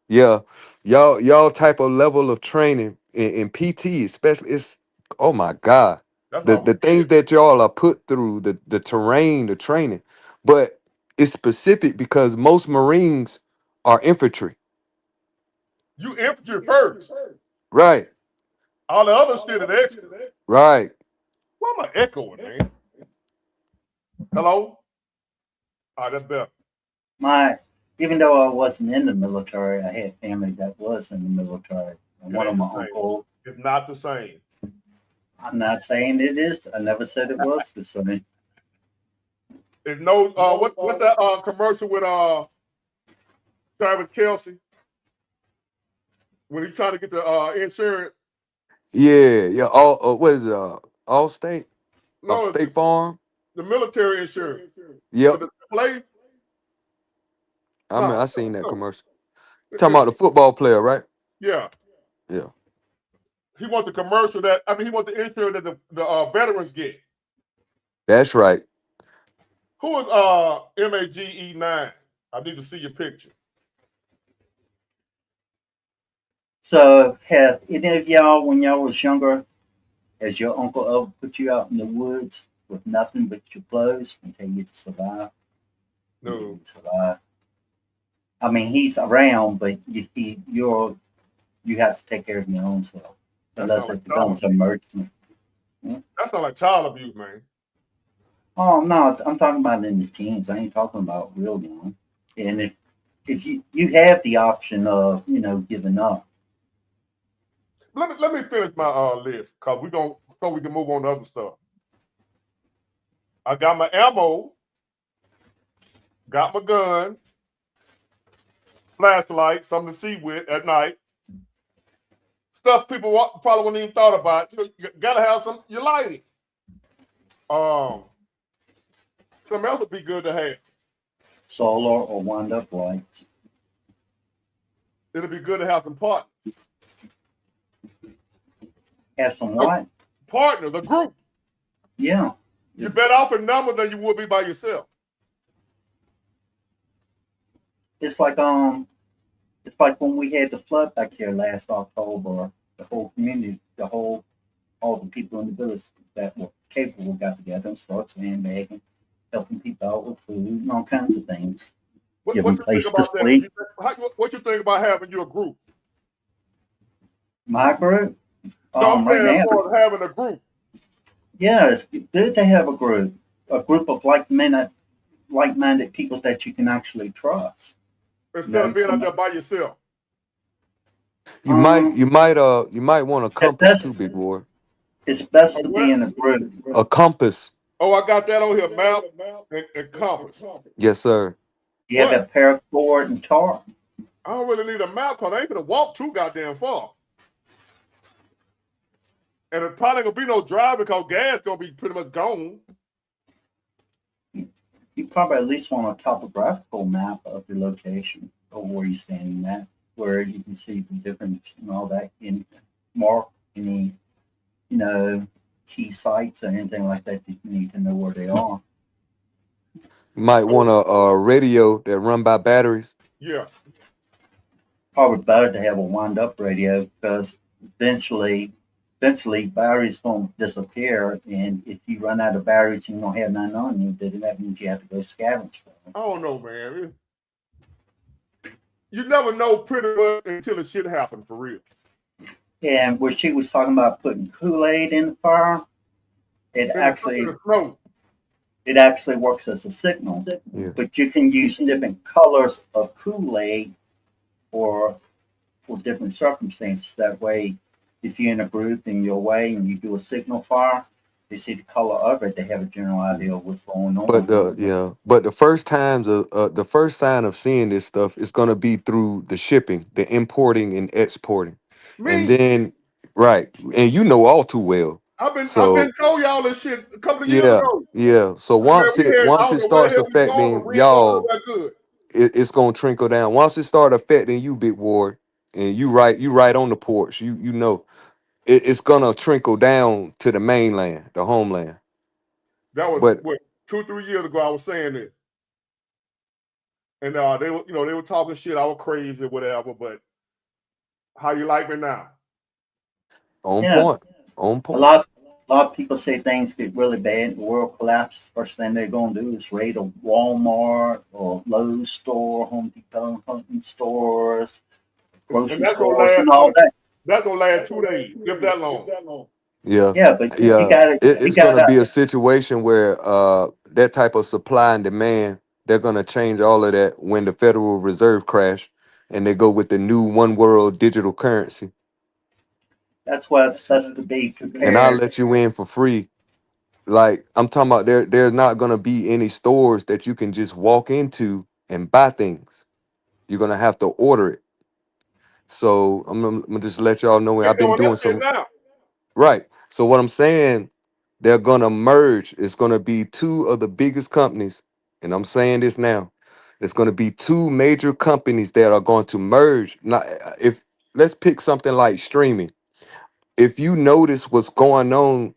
Yeah, y'all type of level of training in PT, especially, it's oh my god, the things that y'all are put through, the terrain, the training, but it's specific because most Marines are infantry. You infantry first. Right. All the other shit is extra. Right. Why am I echoing, man? Hello? All right, that's better. Even though I wasn't in the military, I had family that was in the military. And one of my uncles. It's not the same. I'm not saying it is. I never said it was the same. There's no what's that commercial with Travis Kelce when he's trying to get the insurance Yeah. All what is it? All state or No, State Farm? the military insurance. Yep. But the play, I mean, no, I seen that no. commercial. It- Talking it- about the football player, right? yeah, Yeah. he wants the commercial that he wants the insurance that the veterans get. That's right. Who is MAGE9? I need to see your picture. So, have any of y'all, when y'all was younger, has your uncle ever put you out in the woods with nothing but your clothes and tell you to survive? You No, didn't survive. I mean, he's around, but you have to take care of your own self, that unless sounds like it becomes an emergency. Yeah. that sounds like child abuse, man. Oh no, I'm talking about in the teens. I ain't talking about real young. And if you have the option of giving up. Let me finish my list because so we can move on to other stuff. I got my ammo, got my gun, flashlight, something to see with at night. Stuff people probably wouldn't even thought about. You gotta have some your lighting. Something else would be good to have. Solar or wind up lights. It'll be good to have some partners. Have some what? Partners, a group. Yeah. You're better off in number than you would be by yourself. It's like when we had the flood back here last October. The whole community, all the people in the village that were capable got together and started sandbagging, helping people out with food and all kinds of things. What Give them you think place to about that? sleep. What you think about having your group? My group, No, I'm right saying as now, far as having a group. yeah, it's good to have a group of like-minded people that you can actually trust. Instead of being out there by yourself. You might want a compass too, big boy. It's best to A be what? in a group. A compass. Oh, I got that on here, map and compass. Yes, sir. You have But a paracord and tar. I don't really need a map because I ain't gonna walk too goddamn far. And it probably gonna be no drive because gas gonna be pretty much gone. You probably at least want a topographical map of your location or where you're standing at, where you can see the difference and all that, and mark any, key sites or anything like that you need to know where they are. You might want a radio that run by batteries. Yeah. Probably better to have a wind up radio because eventually batteries gonna disappear, and if you run out of batteries and you don't have none on you, then that means you have to go scavenge for them. I don't know, man. You never know pretty much until the shit happens for real. And where she was talking about putting Kool-Aid in the fire, it actually works as a signal. Yeah. But you can use different colors of Kool-Aid for different circumstances. That way, if you're in a group in your way and you do a signal fire, they see the color of it, they have a general idea of what's going on. But the first times the first sign of seeing this stuff is gonna be through the shipping, the importing and exporting. And Me, then right. And you know all too well. I've been So told y'all this shit a couple of years yeah, ago. yeah. So Man, we had, I once don't it know where the starts hell we was going, but affecting we ain't going y'all, nowhere good. it's gonna trickle down. Once it start affecting you, big boy, and you right on the porch, you know it's gonna trickle down to the mainland, the homeland. That was But what 2-3 years ago. I was saying this, and they were talking shit. I was crazy, or whatever. But how you like me now? on Yeah, point. On a point. lot of people say things get really bad, the world collapse. First thing they're gonna do is raid a Walmart or Lowe's store, Home Depot, hunting stores, And grocery that's gonna stores, last. and all that. That's gonna last 2 days. If that long. Yeah. Yeah, but you Yeah. gotta you It's gonna gotta be a situation where that type of supply and demand, they're gonna change all of that when the Federal Reserve crash and they go with the new one world digital currency. that's why it's best to be And I'll prepared. let you in for free. Like I'm talking about there's not gonna be any stores that you can just walk into and buy things. You're gonna have to order it. So I'm gonna just let y'all know They I've been doing doing that shit some now. Right. So what I'm saying, they're gonna merge. It's gonna be two of the biggest companies, and I'm saying this now. It's gonna be two major companies that are going to merge. Now, if let's pick something like streaming. If you notice what's going on,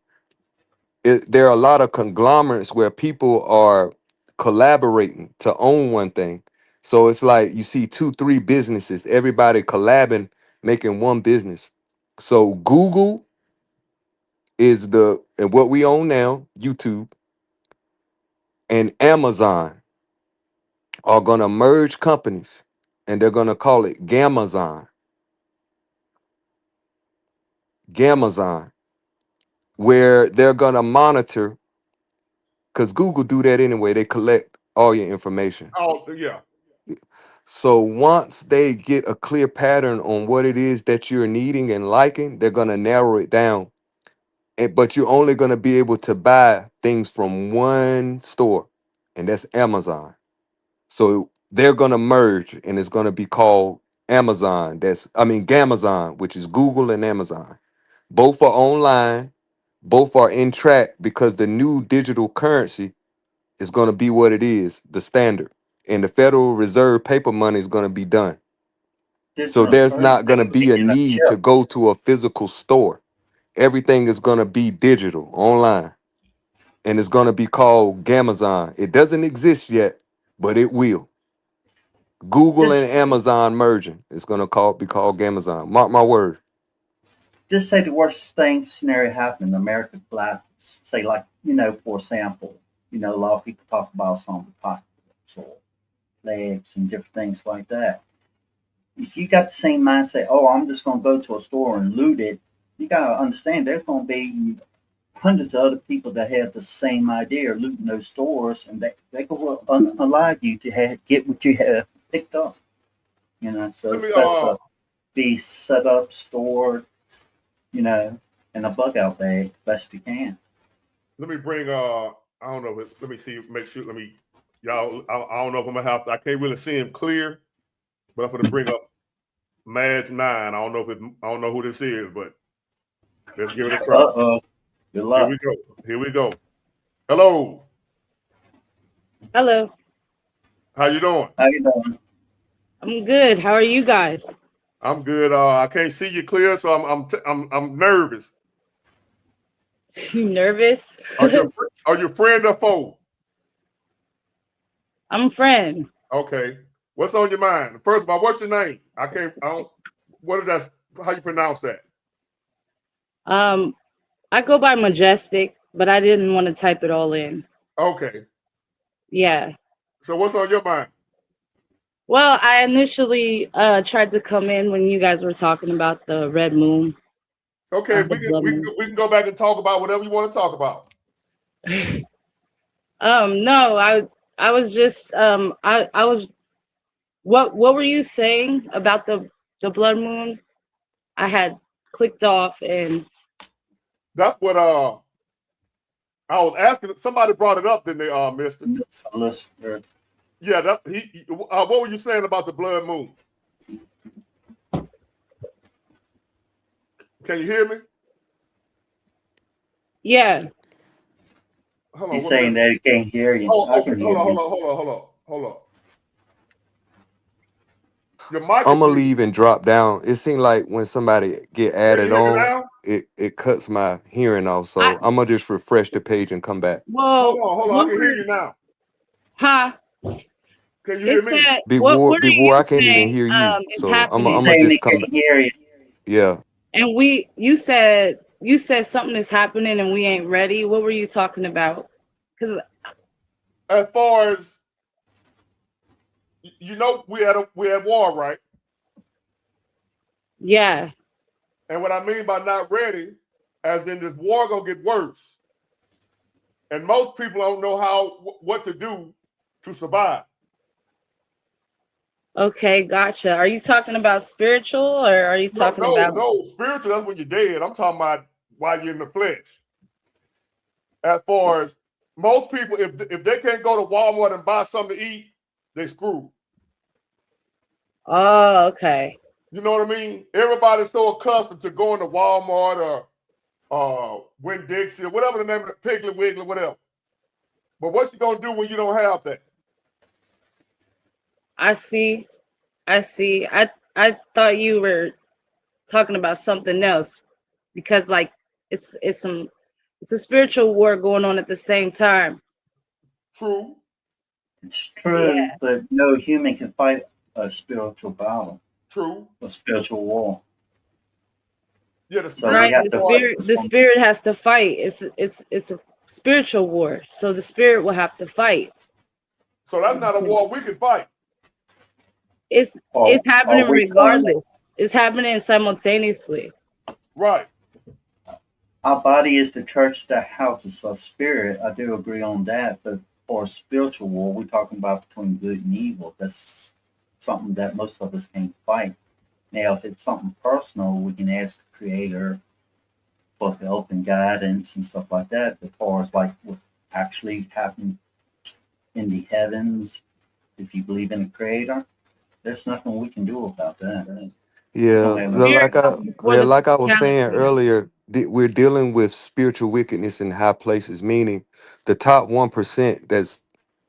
there are a lot of conglomerates where people are collaborating to own one thing. So it's like you see two, three businesses, everybody collabing, making one business. So Google is the and what we own now, YouTube and Amazon are gonna merge companies and they're gonna call it Gamazon, where they're gonna monitor because Google do that anyway. They collect all your information. Oh, yeah. So once they get a clear pattern on what it is that you're needing and liking, they're gonna narrow it down. But you're only gonna be able to buy things from one store, and that's Amazon. So they're gonna merge, and it's gonna be called Amazon. Gamazon, which is Google and Amazon. Both are online. Both are in track because the new digital currency is gonna be what it is, the standard, and the Federal Reserve paper money is gonna be done. So Different there's not gonna everything be a in a need to chip. go to a physical store. Everything is gonna be digital, online, and it's gonna be called Gamazon. It doesn't exist yet, but it will. Google and Just Amazon merging. It's gonna be called Gamazon. Mark my word. just say the worst thing scenario happened, America collapses. Say like, for example, a lot of people talk about some apocalypse or plagues and different things like that. If you got the same mindset, oh, I'm just gonna go to a store and loot it, you gotta understand there's gonna be hundreds of other people that have the same idea of looting those stores, and they will allow you to get what you have picked up. So Let it's me best to be set up, stored, in a bug out bag best you can. let me bring I don't know, let me see, make sure, y'all, I don't know if I'm gonna have to, I can't really see him clear, but I'm gonna bring up Madge 9. I don't know who this is, but let's give it a try. Uh-oh. Good Here we luck. go. Here we go. Hello. Hello. How you doing? How you doing? I'm good. How are you guys? I'm good. I can't see you clear, so I'm nervous. You nervous? Are you friend or foe? I'm a friend. Okay. What's on your mind? First of all, what's your name? What is that? How you pronounce that? I go by Majestic, but I didn't want to type it all in. Okay. Yeah. So what's on your mind? Well, I initially tried to come in when you guys were talking about the red moon. Okay, The blood moon. we can go back and talk about whatever you want to talk about. No, I was just I was what were you saying about the blood moon? I had clicked off and That's what I was asking. Somebody brought it up, didn't they, Mister? Listener. Yeah, what were you saying about the blood moon? Can you hear me? yeah. Hold on. He's saying that he can't hear you. Oh, I okay. can hear you. Hold on. Your mic I'm is gonna muted. leave and drop down. It seems like when somebody get Can you added hear me on, now? it cuts my hearing off. I, So I'm gonna just refresh the page and come back. well, Hold on. I what can were hear you now. huh? Can you hear It's me? that Before what are you I can't even saying hear you. is So I'm He's gonna happening? saying he just come back. can't hear you. Yeah. And you said something is happening and we ain't ready. What were you talking about? Because As far as we had war, right? yeah. And what I mean by not ready, as in this war gonna get worse, and most people don't know what to do to survive. Okay, gotcha. Are you talking about spiritual or are you talking about No. Spiritual, that's when you're dead. I'm talking about while you're in the flesh. As far as most people, if they can't go to Walmart and buy something to eat, they screwed. oh, okay. You know what I mean? Everybody's so accustomed to going to Walmart or Win Dixie, or whatever the name of the Piggly Wiggly, whatever. But what's he gonna do when you don't have that? I see. I thought you were talking about something else because like it's it's a spiritual war going on at the same time. True. It's true, but no human can fight a spiritual battle, True. a spiritual war. Yeah, the So we Right. spirit. have to fight for The something. spirit has to fight. It's a spiritual war. So the spirit will have to fight. So that's not a war we can fight. It's Or happening we fight. regardless. It's happening simultaneously. Right. Our body is the church that houses our spirit. I do agree on that. But for a spiritual war, we're talking about between good and evil. That's something that most of us can't fight. Now, if it's something personal, we can ask the Creator for help and guidance and stuff like that. As far as like what actually happened in the heavens, if you believe in the Creator, there's nothing we can do about that. Yeah, Okay. Spirit comes before the like I was saying physicality. earlier, we're dealing with spiritual wickedness in high places, meaning the top 1% that's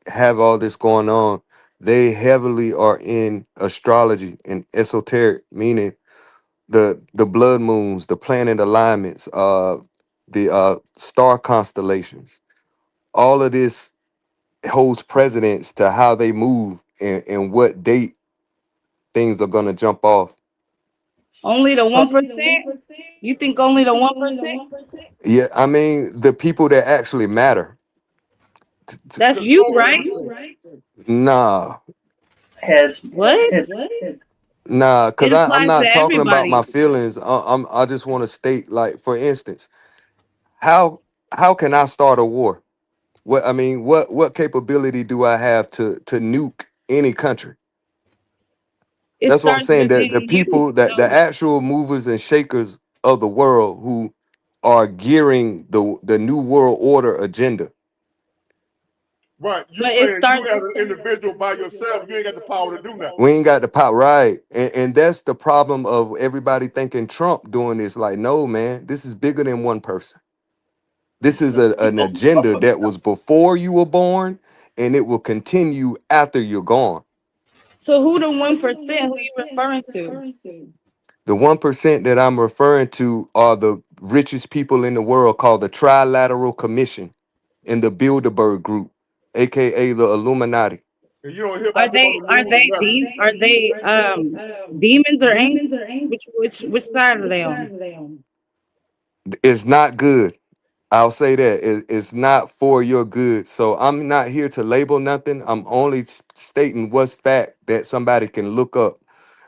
have all this going on, they heavily are in astrology and esoteric, meaning the blood moons, the planet alignments, the star constellations. All of this holds precedence to how they move and what date things are gonna jump off. Only the So 1%? You think only the 1%? Yeah, I mean the people that actually matter. That's The you, total. right? Nah, has What? has nah, It because I'm applies to not talking about my everybody. feelings. I just want to state, like, for instance, how how can I start a war? What I mean, what capability do I have to nuke any country? It That's what I'm starts saying. within The you. people that the So, actual movers and shakers of the world who are gearing the new world order agenda. Right. You but it saying you starts. as an individual by yourself, you ain't got the power to do nothing. We ain't got the power, right? And that's the problem of everybody thinking Trump doing this. Like, no, man, this is bigger than one person. This is an agenda that was before you were born, and it will continue after you're gone. So who the 1%? Who you referring to? The 1% that I'm referring to are the richest people in the world, called the Trilateral Commission and the Bilderberg Group, aka the Illuminati. And you don't hear about them on the Are news or they nothing. are they demons or angels? Which side are they on? It's not good. I'll say that it's not for your good. So I'm not here to label nothing. I'm only stating what's fact that somebody can look up.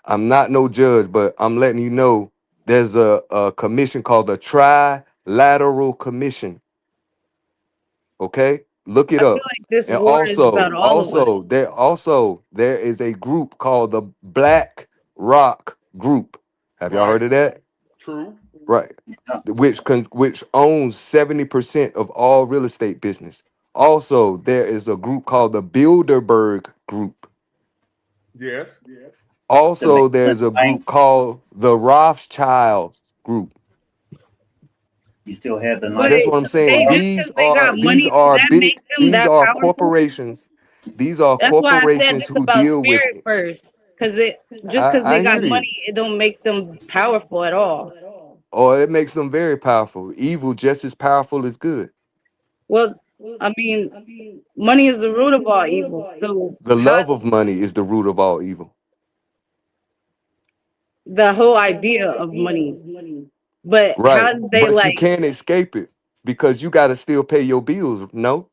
I'm not no judge, but I'm letting you know there's a commission called the Trilateral Commission. Okay, look it I feel up. like this And war is about all of us. there is a group called the Black Rock Group. Have y'all Right. heard of that? True. Right. Which owns 70% of all real estate business. Also, there is a group called the Bilderberg Group. Yes. the Also, mainland there's a group banks. called the Rothschild Group. You still have the But nice That's what I'm saying. they just because they got These money, does are that make big, them these that are powerful? corporations. These are That's why I said corporations it's who about deal with spirit first. Because it just because I they got hear you. money, it don't make them powerful at all. Or it makes them very powerful. Evil just as powerful as good. Well, I mean, money is the root of all evil. So The how love of money is the root of all evil. the whole idea of money, but Right. how do they But you like? can't escape it because you got to still pay your bills. No?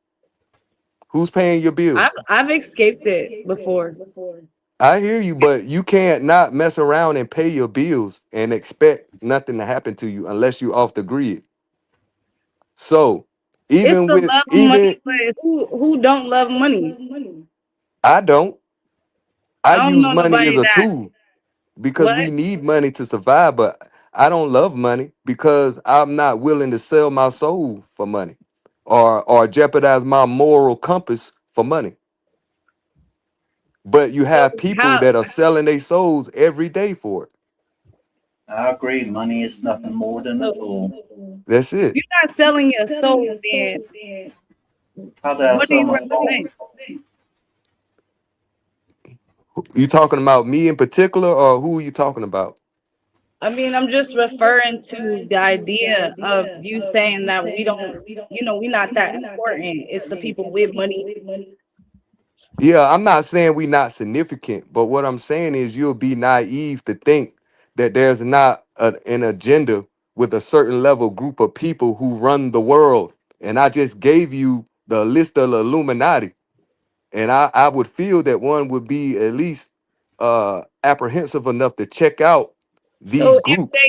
Who's paying your bills? I've escaped it before. I hear you, but you can't not mess around and pay your bills and expect nothing to happen to you unless you off the grid. So, It's even the with love of money, even but who don't love money? I don't. I I don't use know money as nobody a that tool because what. we need money to survive, but I don't love money because I'm not willing to sell my soul for money or jeopardize my moral compass for money. But you So have people how that are selling their souls every day for it. I agree. Money is nothing more than a So tool. That's if it. you're not selling your soul, then How did I what do sell you my soul? represent? You talking about me in particular, or who are you talking about? I mean, I'm just referring to the idea of you saying that we don't, we're not that important. It's the people with money. Yeah, I'm not saying we not significant, but what I'm saying is you'll be naive to think that there's not an agenda with a certain level group of people who run the world. And I just gave you the list of the Illuminati. And I would feel that one would be at least apprehensive enough to check out these So groups.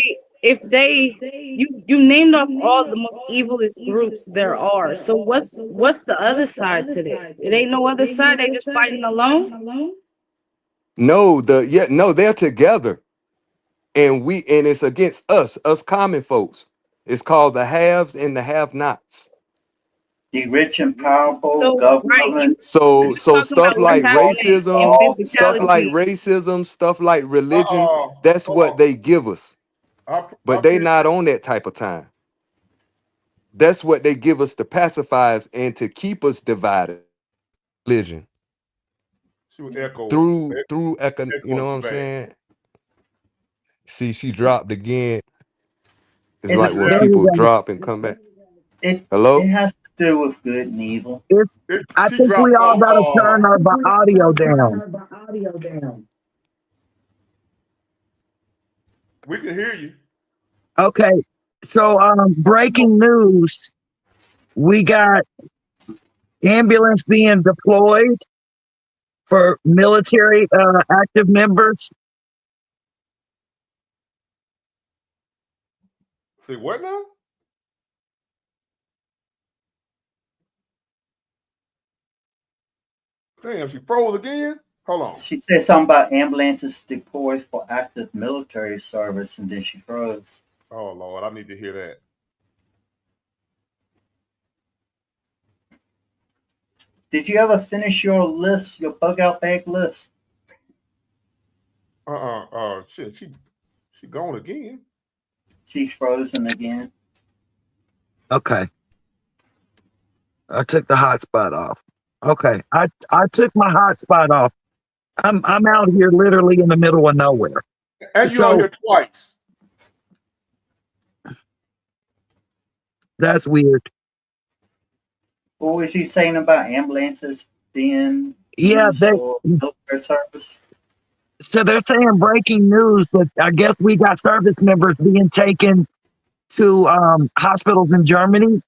if they, you named off all the most evilest groups there are. So what's the other side to this? It ain't no other side. They just fighting alone. No, they're together. And it's against us common folks. It's called the haves and the have-nots. The rich and powerful So right, government. you So talking about stuff what's like happening in physicality. racism, stuff like religion, Hold that's what on. they give us. I But they appreciate. not on that type of time. That's what they give us to pacify us and to keep us divided. Religion. She was echo. You know what Echoes I'm back. saying? See, she dropped again. It's like It's when There Yeah. we people go. drop and come back. it Hello? has to do with good and evil. It's. I She think we dropped all off. got to turn our audio down. We can hear you. Okay. So, breaking news: we got ambulance being deployed for military active members. Say what now? Damn, she froze again. Hold on. She said something about ambulances deployed for active military service, and then she froze. Oh Lord, I need to hear that. Did you ever finish your list, your bug out bag list? Shit, she gone again. She's frozen again. Okay. I took the hotspot off. Okay. I took my hotspot off. I'm out here literally in the middle of nowhere. And you on So here twice. that's weird. What was she saying about ambulances being Yeah, used for military service? so they're saying breaking news that I guess we got service members being taken to hospitals in Germany.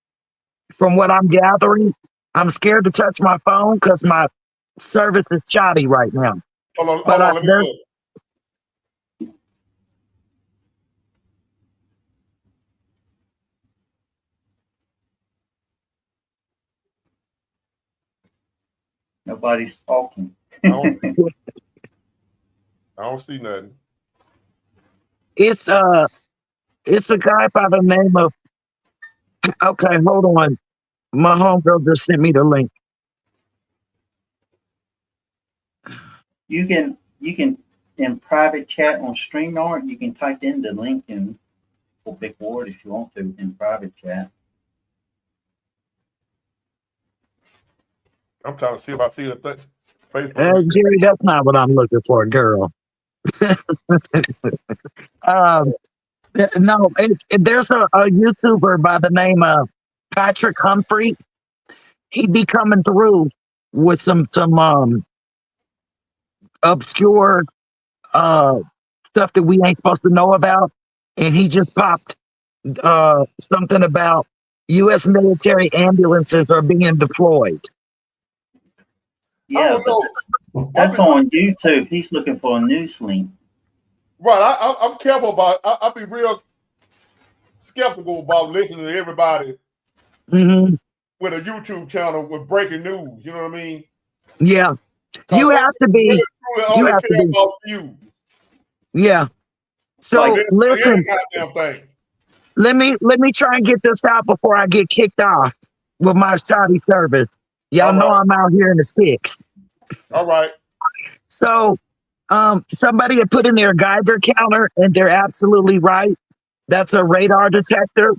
From what I'm gathering, I'm scared to touch my phone because my service is shoddy right now. Hold But on, let me there's look. Nobody's talking. I don't see nothing. it's a guy by the name of. Okay, hold on. My homegirl just sent me the link. You can in private chat on StreamYard, you can type in the link in for Big Word if you want to in private chat. I'm trying to see if I see the thing. Jerry, that's not what I'm looking for, girl. No, there's a YouTuber by the name of Patrick Humphrey. He'd be coming through with some obscure stuff that we ain't supposed to know about, and he just popped something about U.S. military ambulances are being deployed. Yeah, but that's on YouTube. He's looking for a news link. Right, I'm careful about. I'll be real skeptical about listening to everybody Mm-hmm. with a YouTube channel with breaking news. You know what I mean? Yeah, you have to be. You have to be. About you. Yeah. So like listen, goddamn thing. let me try and get this out before I get kicked off with my shoddy service. Y'all know I'm out here in the sticks. All right. So Somebody had put in their Geiger counter, and they're absolutely right. That's a radar detector.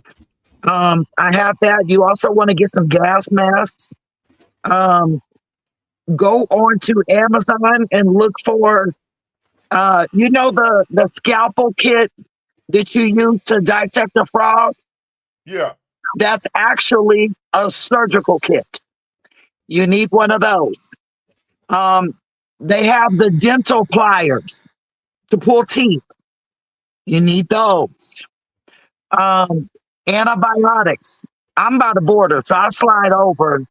I have that. You also want to get some gas masks. Go on to Amazon and look for, the scalpel kit that you use to dissect a frog. Yeah. That's actually a surgical kit. You need one of those. They have the dental pliers to pull teeth. You need those. Antibiotics. I'm by the border, so I slide over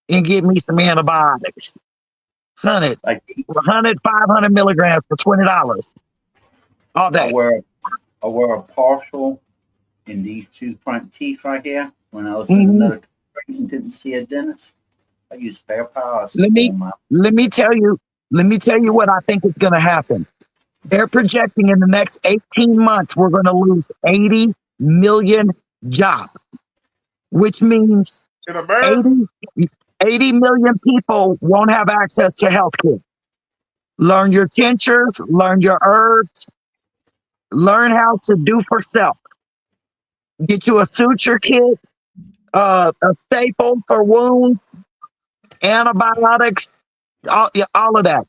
and get me some antibiotics. 100, 500 milligrams for $20 all day. I wear a partial in these two front teeth right here. When I was in another country and didn't see a dentist, I use fair powers. Let me tell you what I think is going to happen. They're projecting in the next 18 months we're going to lose 80 million jobs, which means in America, 80 million people won't have access to health care. Learn your tinctures, learn your herbs, learn how to do for self. Get you a suture kit, a staple for wounds, antibiotics, all of that.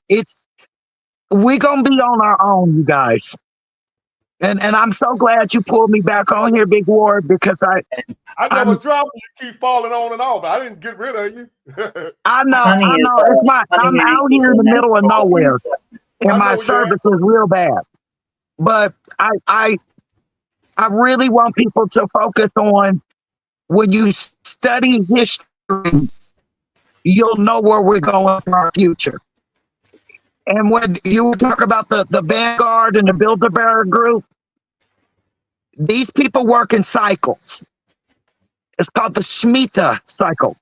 We're gonna be on our own, you guys. And I'm so glad you pulled me back on here, Big Ward, because I never dropped you. You keep falling on and off. I didn't get rid of you. I know. I'm out here in the middle of nowhere, and my service is real bad. But I really want people to focus on, when you study history, you'll know where we're going for our future. And when you talk about the Vanguard and the Bilderberg group, these people work in cycles. It's called the shmitah cycle.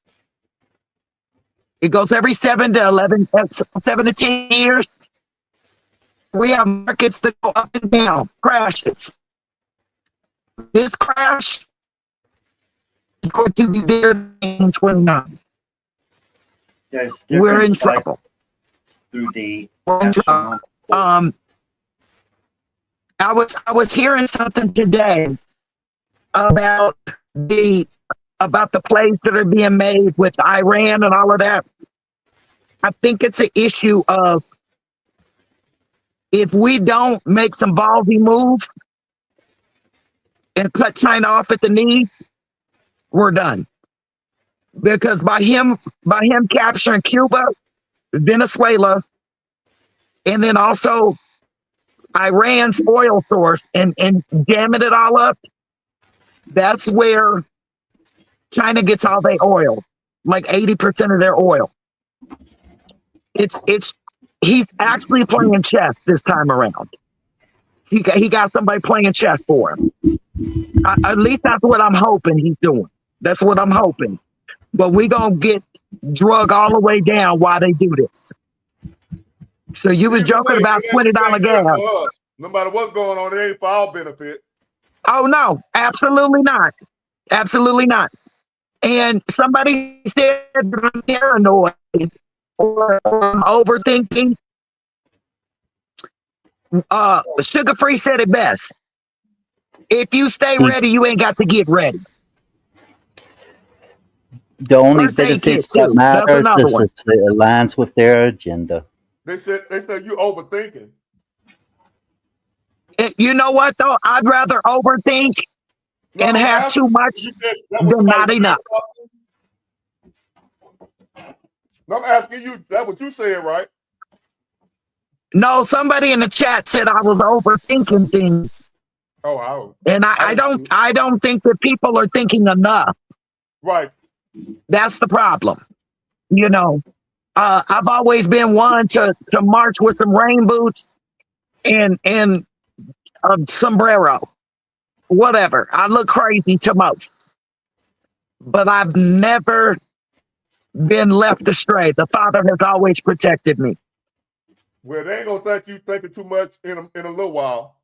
It goes every 7 to 10 years. We have markets that go up and down, crashes. This crash is going to be bigger than 29. We're in trouble. Through the I was hearing something today about the plays that are being made with Iran and all of that. I think it's an issue of, if we don't make some ballsy moves and cut China off at the knees, we're done. Because by him capturing Cuba, Venezuela, and then also Iran's oil source and jamming it all up, that's where China gets all their oil, like 80% of their oil. He's actually playing chess this time around. He got somebody playing chess for him. At least that's what I'm hoping he's doing. That's what I'm hoping. But we gonna get drug all the way down while they do this. So you was joking about $20 gas. No matter what's going on, it ain't for our benefit. Oh no, absolutely not. Absolutely not. And somebody said I'm paranoid or overthinking. Sugar Free said it best. If you stay ready, you ain't got to get ready. The only benefits that matter is if it aligns with their agenda. They said you overthinking. You know what though? I'd rather overthink and have too much than not enough. No, I'm asking you. That's what you said, right? No, somebody in the chat said I was overthinking things. Oh, and I don't think that people are thinking enough. Right. That's the problem. You know, I've always been one to march with some rain boots and a sombrero, whatever. I look crazy to most, but I've never been left astray. The Father has always protected me. Well, they ain't gonna think you thinking too much in a little while.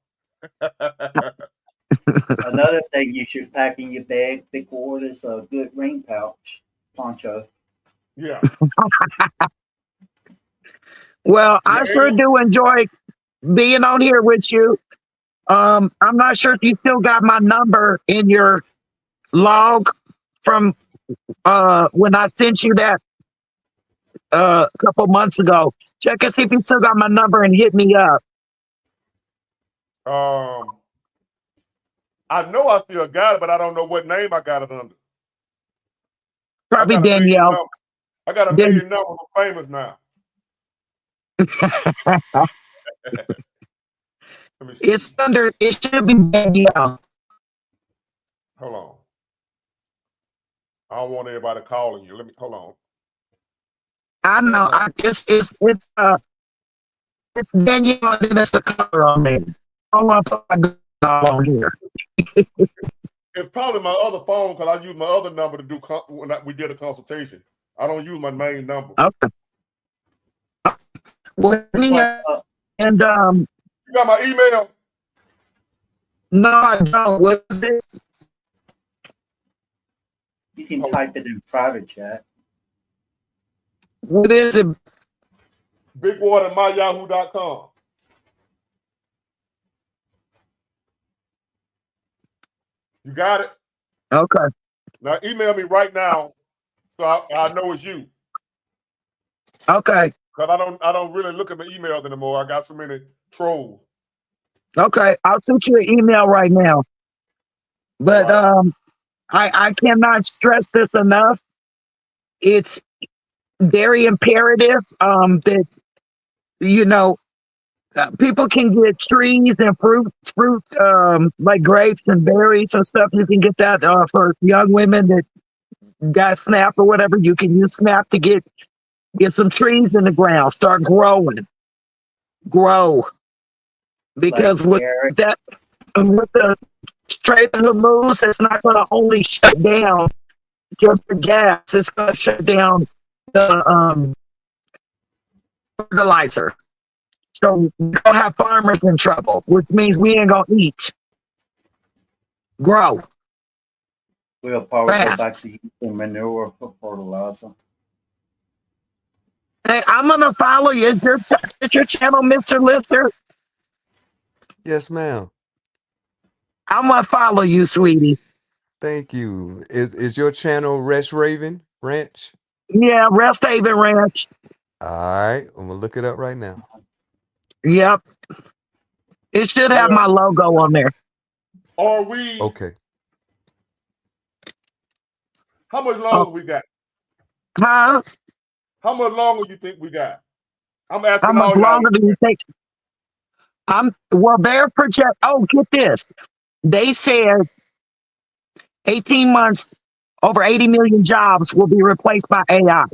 Another thing you should pack in your bag, Big Ward, is a good rain poncho. Yeah. Well, I sure do enjoy being on here with you. I'm not sure if you still got my number in your log from when I sent you that a couple months ago. Check and see if you still got my number and hit me up. I know I still got it, but I don't know what name I got it under. Probably Danielle. I got a million numbers of famous now. Let me see. It's under. It should be Danielle. Hold on. I don't want everybody calling you. Let me hold on. I know. It's Danielle and it's the color on there. I don't want to put my good on here. It's probably my other phone because I use my other number to do when we did a consultation. I don't use my main number. Okay. Well, and you got my email? No, I don't. What is it? You can type it in private chat. What is it? Bigwater@myyahoo.com. You got it? Okay. Now email me right now so I know it's you. Okay. Because I don't really look at my emails anymore. I got so many trolls. Okay. I'll shoot you an email right now. But I cannot stress this enough. It's very imperative that people can get trees and fruit like grapes and berries and stuff. You can get that for young women that got SNAP or whatever. You can use SNAP to get some trees in the ground, start growing, grow. Because with that, with the Strait of Hormuz, it's not going to only shut down just the gas. It's going to shut down the fertilizer. So we're going to have farmers in trouble, which means we ain't going to eat. Grow. We'll probably Fast. go back to using manure for fertilizer. Hey, I'm going to follow you. Is your channel Mr. Lifter? Yes, ma'am. I'm going to follow you, sweetie. Thank you. Is your channel Rest Raven Ranch? Yeah, Rest Haven Ranch. All right. I'm going to look it up right now. Yep. It should have my logo on there. Are we? Okay. How much longer we got? Huh? How much longer you think we got? I'm asking How much longer do you think? Their project. Oh, get this. They said 18 months, over 80 million jobs will be replaced by AI.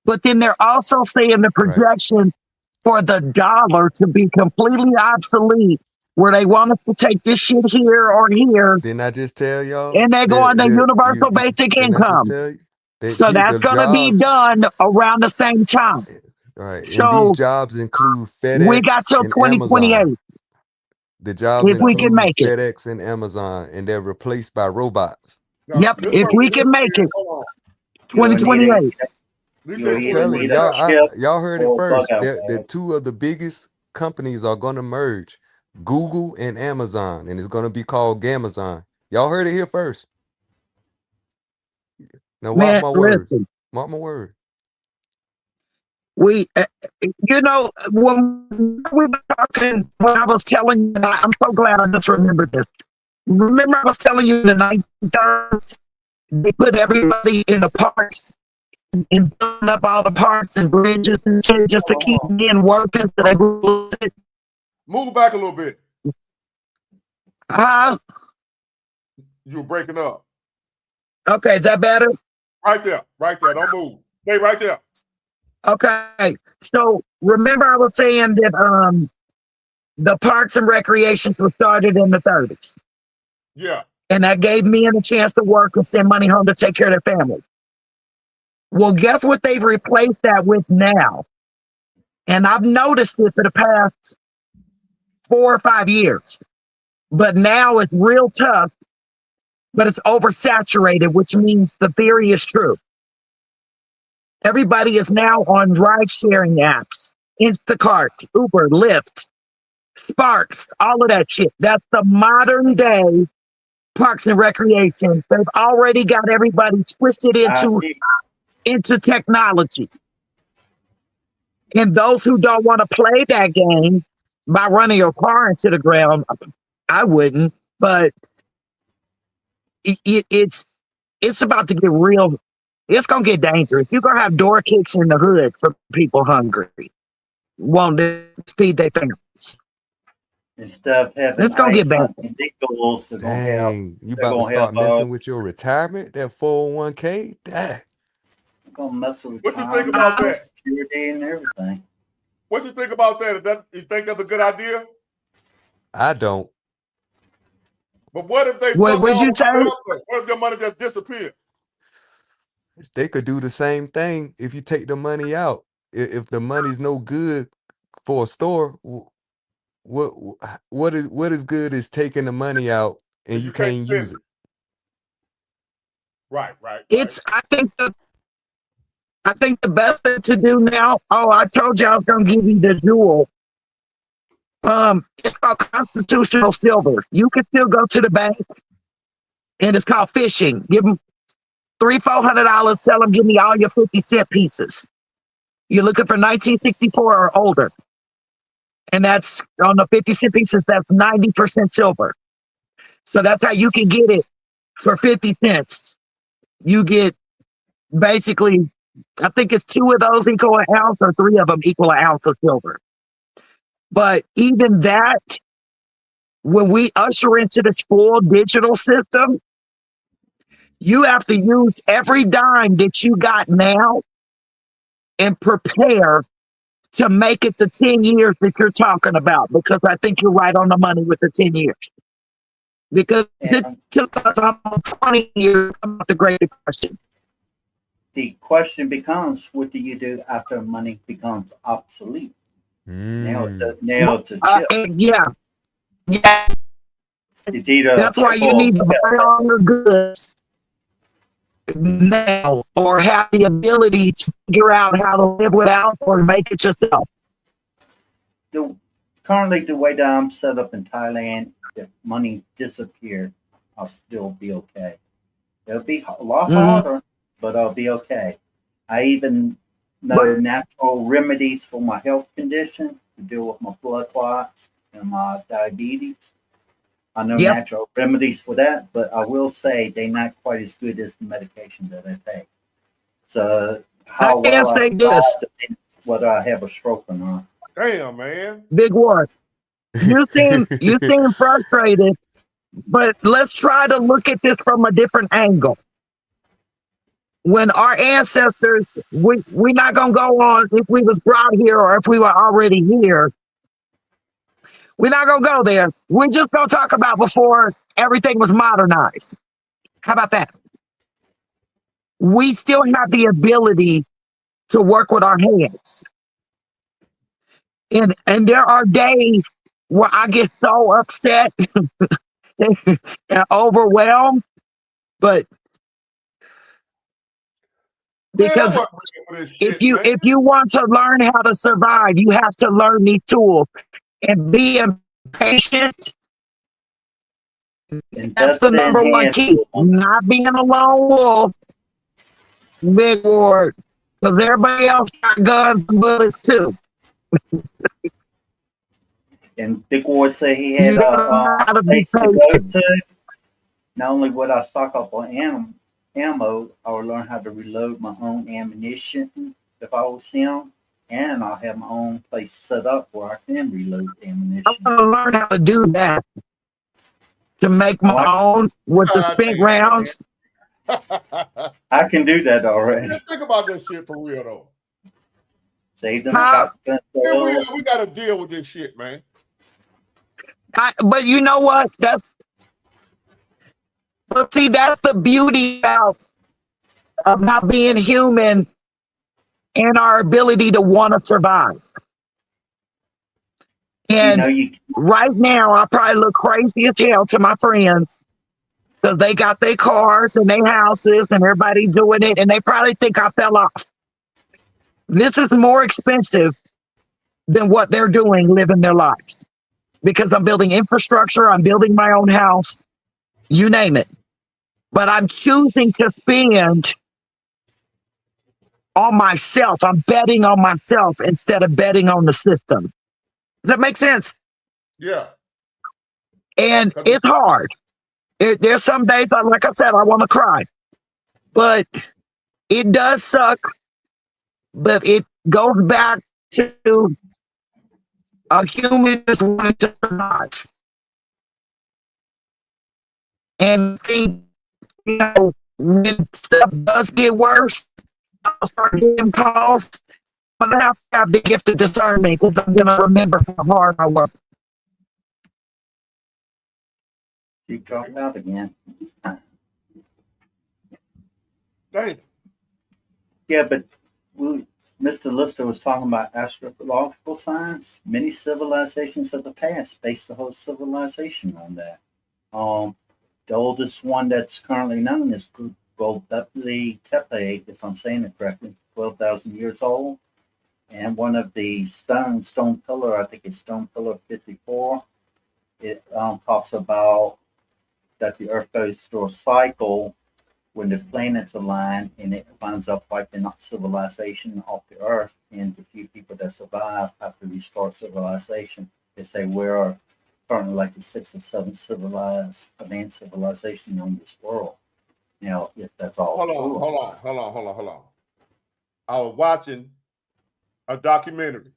But then they're also saying the projection for the dollar to be completely obsolete, where they want us to take this shit here or here. Didn't I just tell y'all? And they're going to universal basic income. So that's going to be done around the same time. Right. So and these jobs include FedEx. We got till 2028. Amazon. The jobs if we can make it. FedEx and Amazon, and they're replaced by robots. Yep, if we can make it. 2028. I'm telling you, y'all heard it first. The two of the biggest companies are going to merge, Google and Amazon, and it's going to be called Gamazon. Y'all heard it here first. Now, mark my words. Mark my word. When we were talking, when I was telling you, I'm so glad I just remembered this. Remember, I was telling you in the 1930s, they put everybody in the parks and building up all the parks and bridges and shit just to keep men working. So they move back a little bit. You were breaking up. Okay, is that better? Right there. Don't move. Stay right there. Okay, so remember I was saying that the parks and recreations were started in the 30s. Yeah. And that gave men a chance to work and send money home to take care of their families. Well, guess what they've replaced that with now? And I've noticed it for the past 4 or 5 years. But now it's real tough, but it's oversaturated, which means the theory is true. Everybody is now on ride-sharing apps, Instacart, Uber, Lyft, Sparks, all of that shit. That's the modern day Parks and Recreation. They've already got everybody twisted into technology. And those who don't want to play that game by running your car into the ground, I wouldn't. But it's about to get real. It's gonna get dangerous. You're gonna have door kicks in the hood for people hungry. Won't feed their families. Instead of having It's gonna ice get bad. hunting eagles, they're gonna have Dang, you they're about to gonna start have messing with your retirement, that 401k? Dang. they're gonna mess with What you think retirement, about Social that? Security, and everything. What you think about that? You think that's a good idea? I don't. But what if they What fuck would all you the money say? up there? What if the money just disappeared? They could do the same thing if you take the money out. If the money's no good for a store, what is good is taking the money out and And you you can't can't spend use it. it. Right. I think the best thing to do now. Oh, I told you I was gonna give you the jewel. It's called constitutional silver. You can still go to the bank, and it's called fishing. Give them $300-400. Tell them, give me all your 50-cent pieces. You're looking for 1964 or older, and that's on the 50-cent pieces. That's 90% silver. So that's how you can get it for 50 cents. You get basically, I think it's 2 of those equal an ounce, or 3 of them equal an ounce of silver. But even that, when we usher into this full digital system, you have to use every dime that you got now and prepare to make it the 10 years that you're talking about, because I think you're right on the money with the 10 years. Because it took us almost 20 years about the Great Depression. The question becomes, what do you do after money becomes obsolete? Now it's a chip. Yeah. It's either That's why you need to buy all your goods now, or have the ability to figure out how to live without or make it yourself. Currently, the way that I'm set up in Thailand, if money disappeared, I'll still be okay. It'll be a lot harder, but I'll be okay. I even know natural remedies for my health condition to deal with my blood clots and my diabetes. I know natural remedies for that, but I will say they're not quite as good as the medication that I take. So how well I survive depends whether I have a stroke or not. Damn, man. Big one. You seem frustrated, but let's try to look at this from a different angle. When our ancestors, we're not gonna go on if we was brought here or if we were already here. We're not gonna go there. We're just gonna talk about before everything was modernized. How about that? We still have the ability to work with our hands. And there are days where I get so upset and overwhelmed, but because if you want to learn how to survive, you have to learn these tools and be patient. That's the number one key. Not being a lone wolf, big word, because everybody else got guns and bullets too. And Big Ward said he had a place to go to. Not only would I stock up on ammo, I would learn how to reload my own ammunition if I was him, and I'll have my own place set up where I can reload ammunition. I'm gonna learn how to do that, to make my own with the spent rounds. I can do that already. Think about this shit for real though. Save them shotgun shells. We got to deal with this shit, man. But you know what? That's the beauty of not being human and our ability to want to survive. And right now, I probably look crazy as hell to my friends because they got their cars and their houses and everybody doing it, and they probably think I fell off. This is more expensive than what they're doing, living their lives. because I'm building infrastructure, I'm building my own house, you name it. But I'm choosing to spend on myself. I'm betting on myself instead of betting on the system. Does that make sense? Yeah. And it's hard. There's some days, like I said, I want to cry. But it does suck. But it goes back to a human just wanting to survive. And think, when stuff does get worse, I'll start getting calls. I'm gonna have to have the gift of discernment because I'm gonna remember how hard I work. She dropped out again. Dang. Yeah, but Mr. Lister was talking about astrological science. Many civilizations of the past based the whole civilization on that. The oldest one that's currently known is Göbekli Tepe, if I'm saying it correctly, 12,000 years old. And one of the stone pillar, I think it's stone pillar 54, it talks about that the Earth goes through a cycle when the planets align and it winds up wiping out civilization off the Earth. And the few people that survive have to restart civilization. They say we're currently like the 6th or 7th advanced civilization on this world. Now, if that's all true. Hold on. I was watching a documentary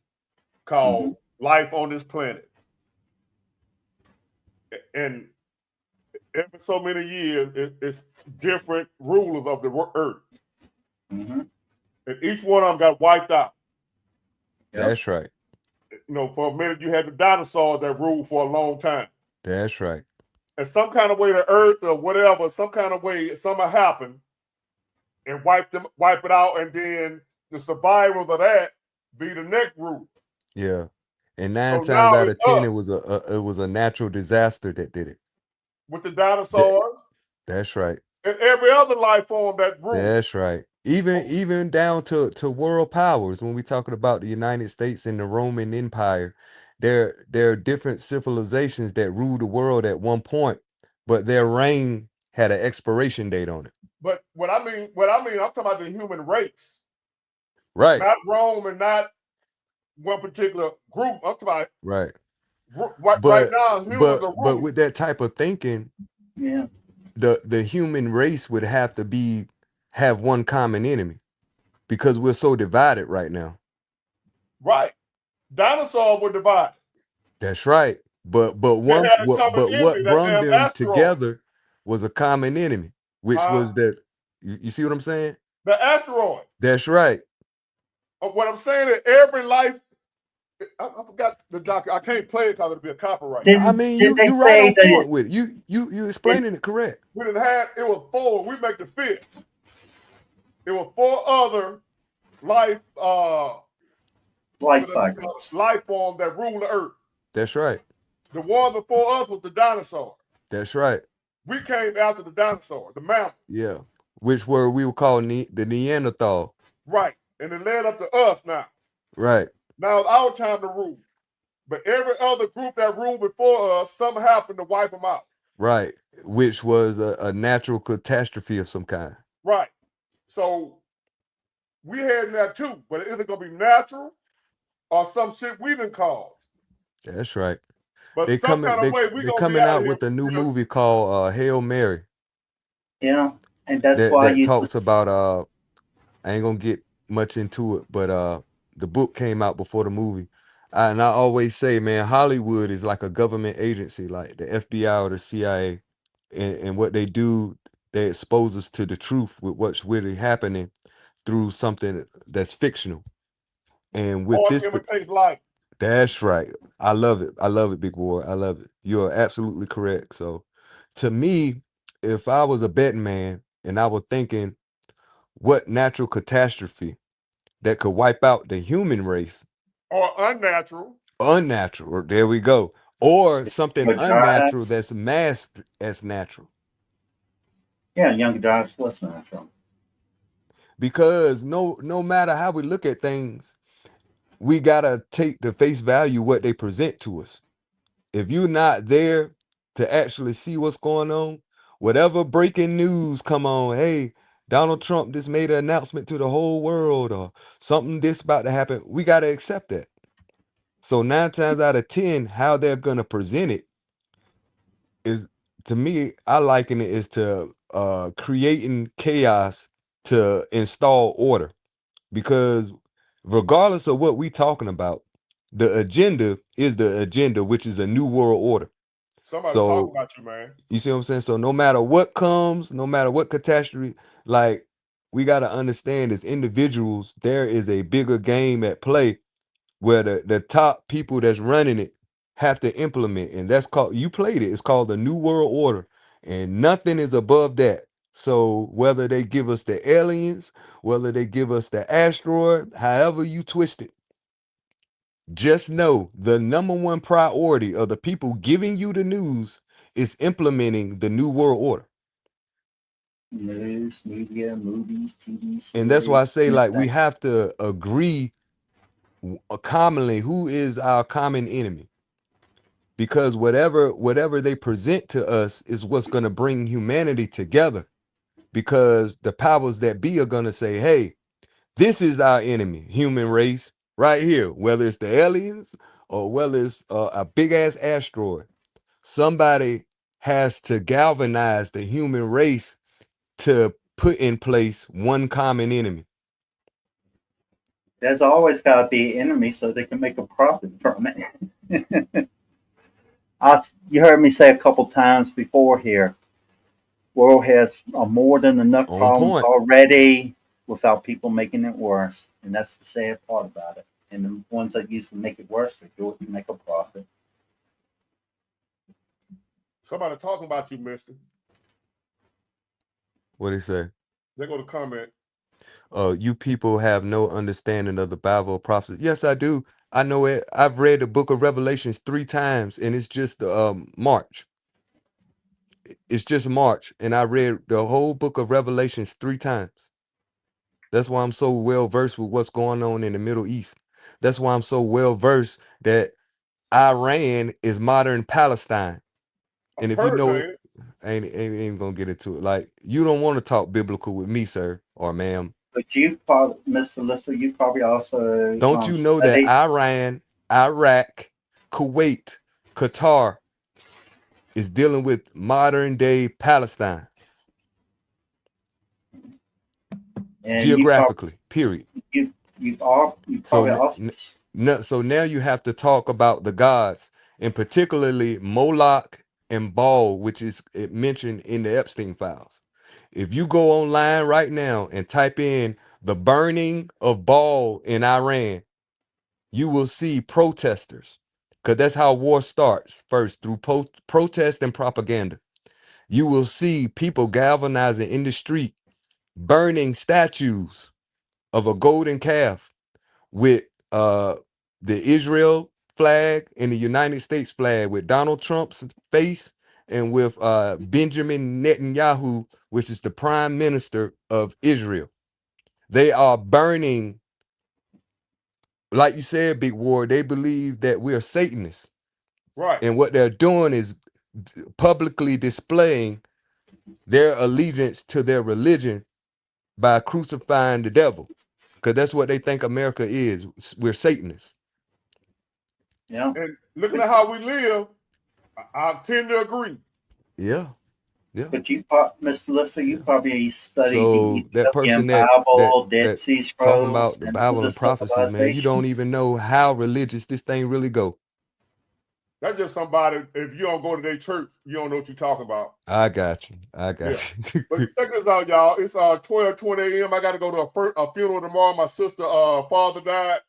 called Life on This Planet. And every so many years, it's different rulers of the earth. And each one of them got wiped out. That's right. For a minute, you had the dinosaurs that ruled for a long time. That's right. And some kind of way, the earth or whatever, some kind of way, something happened and wipe it out, and then the survivors of that be the next rule. Yeah. And 9 So times now out of it's 10, us. it was a natural disaster that did it. With the dinosaurs That's right. and every other life form that ruled. That's right. Even down to world powers, when we're talking about the United States and the Roman Empire, there are different civilizations that ruled the world at one point, but their reign had an expiration date on it. But what I mean, I'm talking about the human race. Right. Not Rome and not one particular group. I'm talking about right. Right now, humans are But with that type of thinking, yeah, the human race would have to have one common enemy, because we're so divided right now. Right. Dinosaurs were divided. That's right. But what brung them together was a common enemy, which was that you see what I'm saying? The asteroid. That's right. What I'm saying is every life. I forgot the doc. I can't play it because it'll be a copyright. I mean, you right on point with it. You explaining it correct. We didn't have it was 4. We make the 5th. It was 4 other life cycles, life forms that rule the earth. That's right. The one before us was the dinosaur. That's right. We came after the dinosaur, the mammal. Yeah, which we were calling the Neanderthal. Right, and it led up to us now. Right. Now it's our time to rule. But every other group that ruled before us, something happened to wipe them out. Right, which was a natural catastrophe of some kind. Right. So we had that too, but it's either gonna be natural or some shit we done caused. That's right. But they're coming out with a new movie called Hail Mary. Yeah, and that's why that talks about I ain't gonna get much into it, but the book came out before the movie. And I always say, man, Hollywood is like a government agency, like the FBI or the CIA. And what they do, they expose us to the truth with what's really happening through something that's fictional. And with this, imitate life. That's right. I love it. I love it, big boy. I love it. You're absolutely correct. So to me, if I was a betting man and I was thinking what natural catastrophe that could wipe out the human race, or unnatural, there we go, or something unnatural that's masked as natural. Yeah, young guys was natural. Because no matter how we look at things, we gotta take the face value what they present to us. If you're not there to actually see what's going on, whatever breaking news come on, hey, Donald Trump just made an announcement to the whole world or something this about to happen, we got to accept that. So 9 times out of 10, how they're going to present it is, to me, I liken it is to creating chaos to install order. Because regardless of what we talking about, the agenda is the agenda, which is a new world order. Somebody talking So about you, man. you see what I'm saying? So no matter what comes, no matter what catastrophe, like we got to understand as individuals, there is a bigger game at play where the top people that's running it have to implement. And that's called, you played it, it's called the New World Order. And nothing is above that. So whether they give us the aliens, whether they give us the asteroid, however you twist it, just know the number one priority of the people giving you the news is implementing the New World Order. News, media, movies, TV And that's why I series, say, like, we anything. have to agree commonly who is our common enemy. Because whatever they present to us is what's going to bring humanity together. Because the powers that be are going to say, hey, this is our enemy, human race, right here, whether it's the aliens or whether it's a big ass asteroid. Somebody has to galvanize the human race to put in place one common enemy. There's always got to be an enemy so they can make a profit from it. You heard me say a couple times before here, world has more than enough On problems point. already without people making it worse. And that's the sad part about it. And the ones that used to make it worse, they do it to make a profit. Somebody talking about you, mister. What do you say? They go to comment. You people have no understanding of the Bible prophecy. Yes, I do. I know it. I've read the book of Revelations 3 times, and it's just March. It's just March, and I read the whole book of Revelations 3 times. That's why I'm so well versed with what's going on in the Middle East. That's why I'm so well versed that Iran is modern Palestine. And if you know it, ain't gonna get into it. Like, you don't want to talk biblical with me, sir or ma'am. But you probably, Mr. Lister, you probably also Don't you know that studied. Iran, Iraq, Kuwait, Qatar is dealing with modern day Palestine And geographically, period. you probably So now you have to talk about the gods, and particularly Moloch and Baal, which is mentioned in the Epstein files. If you go online right now and type in the burning of Baal in Iran, you will see protesters, because that's how war starts first, through protest and propaganda. You will see people galvanizing in the street, burning statues of a golden calf with the Israel flag and the United States flag, with Donald Trump's face and with Benjamin Netanyahu, which is the prime minister of Israel. They are burning, like you said, Big War. They believe that we are Satanists. Right. And what they're doing is publicly displaying their allegiance to their religion by crucifying the devil. Because that's what they think America is. We're Satanists. Yeah. And looking at how we live, I tend to agree. Yeah. Yeah. But you, Mr. Lister, you probably studied So the that person Ethiopian Bible, Dead that Sea talking Scrolls, about the and Bible other and prophecy, man, you don't civilizations. even know how religious this thing really go. That's just somebody, if you don't go to their church, you don't know what you're talking about. I got you. You. But check this out, y'all. It's 12:20 a.m. I got to go to a funeral tomorrow. My sister father died.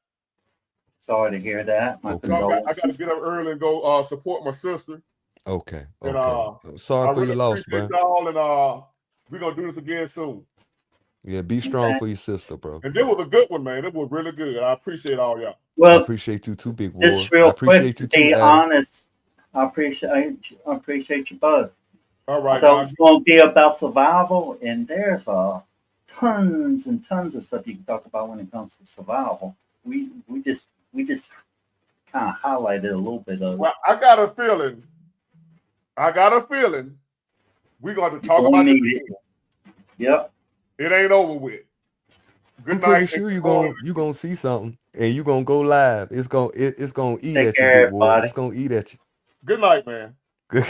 Sorry to hear that. My Okay. So I got to condolences. get up early and go support my sister. Okay. And Sorry I for really your loss, appreciate bro. y'all, and we're gonna do this again soon. Yeah, be strong for your sister, bro. And it was a good one, man. It was really good. I appreciate all y'all. I Well, appreciate you too, Big War. just I real quick, appreciate to you too, be Adam. honest, I appreciate you both. All right. I thought it was going to be about survival, and there's tons and tons of stuff you can talk about when it comes to survival. We just kind kind of highlighted a little bit of it. Well, I got a feeling we're going to talk about this again. Yep. It ain't over with. Good I'm pretty night. sure you're gonna see something and you're gonna go live. It's gonna eat Take at you, care, big boy. everybody. It's gonna eat at you. Good night, man. Good.